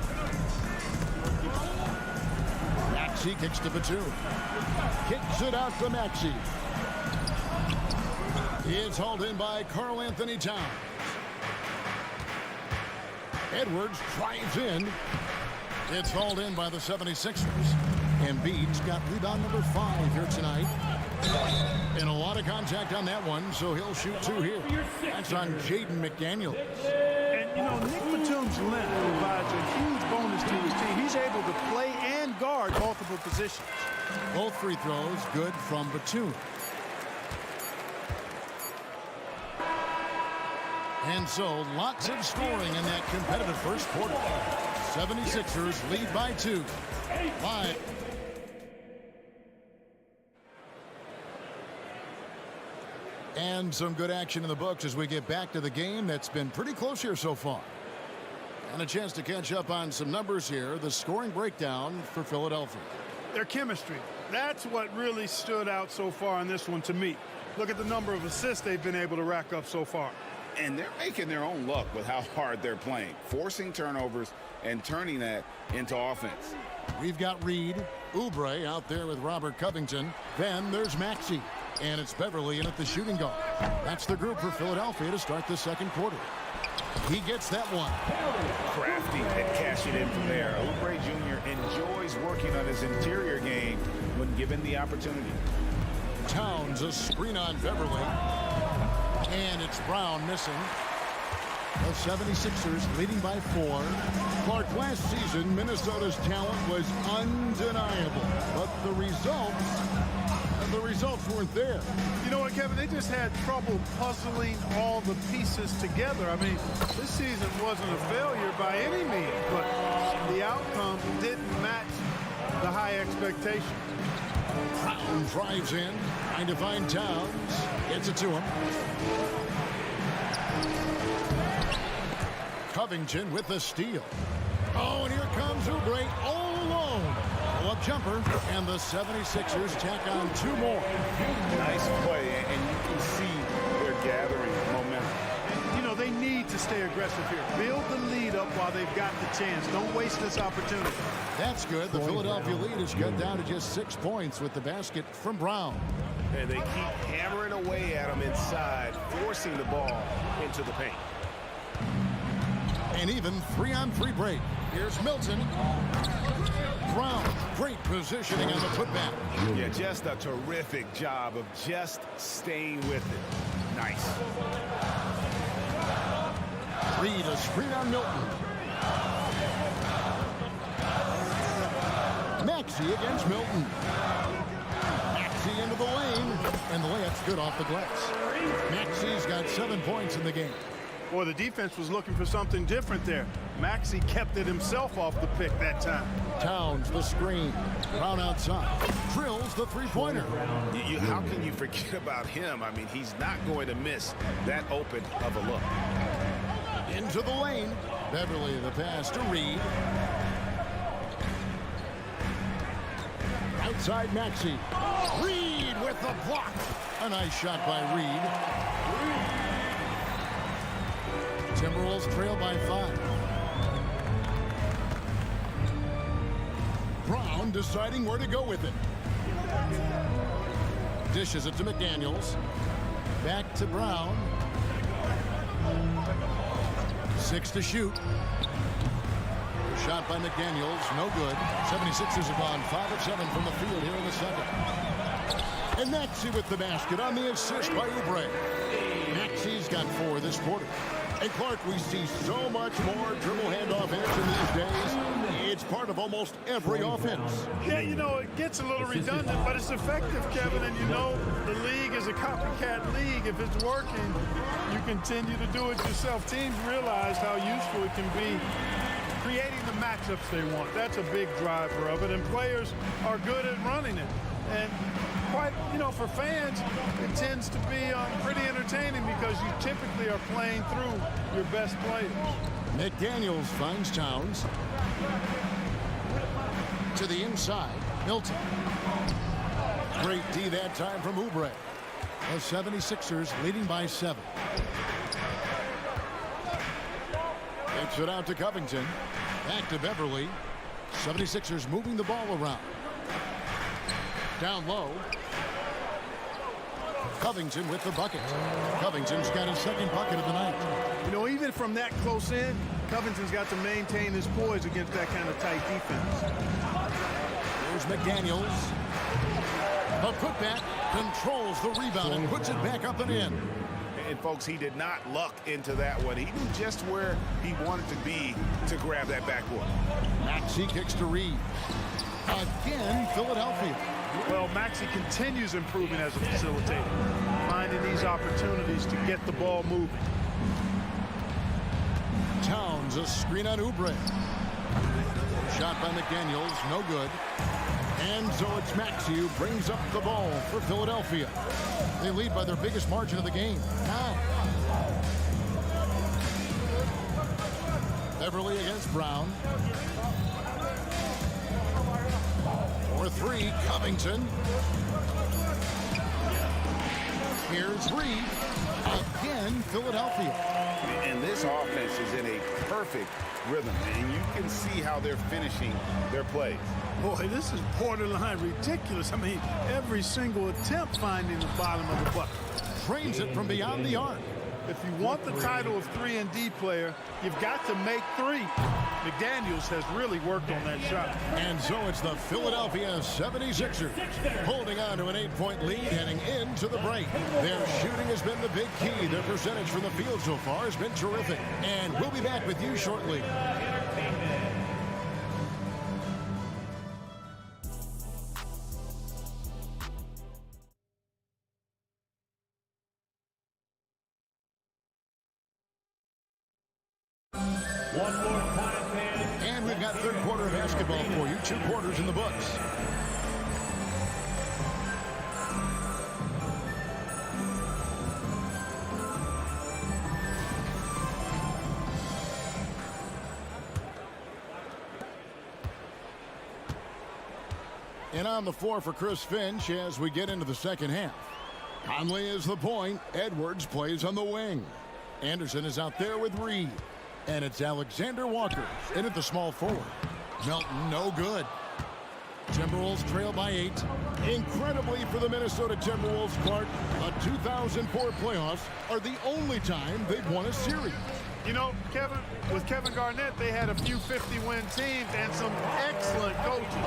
Maxey kicks to Batum. Kicks it out to Maxey. It's hauled in by Karl Anthony Towns. Edwards drives in. It's hauled in by the 76ers. Embiid's got rebound number 5 here tonight. And a lot of contact on that one, so he'll shoot 2 here. That's on Jaden McDaniels. And, you know, Nick Batum's length provides a huge bonus to his team. He's able to play and guard multiple positions. Both free throws good from Batum. And so, lots of scoring in that competitive first quarter. 76ers lead by 2. 5. And some good action in the books as we get back to the game that's been pretty close here so far. And a chance to catch up on some numbers here. The scoring breakdown for Philadelphia. Their chemistry. That's what really stood out so far in this one to me. Look at the number of assists they've been able to rack up so far. And they're making their own luck with how hard they're playing, forcing turnovers and turning that into offense. We've got Reed, Oubre out there with Robert Covington. Then there's Maxey. And it's Beverly in at the shooting guard. That's the group for Philadelphia to start the second quarter. He gets that one. Crafty and cashing in from there. Oubre Jr. enjoys working on his interior game when given the opportunity. Towns a screen on Beverly. And it's Brown missing. The 76ers leading by 4. Clark, last season, Minnesota's talent was undeniable. But the results weren't there. You know what, Kevin? They just had trouble puzzling all the pieces together. I mean, this season wasn't a failure by any means, but the outcome didn't match the high expectations. Brown drives in, trying to find Towns. Gets it to him. Covington with the steal. Oh, and here comes Oubre all alone. Pull-up jumper, and the 76ers tack on 2 more. Nice play, and you can see they're gathering momentum. And, you know, they need to stay aggressive here. Build the lead up while they've got the chance. Don't waste this opportunity. That's good. The Philadelphia lead is cut down to just 6 points with the basket from Brown. And they keep hammering away at him inside, forcing the ball into the paint. And even 3-on-3 break. Here's Milton. Brown, great positioning on the putback. Yeah, just a terrific job of just staying with it. Nice. Reed, a screen on Milton. Maxey against Milton. Maxey into the lane, and the layup's good off the glass. Maxey's got 7 points in the game. Boy, the defense was looking for something different there. Maxey kept it himself off the pick that time. Towns, the screen. Brown outside. Drills the three-pointer. How can you forget about him? I mean, he's not going to miss that open of a look. Into the lane. Beverly, the pass to Reed. Outside Maxey. Reed with the block. A nice shot by Reed. Timberwolves trail by 5. Brown deciding where to go with it. Dishes it to McDaniels. Back to Brown. 6 to shoot. Shot by McDaniels, no good. 76ers have gone 5 of 7 from the field here in the second. And Maxey with the basket on the assist by Oubre. Maxey's got 4 this quarter. And Clark, we see so much more dribble handoff action these days. It's part of almost every offense. Yeah, you know, it gets a little redundant, but it's effective, Kevin. And you know, the league is a copycat league. If it's working, you continue to do it yourself. Teams realize how useful it can be creating the matchups they want. That's a big driver of it, and players are good at running it. And quite, you know, for fans, it tends to be pretty entertaining because you typically are playing through your best players. McDaniels finds Towns. To the inside, Milton. Great D that time from Oubre. The 76ers leading by 7. Takes it out to Covington. Back to Beverly. 76ers moving the ball around. Down low. Covington with the bucket. Covington's got his second bucket of the night. You know, even from that close in, Covington's got to maintain his poise against that kind of tight defense. There's McDaniels. The putback controls the rebound and puts it back up and in. And folks, he did not luck into that one. He knew just where he wanted to be to grab that backboard. Maxey kicks to Reed. Again, Philadelphia. Well, Maxey continues improving as a facilitator, finding these opportunities to get the ball moving. Towns, a screen on Oubre. Shot by McDaniels, no good. And so it's Maxey who brings up the ball for Philadelphia. They lead by their biggest margin of the game, 9. Beverly against Brown. For 3, Covington. Here's Reed. Again, Philadelphia. And this offense is in a perfect rhythm, and you can see how they're finishing their plays. Boy, this is borderline ridiculous. I mean, every single attempt finding the bottom of the bucket. Trains it from beyond the arc. If you want the title of 3-and-D player, you've got to make 3. McDaniels has really worked on that shot. And so it's the Philadelphia 76ers holding on to an 8-point lead heading into the break. Their shooting has been the big key. Their percentage from the field so far has been terrific. And we'll be back with you shortly. One more time, fans. And we've got third quarter of basketball for you. 2 quarters in the books. And on the floor for Chris Finch as we get into the second half. Conley is the point. Edwards plays on the wing. Anderson is out there with Reed. And it's Alexander Walker in at the small forward. Melton, no good. Timberwolves trail by 8. Incredibly for the Minnesota Timberwolves, Clark, the 2004 playoffs are the only time they've won a series. You know, Kevin, with Kevin Garnett, they had a few 50-win teams and some excellent coaching.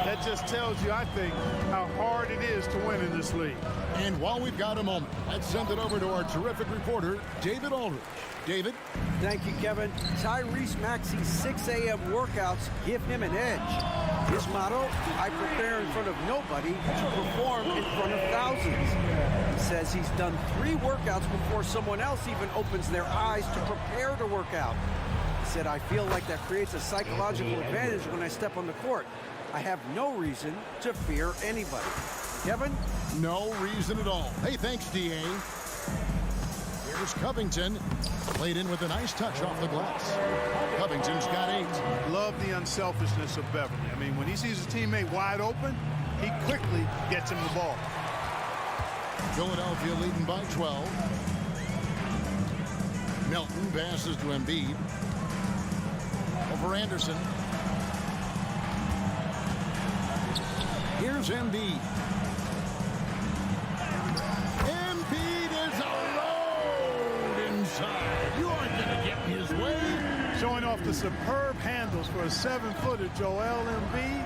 That just tells you, I think, how hard it is to win in this league. And while we've got a moment, let's send it over to our terrific reporter, David Aldridge. David? Thank you, Kevin. Tyrese Maxey's 6 a.m. workouts give him an edge. His motto, I prepare in front of nobody to perform in front of thousands. He says he's done 3 workouts before someone else even opens their eyes to prepare to work out. He said, I feel like that creates a psychological advantage when I step on the court. I have no reason to fear anybody. Kevin? No reason at all. Hey, thanks, D.A. Here's Covington. Played in with a nice touch off the glass. Covington's got 8. Love the unselfishness of Beverly. I mean, when he sees his teammate wide open, he quickly gets him the ball. Philadelphia leading by 12. Melton passes to Embiid. Over Anderson. Here's Embiid. Embiid is off the superb handles for a 7-footer. Joel Embiid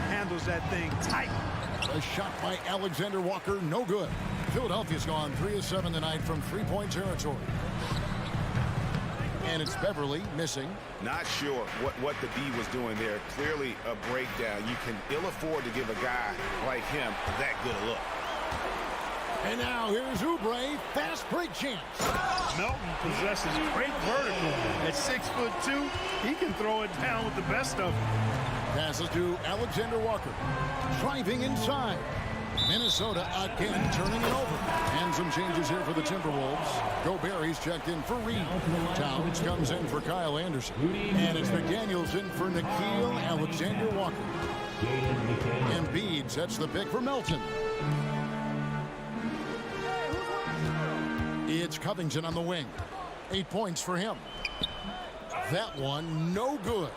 handles that thing tight. A shot by Alexander Walker, no good. Philadelphia's gone 3 of 7 tonight from three-point territory. And it's Beverly missing. Not sure what the D was doing there. Clearly a breakdown. You can ill afford to give a guy like him that good a look. And now here's Oubre, fast break chance. Melton possesses great vertical. At 6'2", he can throw it down with the best of them. Passes to Alexander Walker. Driving inside. Minnesota again turning it over. And some changes here for the Timberwolves. Gobert's checked in for Reed. Towns comes in for Kyle Anderson. And it's McDaniels in for Nickeil Alexander Walker. Embiid sets the pick for Melton. It's Covington on the wing. 8 points for him. That one no good.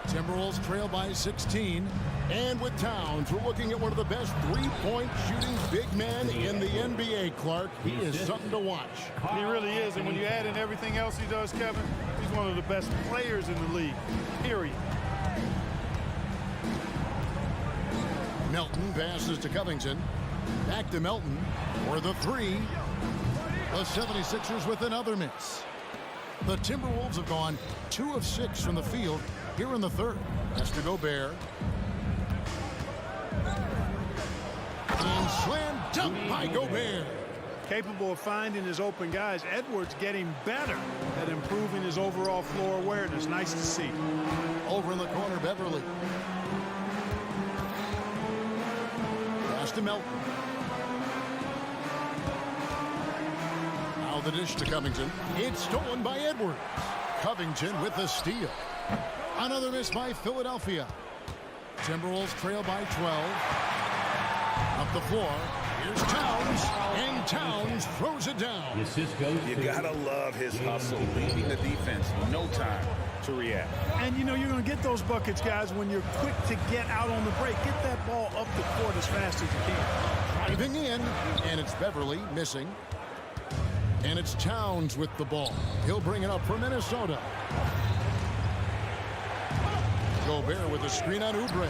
Timberwolves trail by 16. And with Towns, we're looking at one of the best three-point shooting big men in the NBA, Clark. He is something to watch. He really is. And when you add in everything else he does, Kevin, he's one of the best players in the league, period. Melton passes to Covington. Back to Melton for the three. The 76ers with another miss. The Timberwolves have gone 2 of 6 from the field here in the third. That's to Gobert. And slam dunk by Gobert. Capable of finding his open guys. Edwards getting better at improving his overall floor awareness. Nice to see. Over in the corner, Beverly. Pass to Melton. Now the dish to Covington. It's stolen by Edwards. Covington with the steal. Another miss by Philadelphia. Timberwolves trail by 12. Up the floor. Here's Towns. And Towns throws it down. You gotta love his hustle, leaving the defense no time to react. And you know you're going to get those buckets, guys, when you're quick to get out on the break. Get that ball up the court as fast as you can. Driving in, and it's Beverly missing. And it's Towns with the ball. He'll bring it up for Minnesota. Gobert with a screen on Oubre.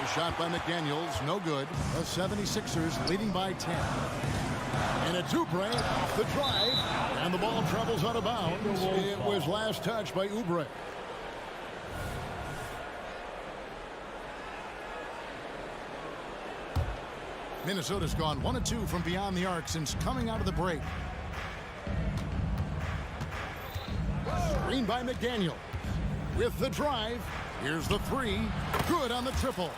A shot by McDaniels, no good. The 76ers leading by 10. And it's Oubre off the drive. And the ball travels out of bounds. It was last touched by Oubre. Minnesota's gone 1 of 2 from beyond the arc since coming out of the break. Screen by McDaniel. With the drive. Here's the three. Good on the triple.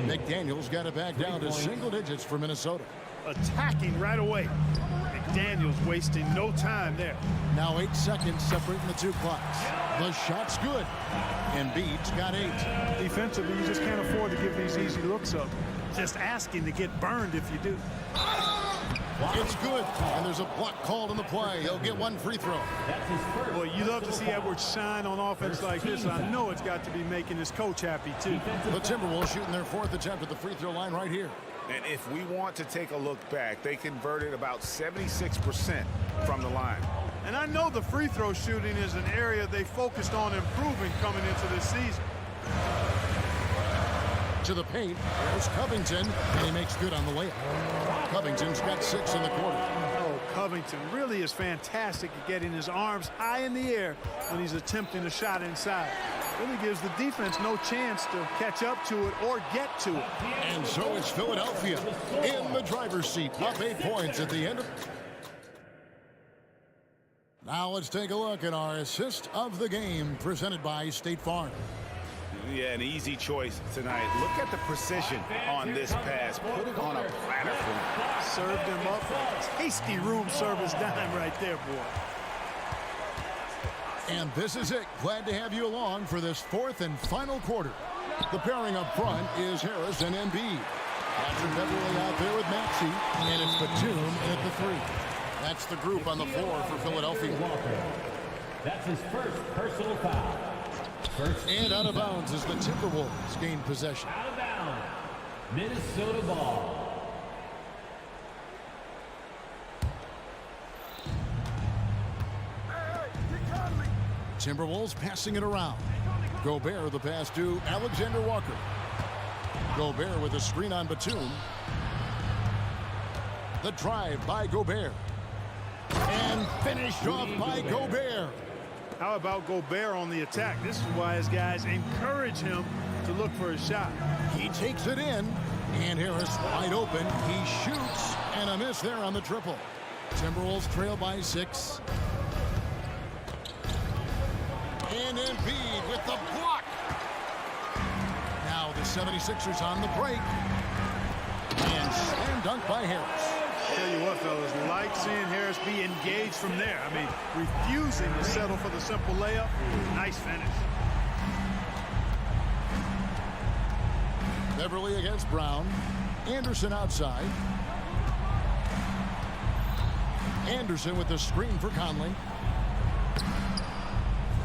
McDaniel's got it back down to single digits for Minnesota. Attacking right away. McDaniel's wasting no time there. Now 8 seconds separating the two clocks. The shot's good. Embiid's got 8. Defensively, you just can't afford to give these easy looks up. Just asking to get burned if you do. It's good, and there's a block called in the play. He'll get 1 free throw. Boy, you love to see Edwards shine on offense like this. I know it's got to be making his coach happy, too. The Timberwolves shooting their 4th attempt at the free throw line right here. And if we want to take a look back, they converted about 76% from the line. And I know the free throw shooting is an area they focused on improving coming into this season. To the paint, there's Covington, and he makes good on the layup. Covington's got 6 in the quarter. Oh, Covington really is fantastic at getting his arms high in the air when he's attempting a shot inside. Really gives the defense no chance to catch up to it or get to it. And so it's Philadelphia in the driver's seat, up 8 points at the end of. Now let's take a look at our assist of the game presented by State Farm. Yeah, an easy choice tonight. Look at the precision on this pass. Put it on a platter for him. Served him up. Tasty room service dime right there, boy. And this is it. Glad to have you along for this 4th and final quarter. The pairing up front is Harris and Embiid. Patrick Beverly out there with Maxey. And it's Batum at the 3. That's the group on the floor for Philadelphia. That's his first personal foul. And out of bounds as the Timberwolves gain possession. Out of bounds. Minnesota ball. Timberwolves passing it around. Gobert the pass to Alexander Walker. Gobert with a screen on Batum. The drive by Gobert. And finished off by Gobert. How about Gobert on the attack? This is why his guys encourage him to look for a shot. He takes it in. And Harris wide open. He shoots. And a miss there on the triple. Timberwolves trail by 6. And Embiid with the block. Now the 76ers on the break. And slam dunk by Harris. Tell you what, fellas, like seeing Harris be engaged from there. I mean, refusing to settle for the simple layup. Nice finish. Beverly against Brown. Anderson outside. Anderson with the screen for Conley.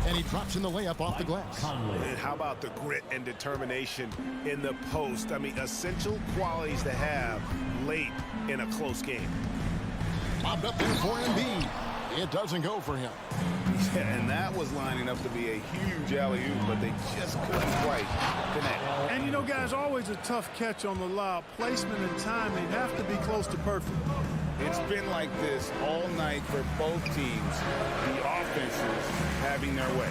And he drops in the layup off the glass. And how about the grit and determination in the post? I mean, essential qualities to have late in a close game. Bobbed up there for Embiid. It doesn't go for him. Yeah, and that was lining up to be a huge alley-oop, but they just couldn't quite connect. And you know, guys, always a tough catch on the lob. Placement and timing have to be close to perfect. It's been like this all night for both teams. The offenses having their way.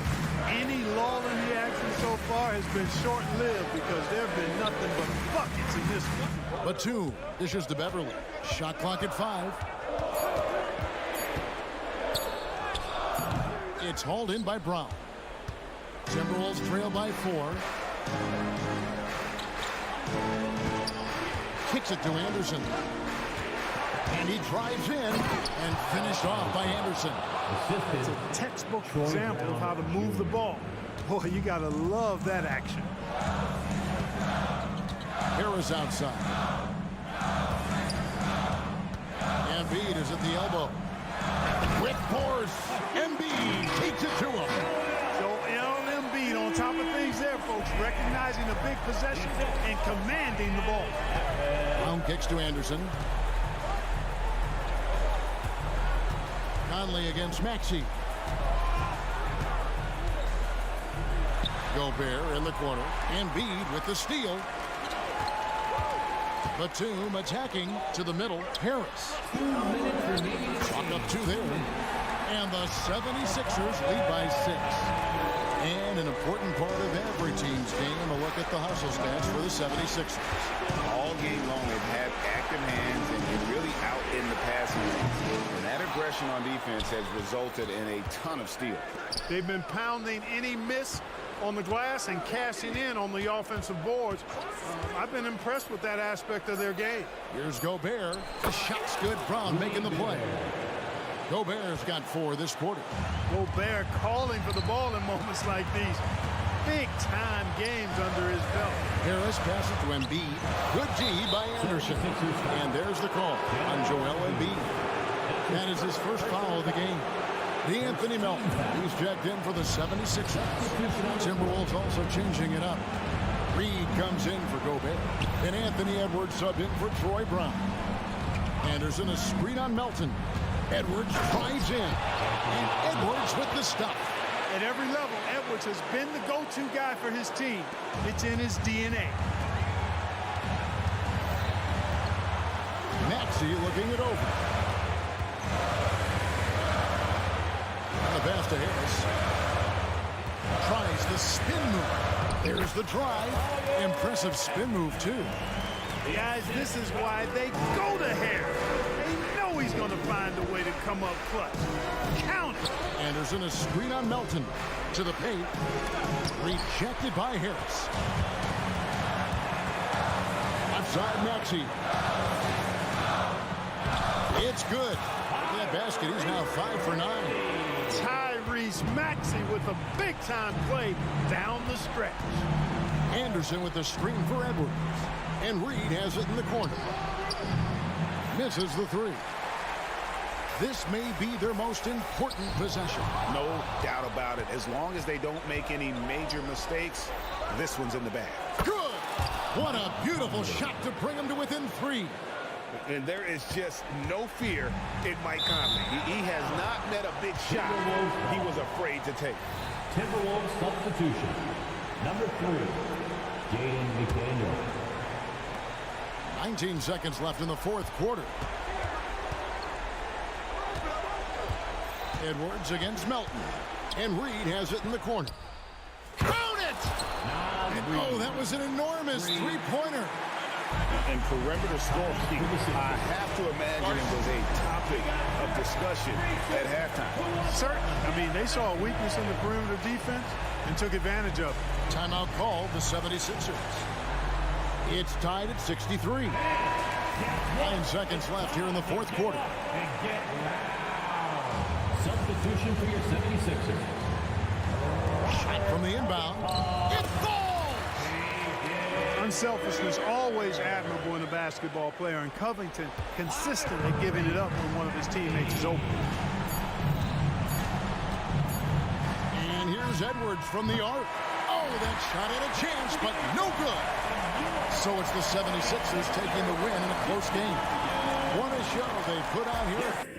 Any lull in the action so far has been short-lived because there have been nothing but buckets in this one. Batum dishes to Beverly. Shot clock at 5. It's hauled in by Brown. Timberwolves trail by 4. Kicks it to Anderson. And he drives in and finished off by Anderson. It's a textbook example of how to move the ball. Boy, you got to love that action. Harris outside. Embiid is at the elbow. With force, Embiid takes it to him. So Embiid on top of things there, folks, recognizing a big possession and commanding the ball. Brown kicks to Anderson. Conley against Maxey. Gobert in the corner. Embiid with the steal. Batum attacking to the middle. Harris. Chalk up 2 there. And the 76ers lead by 6. And an important part of every team's game, a look at the hustle stats for the 76ers. All game long, they've had active hands and really out in the passing lanes. And that aggression on defense has resulted in a ton of steals. They've been pounding any miss on the glass and cashing in on the offensive boards. I've been impressed with that aspect of their game. Here's Gobert. The shot's good. Brown making the play. Gobert's got 4 this quarter. Gobert calling for the ball in moments like these. Big-time games under his belt. Harris passes to Embiid. Good D by Anderson. And there's the call on Joel Embiid. That is his first foul of the game. Anthony Melton, he's checked in for the 76ers. Timberwolves also changing it up. Reed comes in for Gobert. And Anthony Edwards sub in for Troy Brown. Anderson a screen on Melton. Edwards drives in. And Edwards with the stop. At every level, Edwards has been the go-to guy for his team. It's in his DNA. Maxey looking it over. The pass to Harris. Tries the spin move. There's the drive. Impressive spin move, too. Guys, this is why they go to Harris. They know he's going to find a way to come up clutch. Count it. Anderson a screen on Melton. To the paint. Rejected by Harris. Outside Maxey. It's good. That basket, he's now 5 for 9. Tyrese Maxey with a big-time play down the stretch. Anderson with the screen for Edwards. And Reed has it in the corner. Misses the 3. This may be their most important possession. No doubt about it. As long as they don't make any major mistakes, this one's in the bag. Good! What a beautiful shot to bring them to within 3. And there is just no fear in Mike Conley. He has not met a big shot he was afraid to take. Timberwolves substitution. Number 3, Jaden McDaniel. 19 seconds left in the fourth quarter. Edwards against Melton. And Reed has it in the corner. Count it! Oh, that was an enormous three-pointer. And perimeter scoring, I have to imagine it was a topic of discussion at halftime. Certainly. I mean, they saw a weakness in the perimeter defense and took advantage of it. Timeout called the 76ers. It's tied at 63. 9 seconds left here in the fourth quarter. Substitution for your 76ers. From the inbound. It falls! Unselfishness always admirable in a basketball player, and Covington consistently giving it up when one of his teammates is open. And here's Edwards from the arc. Oh, that shot had a chance, but no good. So it's the 76ers taking the win in a close game. What a show they put out here.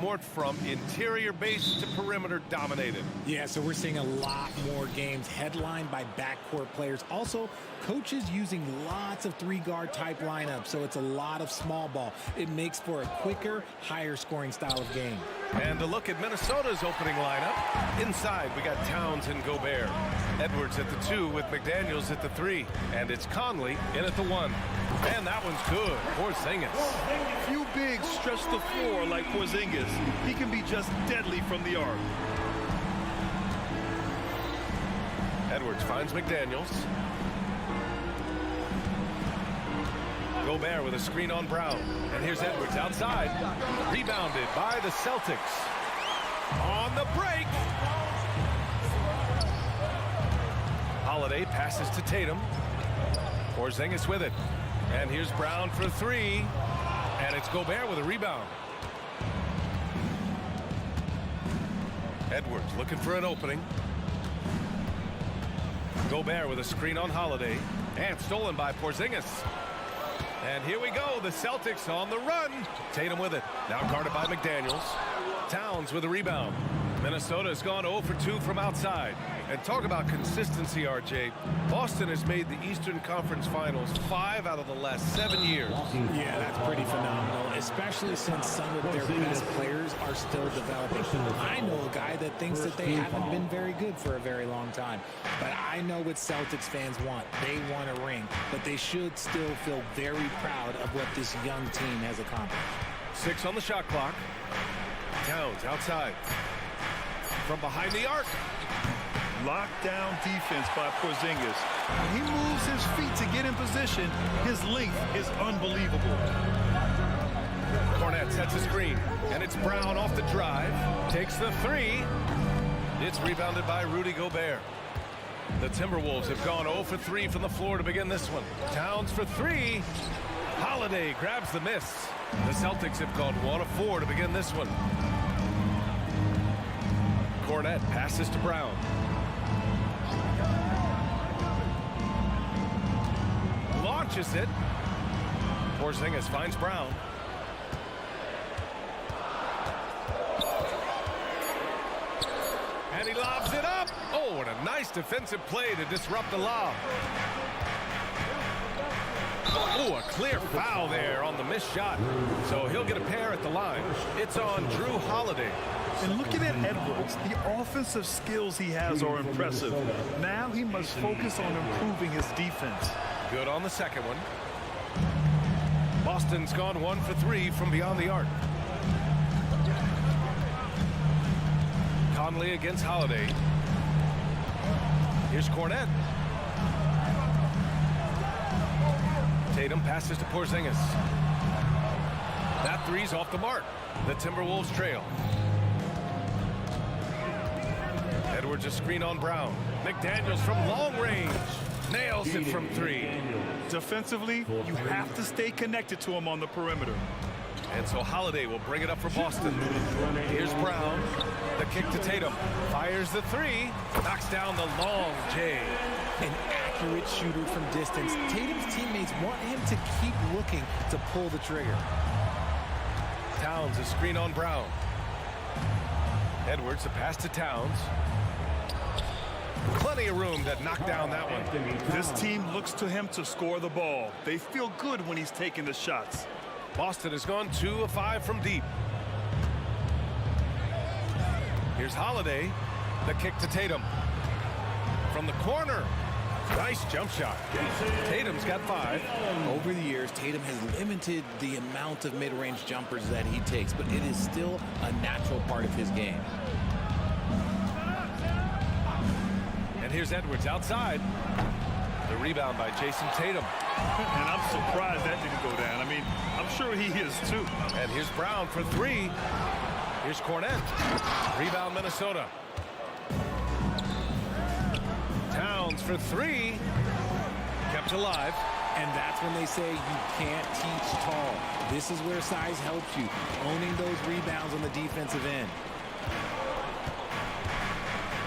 morphed from interior base to perimeter dominated. Yeah, so we're seeing a lot more games headlined by backcourt players. Also, coaches using lots of three-guard type lineups, so it's a lot of small ball. It makes for a quicker, higher-scoring style of game. And a look at Minnesota's opening lineup. Inside, we got Towns and Gobert. Edwards at the 2 with McDaniels at the 3. And it's Conley in at the 1. And that one's good. Porzingis. Few bigs stretch the floor like Porzingis. He can be just deadly from the arc. Edwards finds McDaniels. Gobert with a screen on Brown. And here's Edwards outside. Rebounded by the Celtics. On the break. Holiday passes to Tatum. Porzingis with it. And here's Brown for 3. And it's Gobert with a rebound. Edwards looking for an opening. Gobert with a screen on Holiday. And stolen by Porzingis. And here we go, the Celtics on the run. Tatum with it, now guarded by McDaniels. Towns with a rebound. Minnesota has gone 0 for 2 from outside. And talk about consistency, RJ. Boston has made the Eastern Conference Finals 5 out of the last 7 years. Yeah, that's pretty phenomenal, especially since some of their best players are still developing. I know a guy that thinks that they haven't been very good for a very long time. But I know what Celtics fans want. They want a ring, but they should still feel very proud of what this young team has accomplished. 6 on the shot clock. Towns outside. From behind the arc. Lockdown defense by Porzingis. When he moves his feet to get in position, his length is unbelievable. Cornette sets a screen, and it's Brown off the drive. Takes the 3. It's rebounded by Rudy Gobert. The Timberwolves have gone 0 for 3 from the floor to begin this one. Towns for 3. Holiday grabs the miss. The Celtics have gone 1 of 4 to begin this one. Cornette passes to Brown. Launches it. Porzingis finds Brown. And he lobs it up. Oh, and a nice defensive play to disrupt the lob. Oh, a clear foul there on the missed shot. So he'll get a pair at the line. It's on Drew Holiday. And looking at Edwards, the offensive skills he has are impressive. Now he must focus on improving his defense. Good on the second one. Boston's gone 1 for 3 from beyond the arc. Conley against Holiday. Here's Cornette. Tatum passes to Porzingis. That 3's off the mark. The Timberwolves trail. Edwards a screen on Brown. McDaniels from long range. Nails it from 3. Defensively, you have to stay connected to him on the perimeter. And so Holiday will bring it up for Boston. Here's Brown. The kick to Tatum. Fires the 3. Knocks down the long J. An accurate shooter from distance. Tatum's teammates want him to keep looking to pull the trigger. Towns a screen on Brown. Edwards a pass to Towns. Plenty of room to knock down that one. This team looks to him to score the ball. They feel good when he's taking the shots. Boston has gone 2 of 5 from deep. Here's Holiday. The kick to Tatum. From the corner. Nice jump shot. Tatum's got 5. Over the years, Tatum has limited the amount of mid-range jumpers that he takes, but it is still a natural part of his game. And here's Edwards outside. The rebound by Jason Tatum. And I'm surprised that didn't go down. I mean, I'm sure he is too. And here's Brown for 3. Here's Cornette. Rebound Minnesota. Towns for 3. Kept alive. And that's when they say you can't teach tall. This is where size helps you. Owning those rebounds on the defensive end.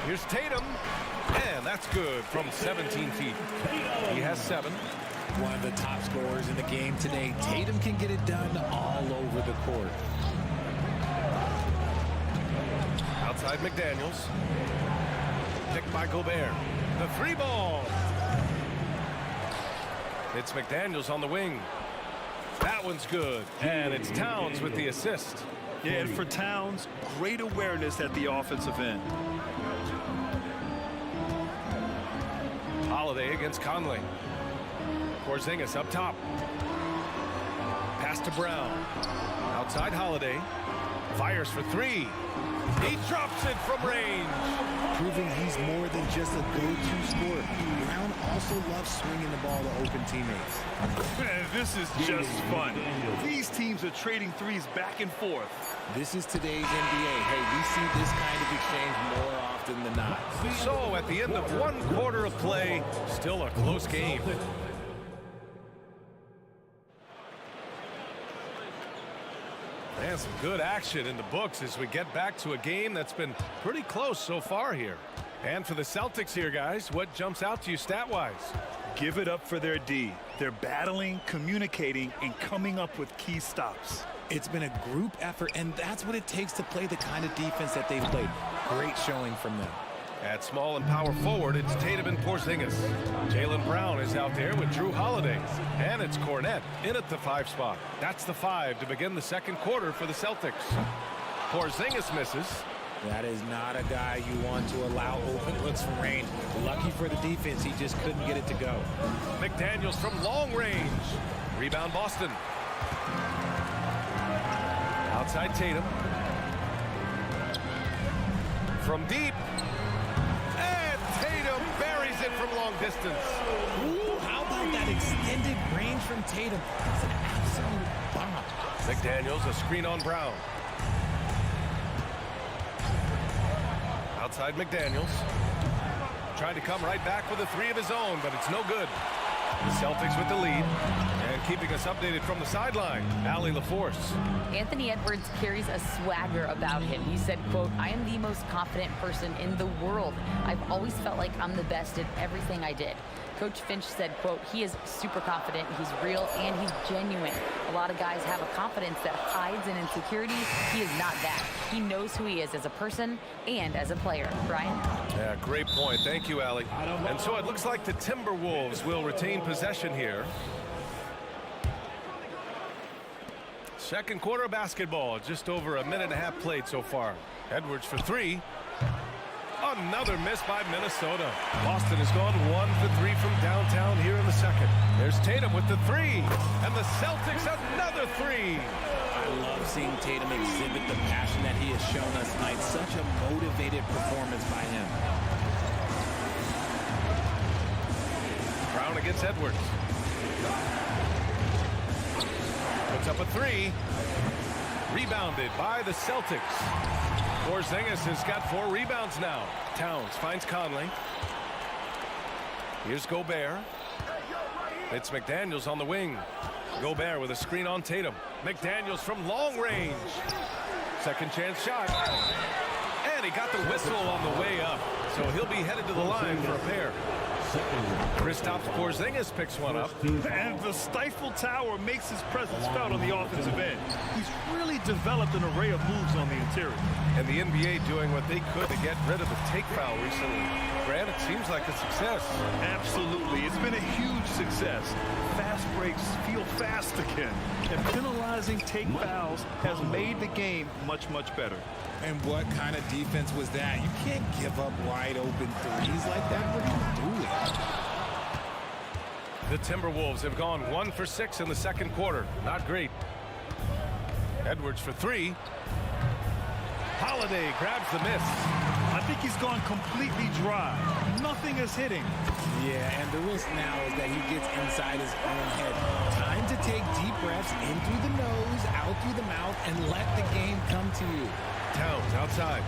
Here's Tatum. And that's good from 17 feet. He has 7. One of the top scorers in the game today. Tatum can get it done all over the court. Outside McDaniels. Picked by Gobert. The three ball. It's McDaniels on the wing. That one's good. And it's Towns with the assist. Yeah, and for Towns, great awareness at the offensive end. Holiday against Conley. Porzingis up top. Pass to Brown. Outside Holiday. Fires for three. He drops it from range. Proving he's more than just a go-to scorer. Brown also loves swinging the ball to open teammates. Man, this is just fun. These teams are trading threes back and forth. This is today's NBA. Hey, we see this kind of exchange more often than not. So at the end of one quarter of play, still a close game. And some good action in the books as we get back to a game that's been pretty close so far here. And for the Celtics here, guys, what jumps out to you stat-wise? Give it up for their D. They're battling, communicating, and coming up with key stops. It's been a group effort, and that's what it takes to play the kind of defense that they've played. Great showing from them. At small and power forward, it's Tatum and Porzingis. Jaylen Brown is out there with Drew Holiday. And it's Cornette in at the 5 spot. That's the 5 to begin the second quarter for the Celtics. Porzingis misses. That is not a guy you want to allow open looks from range. Lucky for the defense, he just couldn't get it to go. McDaniels from long range. Rebound Boston. Outside Tatum. From deep. And Tatum buries it from long distance. Ooh, how about that extended range from Tatum? That's an absolute bomb. McDaniels, a screen on Brown. Outside McDaniels. Trying to come right back with a 3 of his own, but it's no good. The Celtics with the lead. And keeping us updated from the sideline, Allie LaForce. Anthony Edwards carries a swagger about him. He said, quote, "I am the most confident person in the world. I've always felt like I'm the best at everything I did." Coach Finch said, quote, "He is super confident, he's real, and he's genuine. A lot of guys have a confidence that hides in insecurity. He is not that. He knows who he is as a person and as a player." Brian? Yeah, great point. Thank you, Allie. And so it looks like the Timberwolves will retain possession here. Second quarter basketball, just over a minute and a half played so far. Edwards for 3. Another miss by Minnesota. Boston has gone 1 for 3 from downtown here in the second. There's Tatum with the 3. And the Celtics another 3. I love seeing Tatum exhibit the passion that he has shown us tonight. Such a motivated performance by him. Brown against Edwards. Puts up a 3. Rebounded by the Celtics. Porzingis has got 4 rebounds now. Towns finds Conley. Here's Gobert. It's McDaniels on the wing. Gobert with a screen on Tatum. McDaniels from long range. Second chance shot. And he got the whistle on the way up. So he'll be headed to the line for a pair. Kristaps Porzingis picks one up. And the Stifle Tower makes his presence felt on the offensive end. He's really developed an array of moves on the interior. And the NBA doing what they could to get rid of the take foul recently. Grant, it seems like a success. Absolutely. It's been a huge success. Fast breaks feel fast again. And penalizing take fouls has made the game much, much better. And what kind of defense was that? You can't give up wide open threes like that. What are you doing? The Timberwolves have gone 1 for 6 in the second quarter. Not great. Edwards for 3. Holiday grabs the miss. I think he's gone completely dry. Nothing is hitting. Yeah, and the risk now is that he gets inside his own head. Time to take deep breaths in through the nose, out through the mouth, and let the game come to you. Towns outside.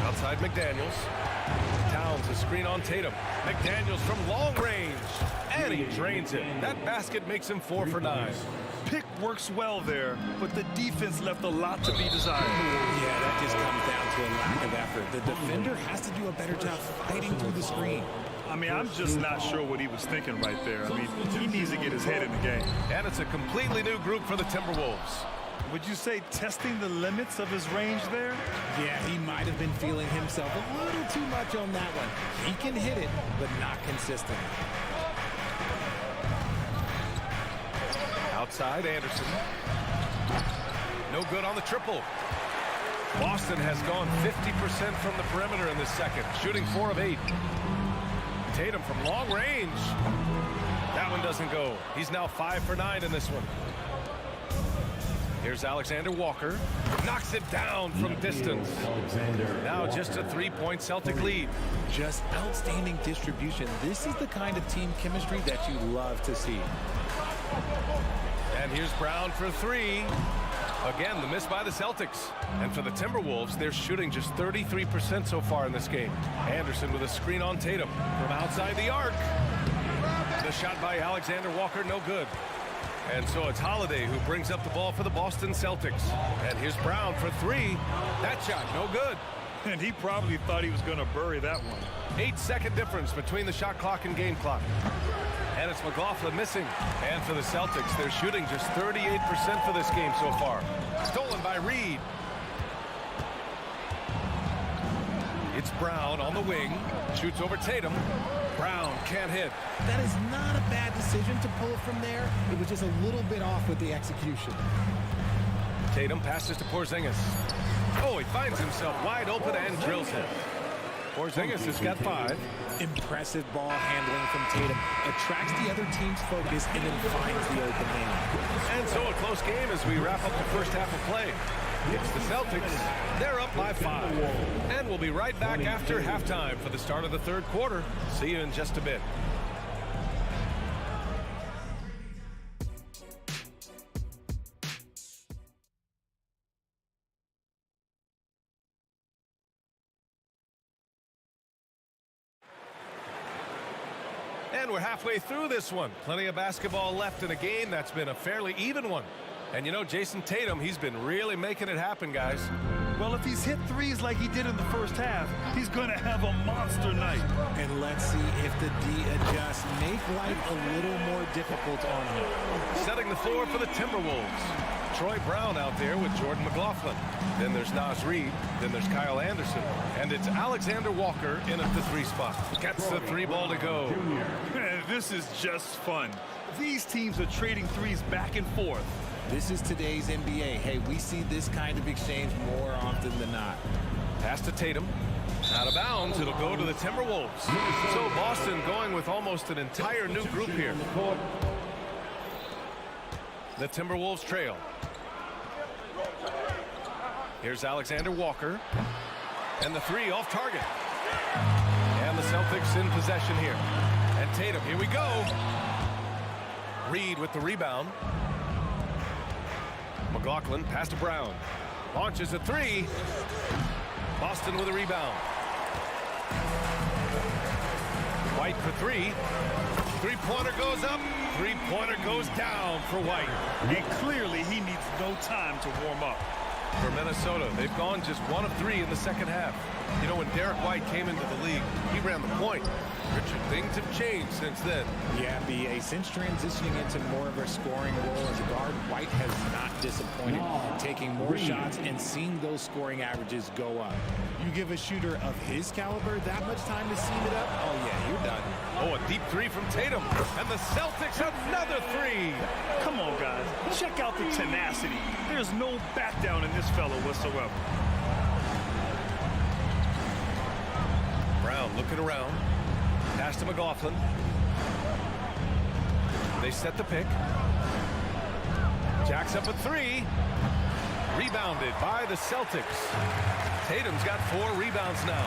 Outside McDaniels. Towns a screen on Tatum. McDaniels from long range. And he drains it. That basket makes him 4 for 9. Pick works well there, but the defense left a lot to be desired. Yeah, that just comes down to a lack of effort. The defender has to do a better job fighting through the screen. I mean, I'm just not sure what he was thinking right there. I mean, he needs to get his head in the game. And it's a completely new group for the Timberwolves. Would you say testing the limits of his range there? Yeah, he might have been feeling himself a little too much on that one. He can hit it, but not consistent. Outside, Anderson. No good on the triple. Boston has gone 50% from the perimeter in this second, shooting 4 of 8. Tatum from long range. That one doesn't go. He's now 5 for 9 in this one. Here's Alexander Walker. Knocks it down from distance. Now just a 3-point Celtic lead. Just outstanding distribution. This is the kind of team chemistry that you love to see. And here's Brown for 3. Again, the miss by the Celtics. And for the Timberwolves, they're shooting just 33% so far in this game. Anderson with a screen on Tatum from outside the arc. The shot by Alexander Walker, no good. And so it's Holiday who brings up the ball for the Boston Celtics. And here's Brown for 3. That shot, no good. And he probably thought he was going to bury that one. 8-second difference between the shot clock and game clock. And it's McLaughlin missing. And for the Celtics, they're shooting just 38% for this game so far. Stolen by Reed. It's Brown on the wing. Shoots over Tatum. Brown can't hit. That is not a bad decision to pull it from there. It was just a little bit off with the execution. Tatum passes to Porzingis. Oh, he finds himself wide open and drills it. Porzingis has got 5. Impressive ball handling from Tatum. Attracts the other team's focus and then finds the open man. And so a close game as we wrap up the first half of play. It's the Celtics. They're up by 5. And we'll be right back after halftime for the start of the third quarter. See you in just a bit. And we're halfway through this one. Plenty of basketball left in a game that's been a fairly even one. And you know, Jason Tatum, he's been really making it happen, guys. Well, if he's hit threes like he did in the first half, he's going to have a monster night. And let's see if the D adjusts. Make life a little more difficult on him. Setting the floor for the Timberwolves. Troy Brown out there with Jordan McLaughlin. Then there's Naz Reid. Then there's Kyle Anderson. And it's Alexander Walker in at the 3 spot. Gets the 3 ball to go. This is just fun. These teams are trading threes back and forth. This is today's NBA. Hey, we see this kind of exchange more often than not. Pass to Tatum. Out of bounds. It'll go to the Timberwolves. So Boston going with almost an entire new group here. The Timberwolves trail. Here's Alexander Walker. And the 3 off target. And the Celtics in possession here. And Tatum, here we go. Reed with the rebound. McLaughlin pass to Brown. Launches a 3. Boston with a rebound. White for 3. 3-pointer goes up. 3-pointer goes down for White. And clearly he needs no time to warm up. For Minnesota, they've gone just 1 of 3 in the second half. You know, when Derek White came into the league, he ran the point. Richard, things have changed since then. Yeah, B.A. Since transitioning into more of a scoring role as a guard, White has not disappointed. Taking more shots and seeing those scoring averages go up. You give a shooter of his caliber that much time to seam it up, oh yeah, you're done. Oh, a deep 3 from Tatum. And the Celtics another 3. Come on, guys. Check out the tenacity. There's no back down in this fellow whatsoever. Brown looking around. Pass to McLaughlin. They set the pick. Jacks up a 3. Rebounded by the Celtics. Tatum's got 4 rebounds now.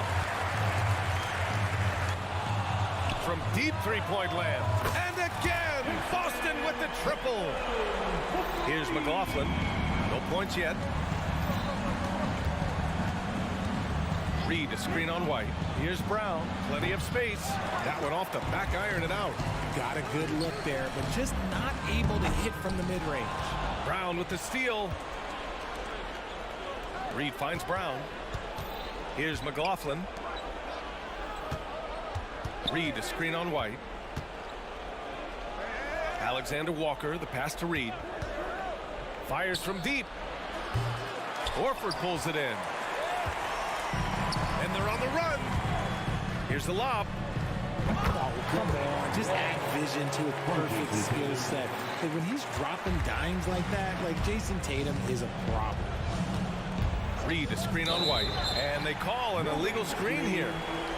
From deep 3-point land. And again, Boston with the triple. Here's McLaughlin. No points yet. Reed, a screen on White. Here's Brown. Plenty of space. That one off the back iron and out. Got a good look there, but just not able to hit from the mid-range. Brown with the steal. Reed finds Brown. Here's McLaughlin. Reed, a screen on White. Alexander Walker, the pass to Reed. Fires from deep. Horford pulls it in. And they're on the run. Here's the lob. Oh, come on. Just add vision to a perfect skill set. Like when he's dropping dimes like that, like Jason Tatum is a problem. Reed, a screen on White. And they call an illegal screen here.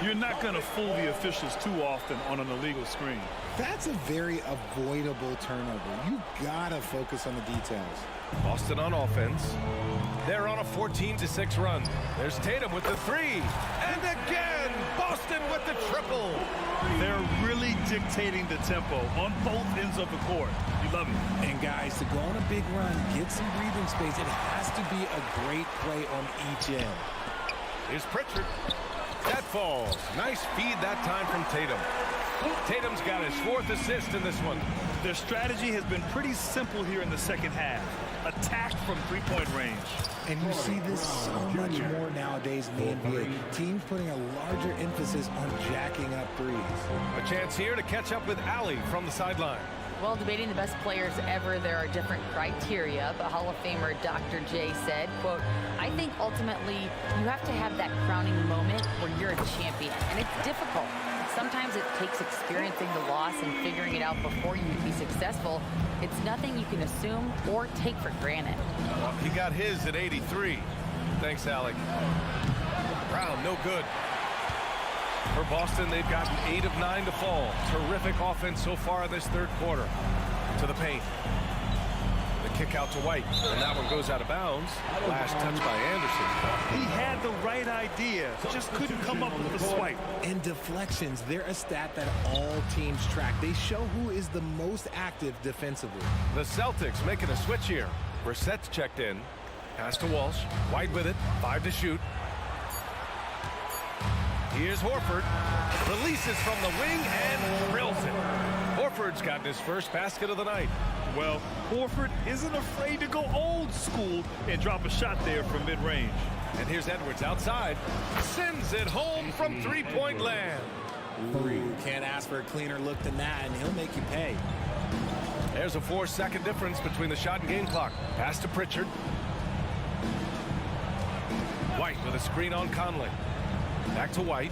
You're not going to fool the officials too often on an illegal screen. That's a very avoidable turnover. You gotta focus on the details. Boston on offense. They're on a 14-6 run. There's Tatum with the three. And again, Boston with the triple. They're really dictating the tempo on both ends of the court. You love it. And guys, to go on a big run, get some breathing space, it has to be a great play on each end. Here's Pritchard. That falls. Nice feed that time from Tatum. Tatum's got his 4th assist in this one. Their strategy has been pretty simple here in the second half. Attack from three-point range. And you see this so much more nowadays in the NBA. Teams putting a larger emphasis on jacking up threes. A chance here to catch up with Allie from the sideline. Well, debating the best players ever, there are different criteria, but Hall of Famer Dr. J said, quote, I think ultimately you have to have that crowning moment where you're a champion, and it's difficult. Sometimes it takes experiencing the loss and figuring it out before you can be successful. It's nothing you can assume or take for granted. Well, he got his at 83. Thanks, Alec. Brown, no good. For Boston, they've gotten 8 of 9 to fall. Terrific offense so far in this third quarter. To the paint. The kick out to White, and that one goes out of bounds. Last touch by Anderson. He had the right idea, just couldn't come up with the swipe. And deflections, they're a stat that all teams track. They show who is the most active defensively. The Celtics making a switch here. Brissett's checked in. Pass to Walsh. White with it. 5 to shoot. Here's Horford. Releases from the wing and drills it. Horford's gotten his first basket of the night. Well, Horford isn't afraid to go old school and drop a shot there from mid-range. And here's Edwards outside. Sends it home from three-point land. Ooh, can't ask for a cleaner look than that, and he'll make you pay. There's a 4-second difference between the shot and game clock. Pass to Pritchard. White with a screen on Conley. Back to White.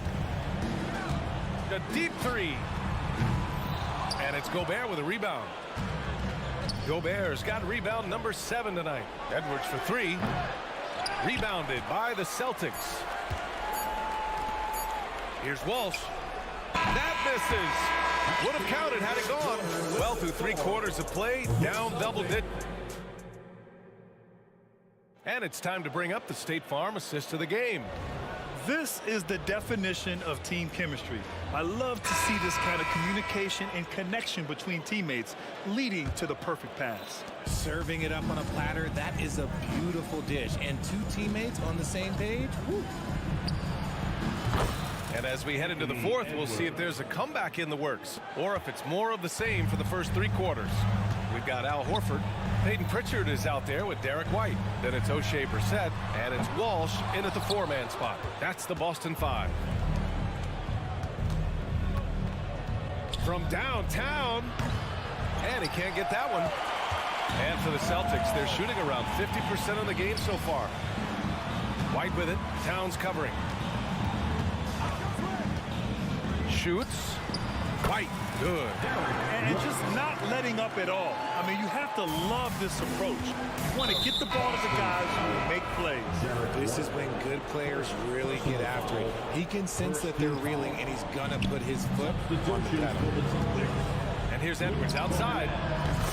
A deep three. And it's Gobert with a rebound. Gobert's got rebound number 7 tonight. Edwards for 3. Rebounded by the Celtics. Here's Walsh. That misses. Would have counted had it gone. Well, through 3 quarters of play, down double digits. And it's time to bring up the State Farm assist of the game. This is the definition of team chemistry. I love to see this kind of communication and connection between teammates leading to the perfect pass. Serving it up on a platter, that is a beautiful dish. And 2 teammates on the same page, woo. And as we head into the 4th, we'll see if there's a comeback in the works or if it's more of the same for the first 3 quarters. We've got Al Horford. Peyton Pritchard is out there with Derek White. Then it's O'Shea Brissett, and it's Walsh in at the 4-man spot. That's the Boston 5. From downtown, and he can't get that one. And for the Celtics, they're shooting around 50% of the game so far. White with it, Towns covering. Shoots. White, good. And just not letting up at all. I mean, you have to love this approach. You want to get the ball to the guys who will make plays. This is when good players really get after it. He can sense that they're reeling, and he's going to put his foot on the pedal. And here's Edwards outside.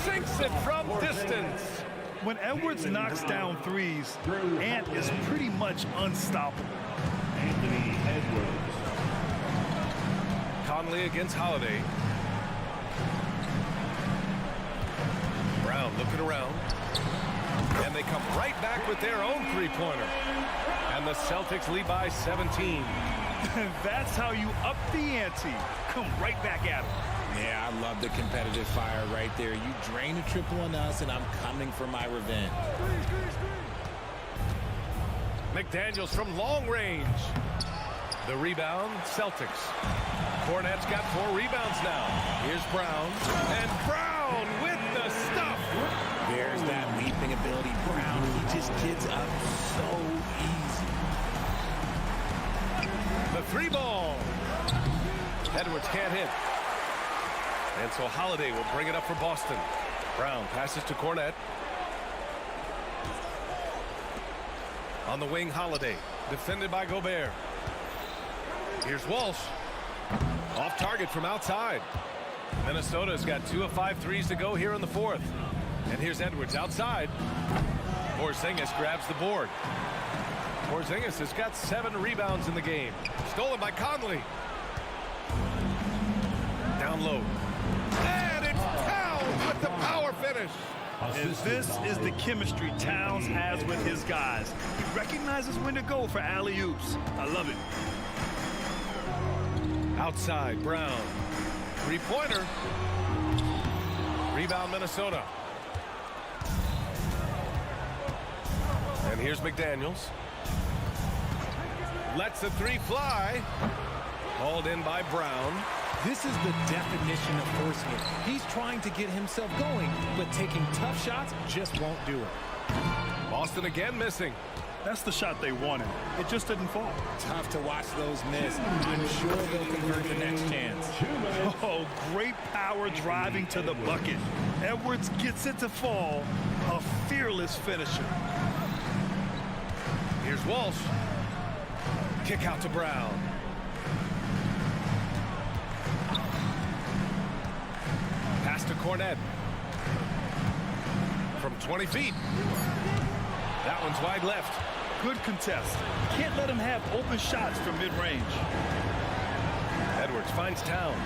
Sinks it from distance. When Edwards knocks down threes, Ant is pretty much unstoppable. Anthony Edwards. Conley against Holiday. Brown looking around. And they come right back with their own three-pointer. And the Celtics lead by 17. That's how you up the ante. Come right back at it. Yeah, I love the competitive fire right there. You drain a triple on us, and I'm coming for my revenge. McDaniels from long range. The rebound, Celtics. Cornette's got 4 rebounds now. Here's Brown. And Brown with the stuff. There's that leaping ability. Brown, he just gets up so easy. three ball. Edwards can't hit. And so Holiday will bring it up for Boston. Brown passes to Cornette. On the wing, Holiday. Defended by Gobert. Here's Walsh. Off target from outside. Minnesota's got 2 of 5 threes to go here in the fourth. And here's Edwards outside. Porzingis grabs the board. Porzingis has got 7 rebounds in the game. Stolen by Conley. Down low. And it's Towns with the power finish. And this is the chemistry Towns has with his guys. He recognizes when to go for alley-oops. I love it. Outside, Brown. Three-pointer. Rebound, Minnesota. And here's McDaniels. Lets the three fly. Hauled in by Brown. This is the definition of forcing it. He's trying to get himself going, but taking tough shots just won't do it. Boston again missing. That's the shot they wanted. It just didn't fall. Tough to watch those miss. I'm sure they'll convert the next chance. Oh, great power driving to the bucket. Edwards gets it to fall. A fearless finisher. Here's Walsh. Kick out to Brown. Pass to Cornette. From 20 feet. That one's wide left. Good contest. Can't let him have open shots from mid-range. Edwards finds Towns.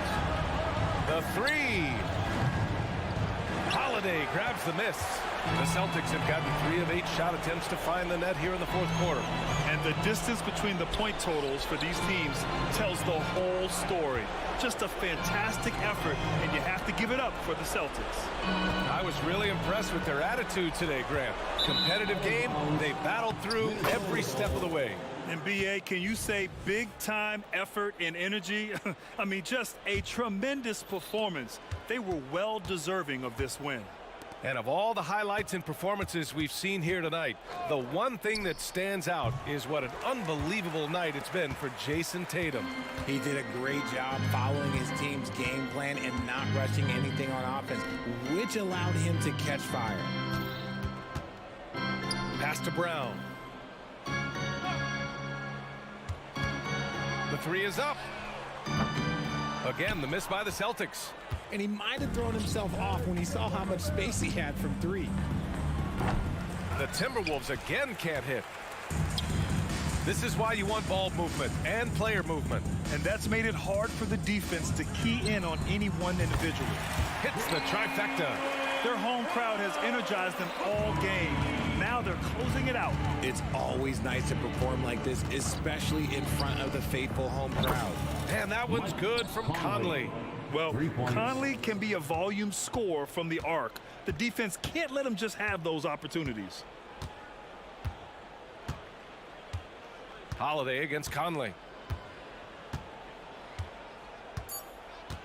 The three. Holiday grabs the miss. The Celtics have gotten 3 of 8 shot attempts to find the net here in the fourth quarter. And the distance between the point totals for these teams tells the whole story. Just a fantastic effort, and you have to give it up for the Celtics. I was really impressed with their attitude today, Grant. Competitive game, they battled through every step of the way. And BA, can you say big-time effort and energy? I mean, just a tremendous performance. They were well deserving of this win. And of all the highlights and performances we've seen here tonight, the one thing that stands out is what an unbelievable night it's been for Jason Tatum. He did a great job following his team's game plan and not rushing anything on offense, which allowed him to catch fire. Pass to Brown. The three is up. Again, the miss by the Celtics. And he might have thrown himself off when he saw how much space he had from 3. The Timberwolves again can't hit. This is why you want ball movement and player movement. And that's made it hard for the defense to key in on any one individual. Hits the trifecta. Their home crowd has energized them all game. Now they're closing it out. It's always nice to perform like this, especially in front of the faithful home crowd. And that one's good from Conley. Well, Conley can be a volume scorer from the arc. The defense can't let him just have those opportunities. Holiday against Conley.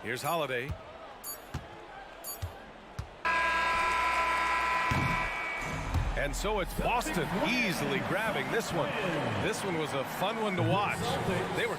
Here's Holiday. And so it's Boston easily grabbing this one. This one was a fun one to watch. They were...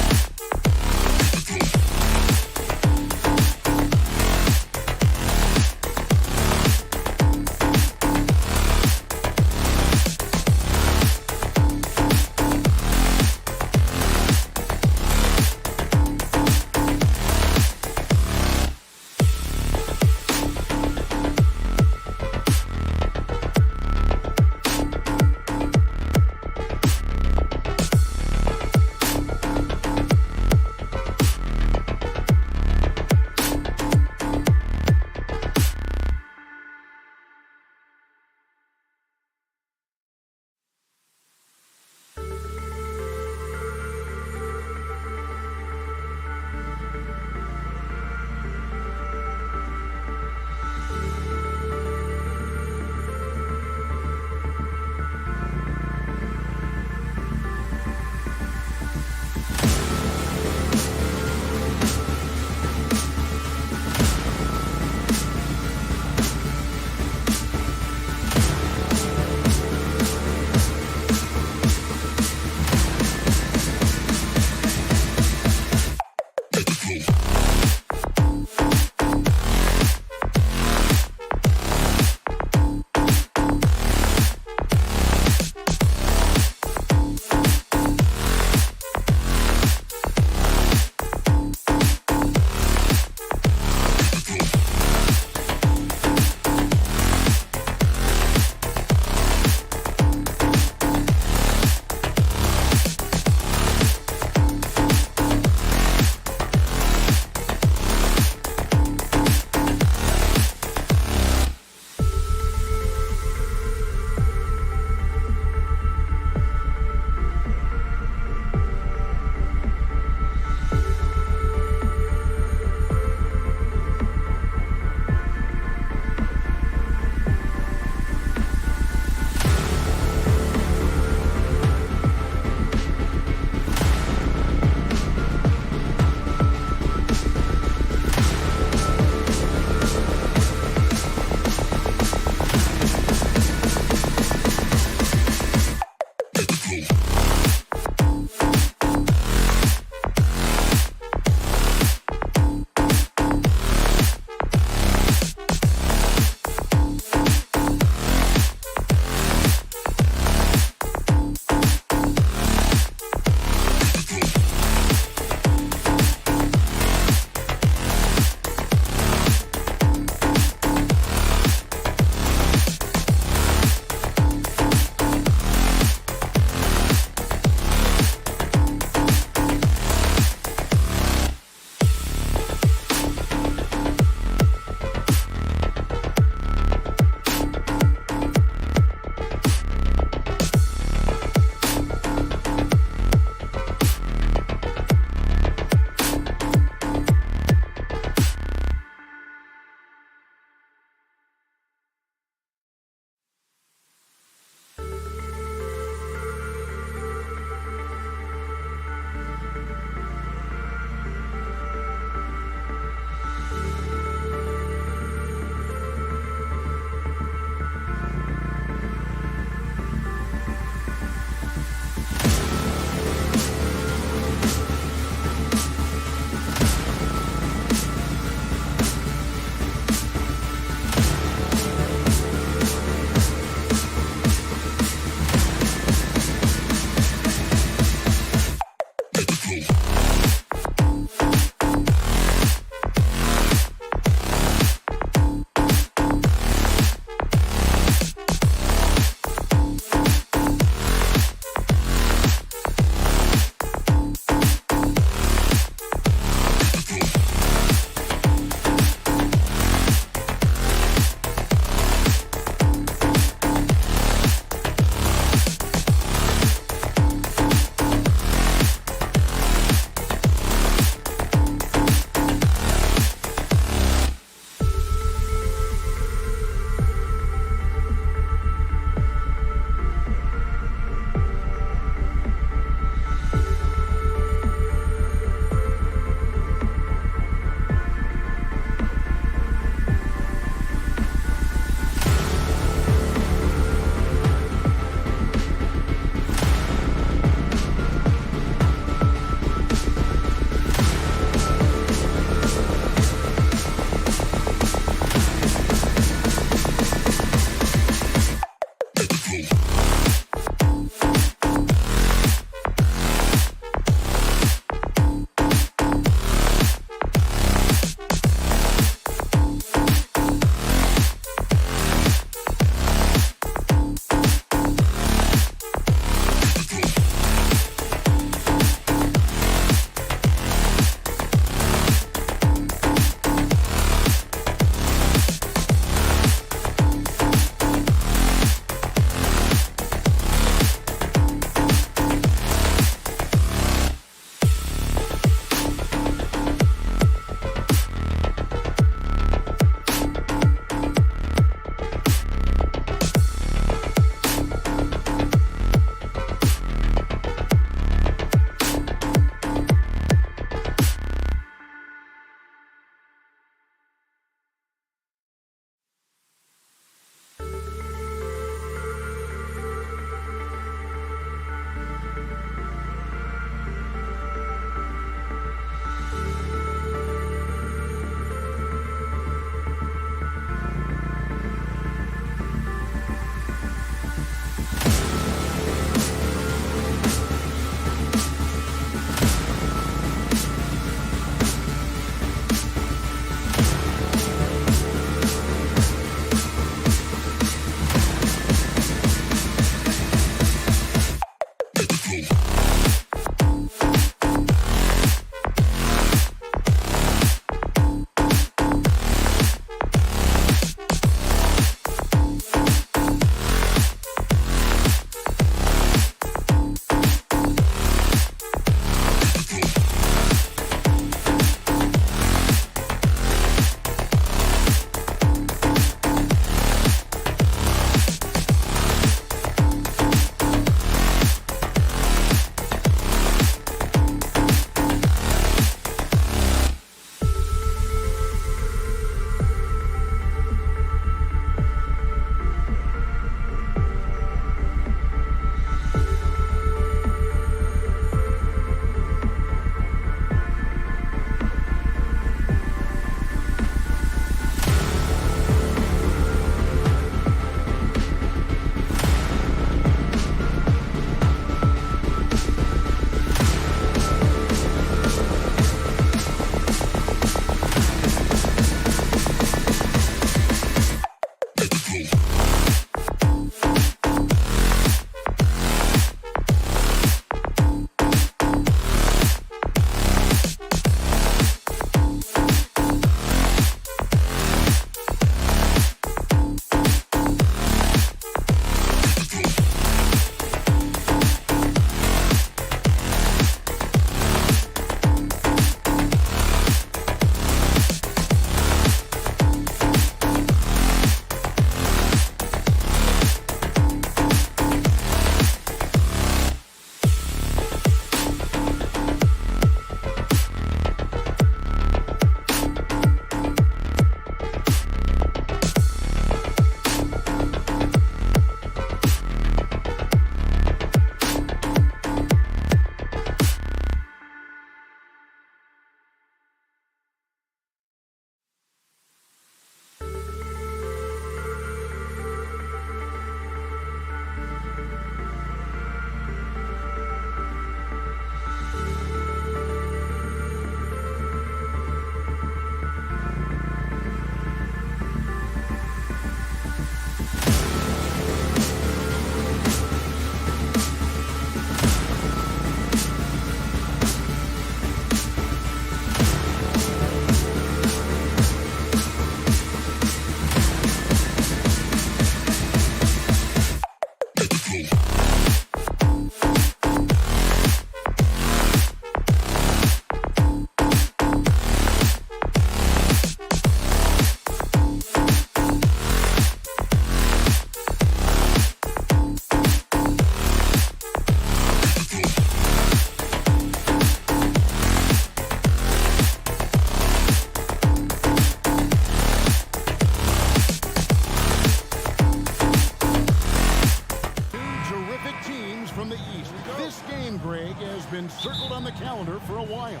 has been circled on the calendar for a while.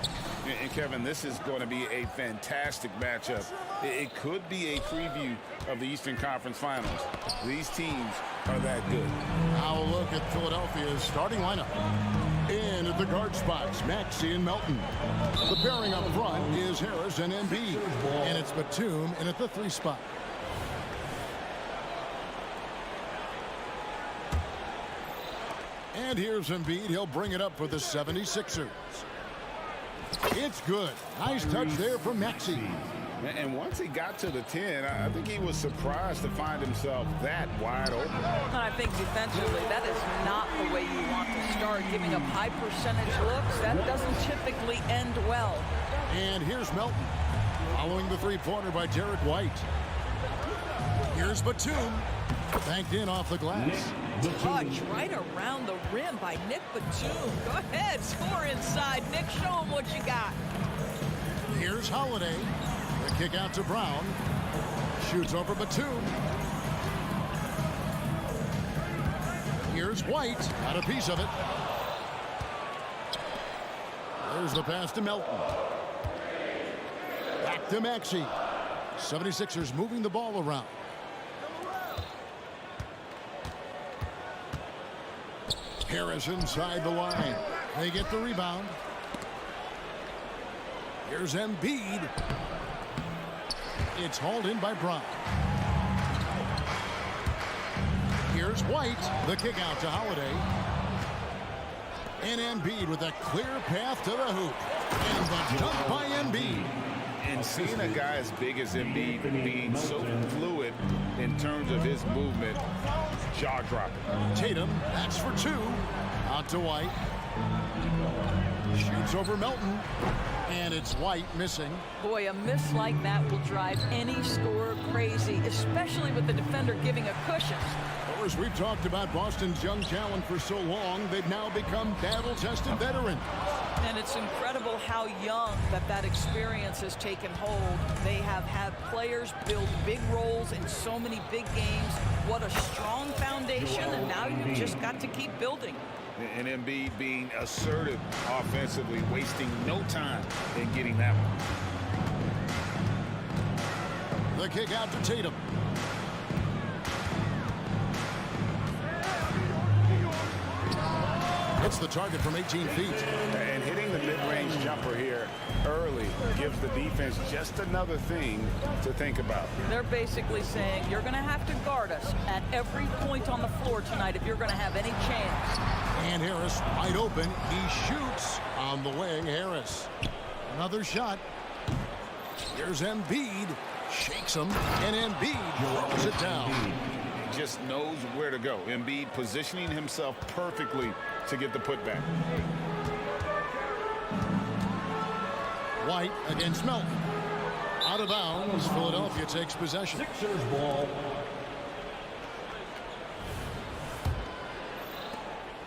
And Kevin, this is going to be a fantastic matchup. It could be a preview of the Eastern Conference Finals. These teams are that good. Now a look at Philadelphia's starting lineup. In at the guard spots, Maxey and Melton. The pairing up front is Harris and Embiid. And it's Batum in at the 3 spot. And here's Embiid. He'll bring it up for the 76ers. It's good. Nice touch there from Maxey. And once he got to the 10, I think he was surprised to find himself that wide open. And I think defensively, that is not the way you want to start, giving up high percentage looks. That doesn't typically end well. And here's Melton, following the three-pointer by Derek White. Here's Batum, banked in off the glass. Touch right around the rim by Nick Batum. Go ahead, score inside. Nick, show him what you got. Here's Holiday. The kick out to Brown. Shoots over Batum. Here's White. Got a piece of it. There's the pass to Melton. Back to Maxey. 76ers moving the ball around. Harris inside the line. They get the rebound. Here's Embiid. It's hauled in by Brown. Here's White. The kick out to Holiday. And Embiid with a clear path to the hoop. And the dunk by Embiid. And seeing a guy as big as Embiid being so fluid in terms of his movement, jaw-dropping. Tatum, that's for 2. Out to White. Shoots over Melton. And it's White missing. Boy, a miss like that will drive any scorer crazy, especially with the defender giving a cushion. Of course, we've talked about Boston's young talent for so long, they've now become battle-tested veterans. And it's incredible how young that experience has taken hold. They have had players build big roles in so many big games. What a strong foundation, and now you've just got to keep building. And Embiid being assertive offensively, wasting no time in getting that one. The kick out to Tatum. It's the target from 18 feet. And hitting the mid-range jumper here early gives the defense just another thing to think about. They're basically saying you're going to have to guard us at every point on the floor tonight if you're going to have any chance. And Harris wide open. He shoots on the wing. Harris. Another shot. Here's Embiid. Shakes him. And Embiid throws it down. He just knows where to go. Embiid positioning himself perfectly to get the putback. White against Melton. Out of bounds. Philadelphia takes possession. Sixers ball.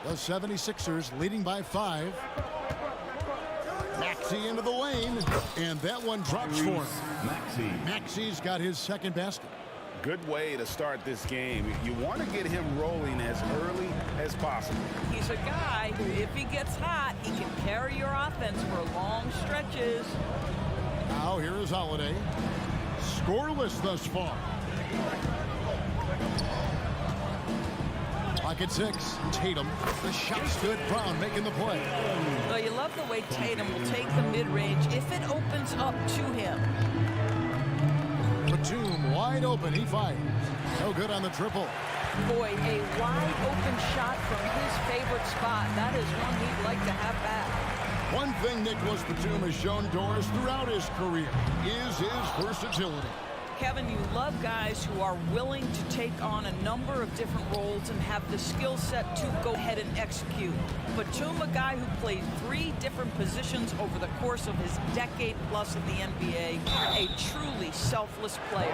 The 76ers leading by 5. Maxey into the lane. And that one drops for him. Maxey's got his second basket. Good way to start this game. You want to get him rolling as early as possible. He's a guy who, if he gets hot, he can carry your offense for long stretches. Now here is Holiday. Scoreless thus far. Clock at 6. Tatum. The shot's good. Brown making the play. Well, you love the way Tatum will take the mid-range if it opens up to him. Batum wide open. He fires. No good on the triple. Boy, a wide open shot from his favorite spot. That is one he'd like to have back. One thing Nicholas Batum has shown Doris throughout his career is his versatility. Kevin, you love guys who are willing to take on a number of different roles and have the skill set to go ahead and execute. Batum, a guy who played 3 different positions over the course of his decade plus in the NBA, a truly selfless player.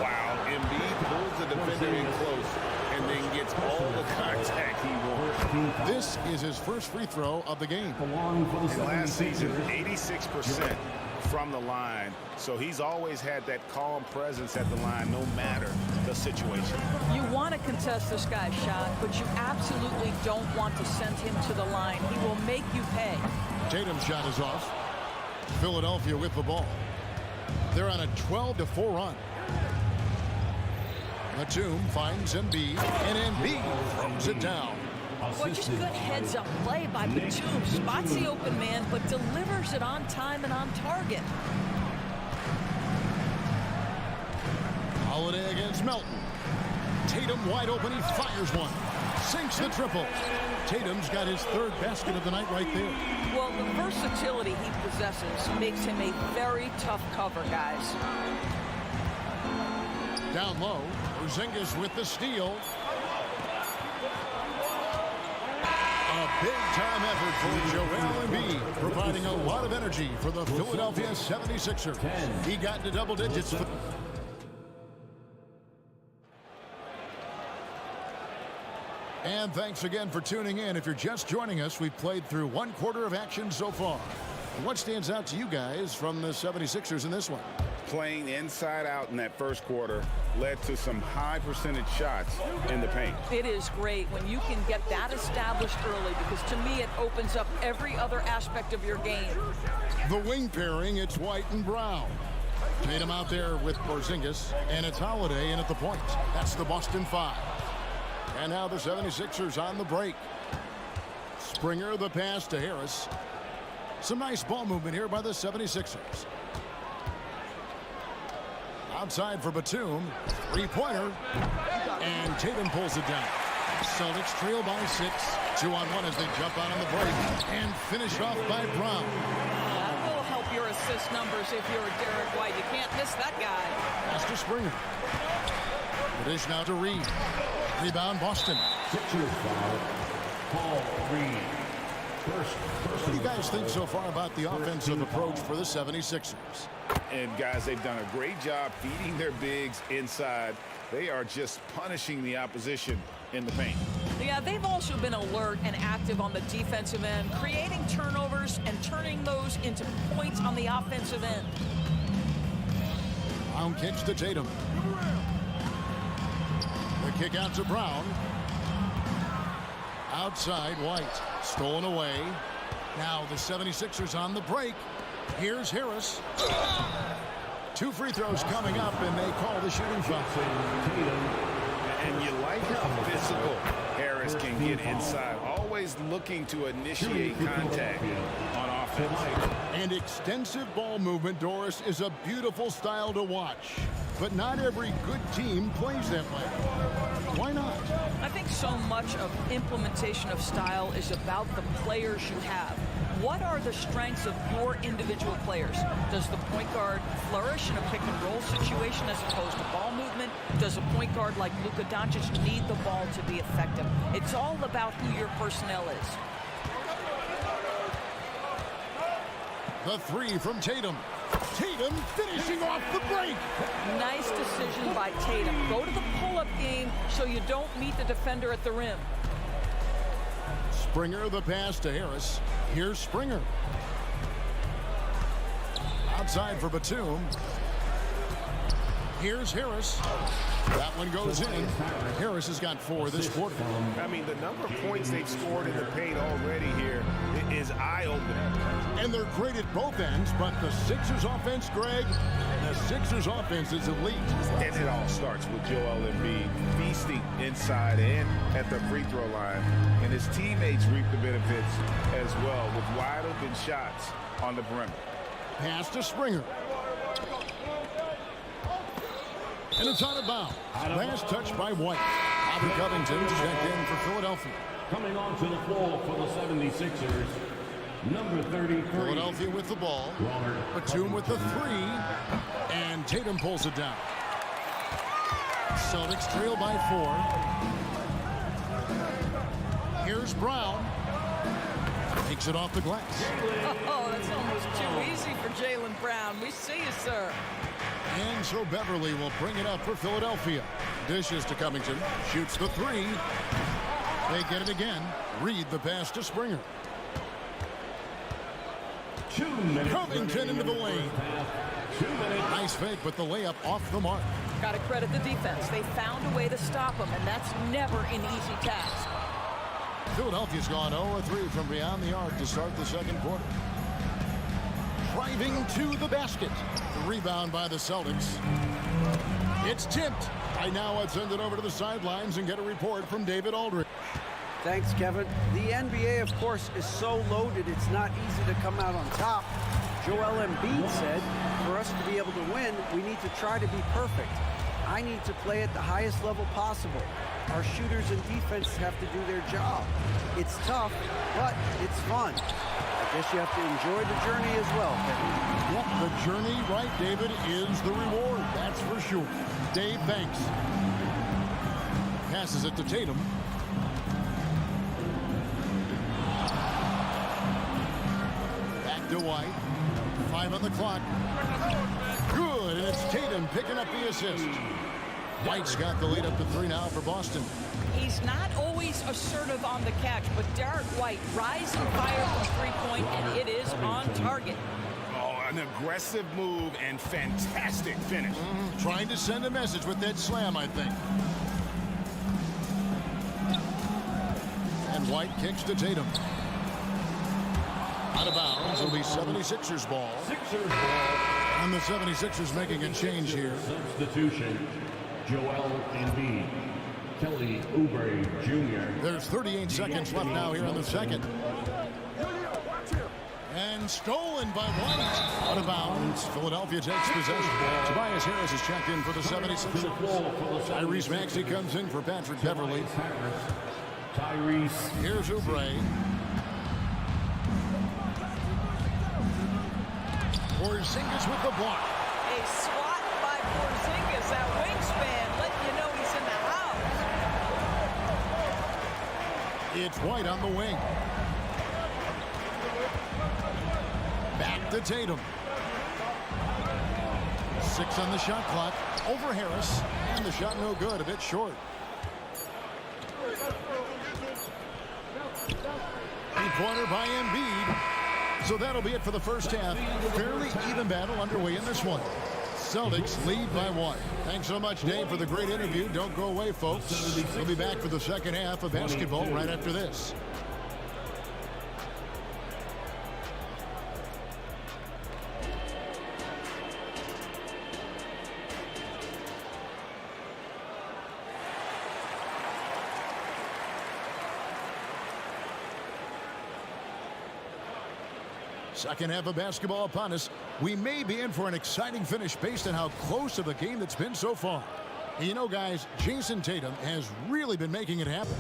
Wow, Embiid pulls the defender in close and then gets all the contact he wants. This is his first free throw of the game. And last season, 86%. from the line. So he's always had that calm presence at the line no matter the situation. You want to contest this guy's shot, but you absolutely don't want to send him to the line. He will make you pay. Tatum's shot is off. Philadelphia with the ball. They're on a 12-4 run. Batum finds Embiid, and Embiid throws it down. Well, just good heads-up play by Batum. Spots the open man, but delivers it on time and on target. Holiday against Melton. Tatum wide open. He fires one. Sinks the triple. Tatum's got his third basket of the night right there. Well, the versatility he possesses makes him a very tough cover, guys. Down low, Porzingis with the steal. A big-time effort for Joel Embiid, providing a lot of energy for the Philadelphia 76ers. He got into double digits. And thanks again for tuning in. If you're just joining us, we've played through one quarter of action so far. What stands out to you guys from the 76ers in this one? Playing inside out in that first quarter led to some high percentage shots in the paint. It is great when you can get that established early, because to me it opens up every other aspect of your game. The wing pairing, it's White and Brown. Tatum out there with Porzingis, and it's Holiday in at the point. That's the Boston 5. And now the 76ers on the break. Springer the pass to Harris. Some nice ball movement here by the 76ers. Outside for Batum. Three-pointer. And Tatum pulls it down. Celtics trail by 6. 2-on-1 as they jump out on the break. And finished off by Brown. That will help your assist numbers if you're a Derek White. You can't miss that guy. Pass to Springer. The dish now to Reed. Rebound Boston. Sixers foul. Paul Reed. What do you guys think so far about the offensive approach for the 76ers? And guys, they've done a great job feeding their bigs inside. They are just punishing the opposition in the paint. Yeah, they've also been alert and active on the defensive end, creating turnovers and turning those into points on the offensive end. Brown kicks to Tatum. The kick out to Brown. Outside, White. Stolen away. Now the 76ers on the break. Here's Harris. 2 free throws coming up, and they call the shooting foul. And you like how physical Harris can get inside. Always looking to initiate contact on offense. And extensive ball movement, Doris, is a beautiful style to watch. But not every good team plays that way. Why not? I think so much of implementation of style is about the players you have. What are the strengths of your individual players? Does the point guard flourish in a pick-and-roll situation as opposed to ball movement? Does a point guard like Luka Doncic need the ball to be effective? It's all about who your personnel is. The 3 from Tatum. Tatum finishing off the break. Nice decision by Tatum. Go to the pull-up game so you don't meet the defender at the rim. Springer the pass to Harris. Here's Springer. Outside for Batum. Here's Harris. That one goes in. Harris has got 4 this quarter. I mean, the number of points they've scored in the paint already here is eye-opening. And they're great at both ends, but the Sixers offense, Greg, the Sixers offense is elite. And it all starts with Joel Embiid feasting inside and at the free throw line. And his teammates reap the benefits as well with wide-open shots on the perimeter. Pass to Springer. And it's out of bounds. Last touch by White. Bobby Covington checked in for Philadelphia. Coming onto the floor for the 76ers, number 33. Philadelphia with the ball. Batum with the 3. And Tatum pulls it down. Celtics trail by 4. Here's Brown. Takes it off the glass. Oh, that's almost too easy for Jaylen Brown. We see you, sir. And so Beverly will bring it up for Philadelphia. Dishes to Covington. Shoots the 3. They get it again. Reed the pass to Springer. Covington into the lane. Nice fake, but the layup off the mark. Got to credit the defense. They found a way to stop him, and that's never an easy task. Philadelphia's gone 0-3 from beyond the arc to start the second quarter. Driving to the basket. The rebound by the Celtics. It's tipped. Right now, I'd send it over to the sidelines and get a report from David Aldridge. Thanks, Kevin. The NBA, of course, is so loaded, it's not easy to come out on top. Joel Embiid said, for us to be able to win, we need to try to be perfect. I need to play at the highest level possible. Our shooters and defense have to do their job. It's tough, but it's fun. I guess you have to enjoy the journey as well, Kevin. Yep, the journey, right, David, is the reward. That's for sure. Dave Banks passes it to Tatum. Back to White. 5 on the clock. Good, and it's Tatum picking up the assist. White's got the lead up to 3 now for Boston. He's not always assertive on the catch, but Derek White rising fire from three-point, and it is on target. Oh, an aggressive move and fantastic finish. Trying to send a message with that slam, I think. And White kicks to Tatum. Out of bounds, it'll be 76ers ball. And the 76ers making a change here. Substitution, Joel Embiid, Kelly Oubre Jr. There's 38 seconds left now here in the second. And stolen by White. Out of bounds. Philadelphia takes possession. Tobias Harris is checked in for the 76ers. Tyrese Maxey comes in for Patrick Beverly. Here's Oubre. Porzingis with the block. A swat by Porzingis. That wingspan letting you know he's in the house. It's White on the wing. Back to Tatum. 6 on the shot clock. Over Harris. And the shot no good. A bit short. 3-pointer by Embiid. So that'll be it for the first half. Fairly even battle underway in this one. Celtics lead by 1. Thanks so much, Dave, for the great interview. Don't go away, folks. We'll be back for the second half of basketball right after this. Second half of basketball upon us. We may be in for an exciting finish based on how close of a game that's been so far. And you know, guys, Jason Tatum has really been making it happen.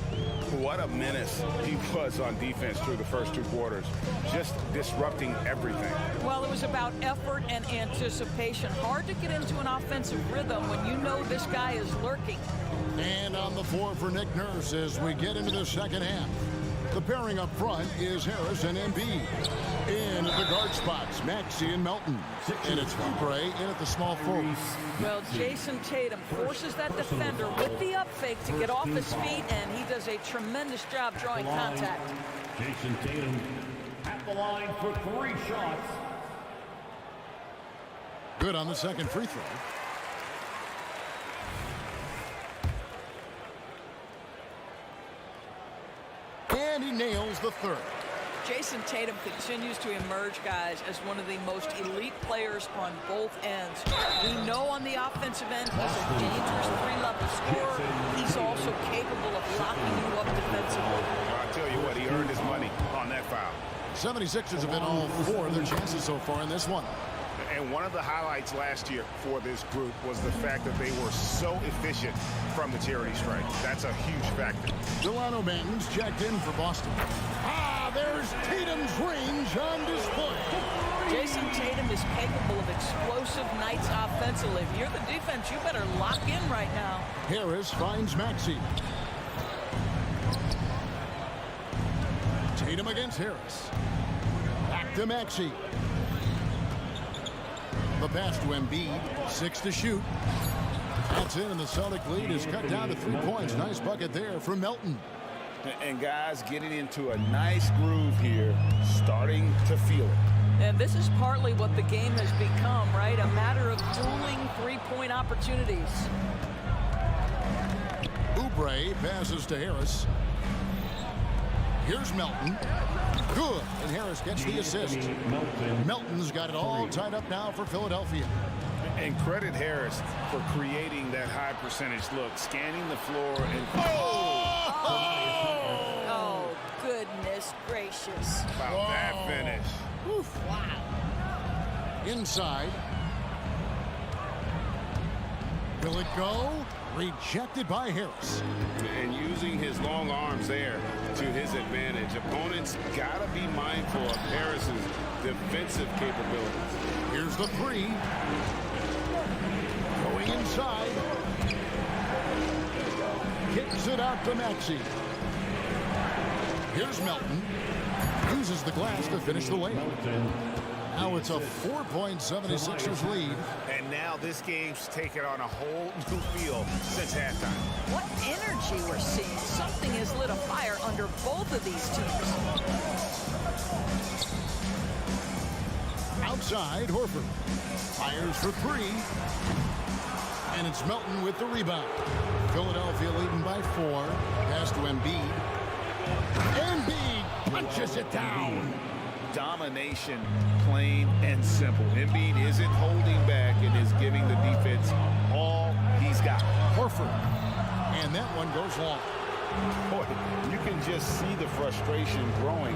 What a menace he was on defense through the first 2 quarters. Just disrupting everything. Well, it was about effort and anticipation. Hard to get into an offensive rhythm when you know this guy is lurking. And on the floor for Nick Nurse as we get into the second half. The pairing up front is Harris and Embiid. In the guard spots, Maxey and Melton. And it's Oubre in at the small forward. Well, Jason Tatum forces that defender with the up fake to get off his feet, and he does a tremendous job drawing contact. Jason Tatum at the line for 3 shots. Good on the second free throw. And he nails the third. Jason Tatum continues to emerge, guys, as one of the most elite players on both ends. We know on the offensive end he's a dangerous 3-level scorer. He's also capable of locking you up defensively. I'll tell you what, he earned his money on that foul. 76ers have been all 4 of their chances so far in this one. And one of the highlights last year for this group was the fact that they were so efficient from the charity stripe. That's a huge factor. Delano Banton's checked in for Boston. There's Tatum's range on display. Jason Tatum is capable of explosive nights offensively. If you're the defense, you better lock in right now. Harris finds Maxey. Tatum against Harris. Back to Maxey. The pass to Embiid. 6 to shoot. That's in, and the Celtic lead is cut down to 3 points. Nice bucket there from Melton. And guys getting into a nice groove here, starting to feel it. And this is partly what the game has become, right? A matter of dueling three-point opportunities. Oubre passes to Harris. Here's Melton. Good. And Harris gets the assist. Melton's got it all tied up now for Philadelphia. And credit Harris for creating that high percentage look, scanning the floor and Oh, goodness gracious. about that finish. Oof, wow. Inside. Will it go? Rejected by Harris. And using his long arms there to his advantage. Opponents got to be mindful of Harris's defensive capabilities. Here's the three. Going inside. Kicks it out to Maxey. Here's Melton. Uses the glass to finish the lane. Now it's a 4-point 76ers lead. And now this game's taken on a whole new feel since halftime. What energy we're seeing. Something has lit a fire under both of these teams. Outside, Horford. Fires for three. And it's Melton with the rebound. Philadelphia leading by 4. Pass to Embiid. Embiid punches it down. Domination, plain and simple. Embiid isn't holding back and is giving the defense all he's got. Horford. And that one goes long. Boy, you can just see the frustration growing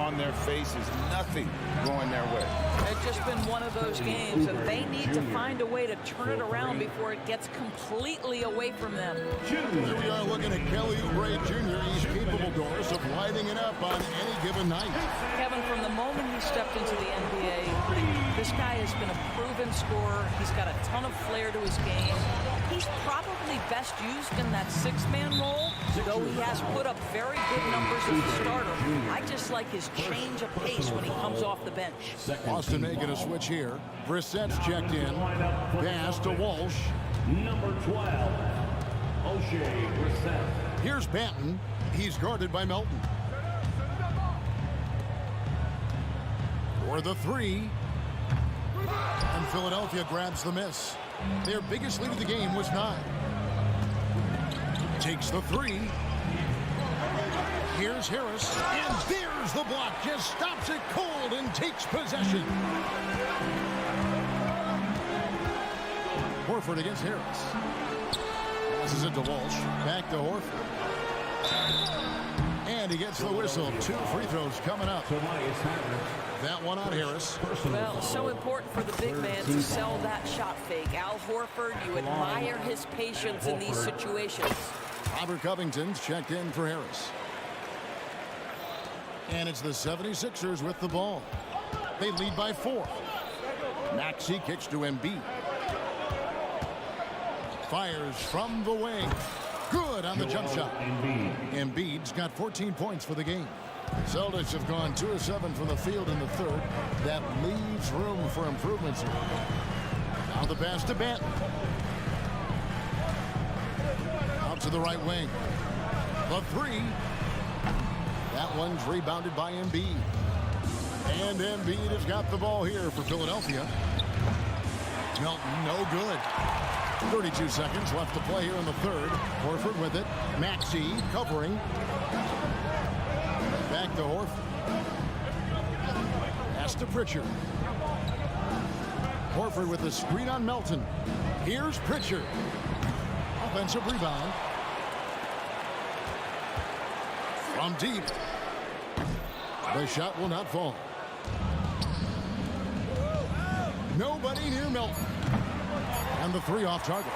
on their faces. Nothing going their way. It's just been one of those games, and they need to find a way to turn it around before it gets completely away from them. Here we are looking at Kelly Oubre Jr. He's capable, Doris, of lighting it up on any given night. Kevin, from the moment he stepped into the NBA, this guy has been a proven scorer. He's got a ton of flair to his game. He's probably best used in that six-man role, though he has put up very good numbers as a starter. I just like his change of pace when he comes off the bench. Boston making a switch here. Brissett's checked in. Pass to Walsh. Number 12, O'Shea Brissett. Here's Banton. He's guarded by Melton. For the three. And Philadelphia grabs the miss. Their biggest lead of the game was 9. Takes the three. Here's Harris. And there's the block. Just stops it cold and takes possession. Horford against Harris. Passes it to Walsh. Back to Horford. And he gets the whistle. 2 free throws coming up. That one on Harris. Well, so important for the big man to sell that shot fake. Al Horford, you admire his patience in these situations. Robert Covington's checked in for Harris. And it's the 76ers with the ball. They lead by 4. Maxey kicks to Embiid. Fires from the wing. Good on the jump shot. Embiid's got 14 points for the game. Celtics have gone 2 of 7 from the field in the third. That leaves room for improvements. Now the pass to Banton. Out to the right wing. The three. That one's rebounded by Embiid. And Embiid has got the ball here for Philadelphia. Melton, no good. 32 seconds left to play here in the third. Horford with it. Maxey covering. Back to Horford. Pass to Pritchard. Horford with the screen on Melton. Here's Pritchard. Offensive rebound. From deep. The shot will not fall. Nobody near Melton. And the three off target.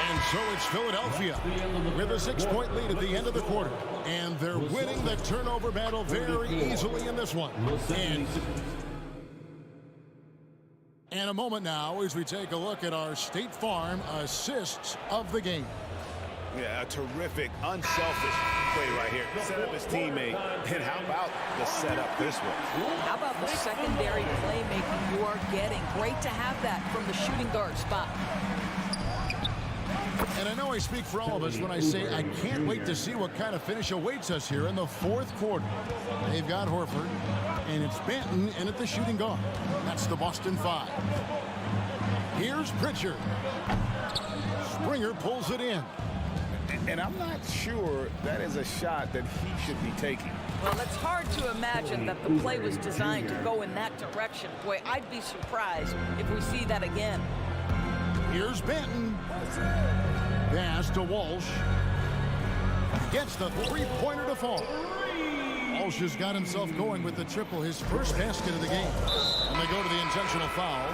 And so it's Philadelphia with a 6-point lead at the end of the quarter. And they're winning the turnover battle very easily in this one. And a moment now as we take a look at our State Farm assists of the game. Yeah, a terrific, unselfish play right here. Set up his teammate. And how about the setup this way? How about the secondary playmaking you are getting? Great to have that from the shooting guard spot. And I know I speak for all of us when I say I can't wait to see what kind of finish awaits us here in the fourth quarter. They've got Horford, and it's Banton in at the shooting guard. That's the Boston Five. Here's Pritchard. Springer pulls it in. And I'm not sure that is a shot that he should be taking. Well, it's hard to imagine that the play was designed to go in that direction. Boy, I'd be surprised if we see that again. Here's Banton. Pass to Walsh. Gets the three-pointer to fall. Walsh has got himself going with the triple, his first basket of the game. And they go to the intentional foul.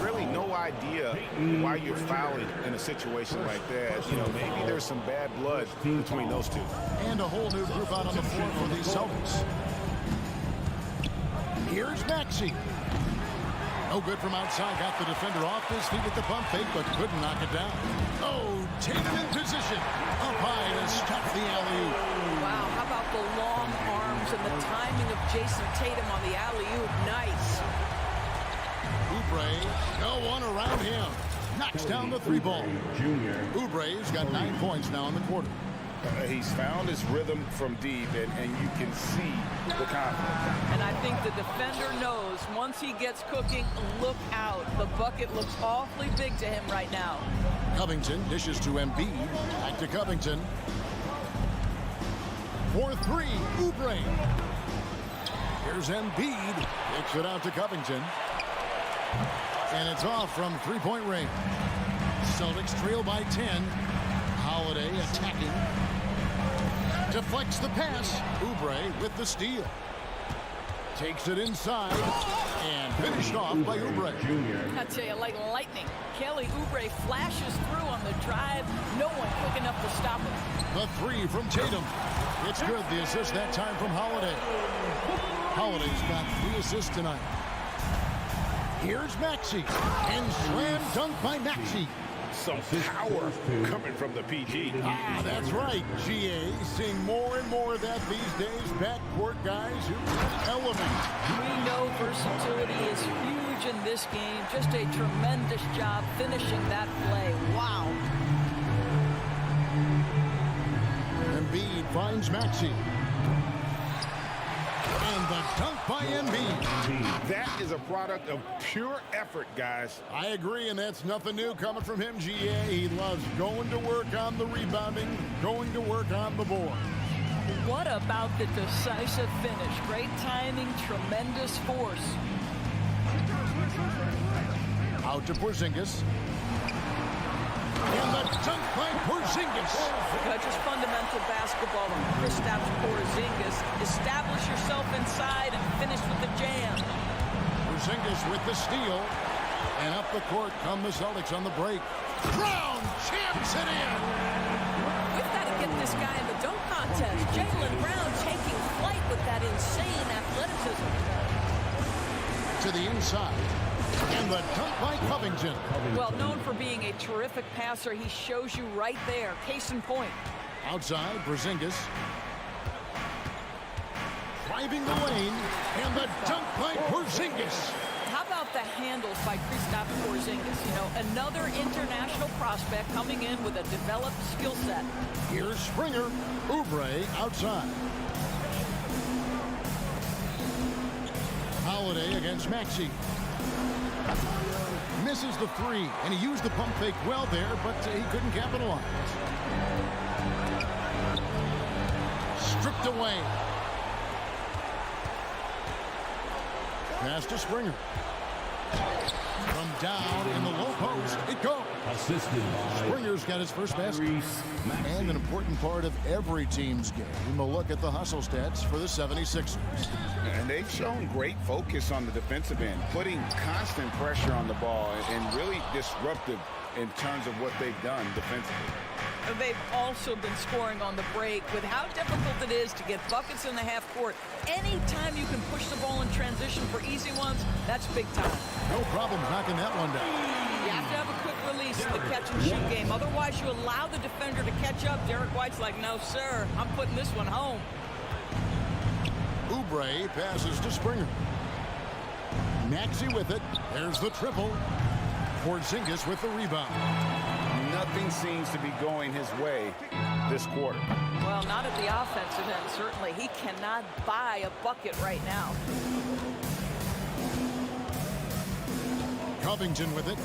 Really no idea why you're fouling in a situation like that. You know, maybe there's some bad blood between those two. And a whole new group out on the floor for the Celtics. Here's Maxey. No good from outside. Got the defender off his feet with the pump fake, but couldn't knock it down. Oh, Tatum in position. Up high to stop the alley-oop. Wow, how about the long arms and the timing of Jason Tatum on the alley-oop? Nice. Oubre, no one around him. Knocks down the three ball. Oubre's got 9 points now in the quarter. He's found his rhythm from deep, and you can see the confidence. And I think the defender knows once he gets cooking, look out. The bucket looks awfully big to him right now. Covington dishes to Embiid. Back to Covington. For three, Oubre. Here's Embiid. Kicks it out to Covington. And it's off from three-point range. Celtics trail by 10. Holiday attacking. Deflects the pass. Oubre with the steal. Takes it inside. And finished off by Oubre. I tell you, like lightning. Kelly Oubre flashes through on the drive. No one quick enough to stop him. The three from Tatum. It's good. The assist that time from Holiday. Holiday's got 3 assists tonight. Here's Maxey. And slam dunk by Maxey. Some power coming from the PG. Ah, that's right, GA. Seeing more and more of that these days. Backcourt guys who elevate. We know versatility is huge in this game. Just a tremendous job finishing that play. Wow. Embiid finds Maxey. And the dunk by Embiid. That is a product of pure effort, guys. I agree, and that's nothing new coming from him, GA. He loves going to work on the rebounding, going to work on the board. What about the decisive finish? Great timing, tremendous force. Out to Porzingis. And the dunk by Porzingis. Just fundamental basketball. Kristaps Porzingis. Establish yourself inside and finish with the jam. Porzingis with the steal. And up the court come the Celtics on the break. Brown champs it in. We've got to get this guy in the dunk contest. Jaylen Brown taking flight with that insane athleticism. To the inside. And the dunk by Covington. Well, known for being a terrific passer, he shows you right there. Case in point. Outside, Porzingis. Driving the lane. And the dunk by Porzingis. How about the handles by Kristaps Porzingis? You know, another international prospect coming in with a developed skill set. Here's Springer. Oubre outside. Holiday against Maxey. Misses the three, and he used the pump fake well there, but he couldn't capitalize. Stripped away. Pass to Springer. From down in the low post, it goes. Springer's got his first basket. And an important part of every team's game. We'll look at the hustle stats for the 76ers. And they've shown great focus on the defensive end, putting constant pressure on the ball and really disruptive in terms of what they've done defensively. They've also been scoring on the break with how difficult it is to get buckets in the half court. Anytime you can push the ball in transition for easy ones, that's big time. No problem knocking that one down. You have to have a quick release in the catch and shoot game. Otherwise, you allow the defender to catch up. Derek White's like, no, sir, I'm putting this one home. Oubre passes to Springer. Maxey with it. There's the triple. Porzingis with the rebound. nothing seems to be going his way this quarter. Well, not at the offensive end, certainly. He cannot buy a bucket right now. Covington with it.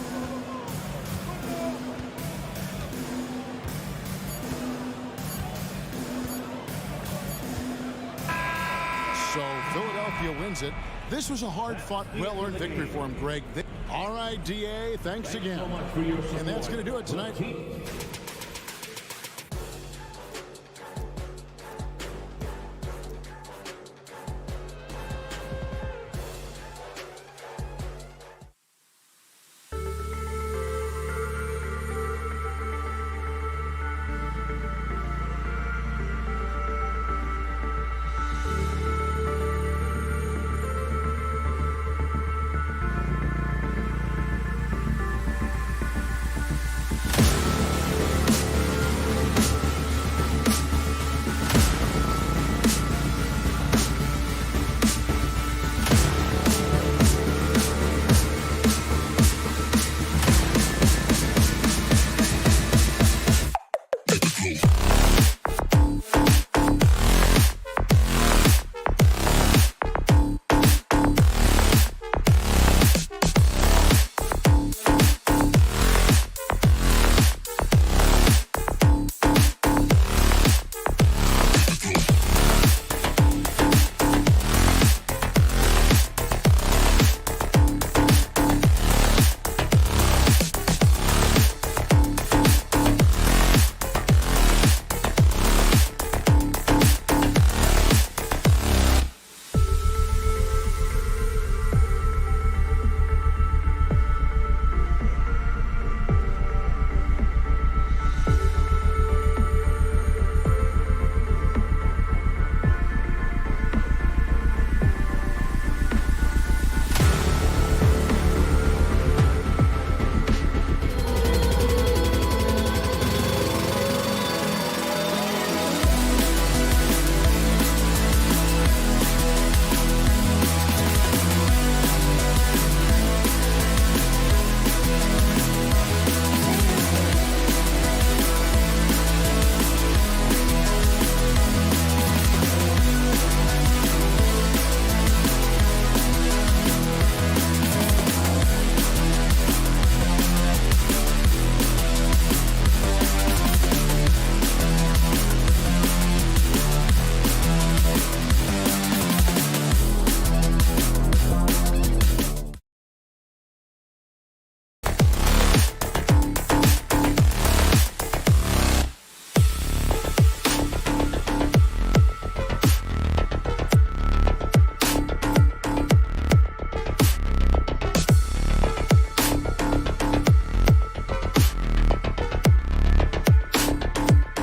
So Philadelphia wins it. This was a hard-fought, well-earned victory for him, Greg. All right, DA, thanks again. And that's going to do it tonight.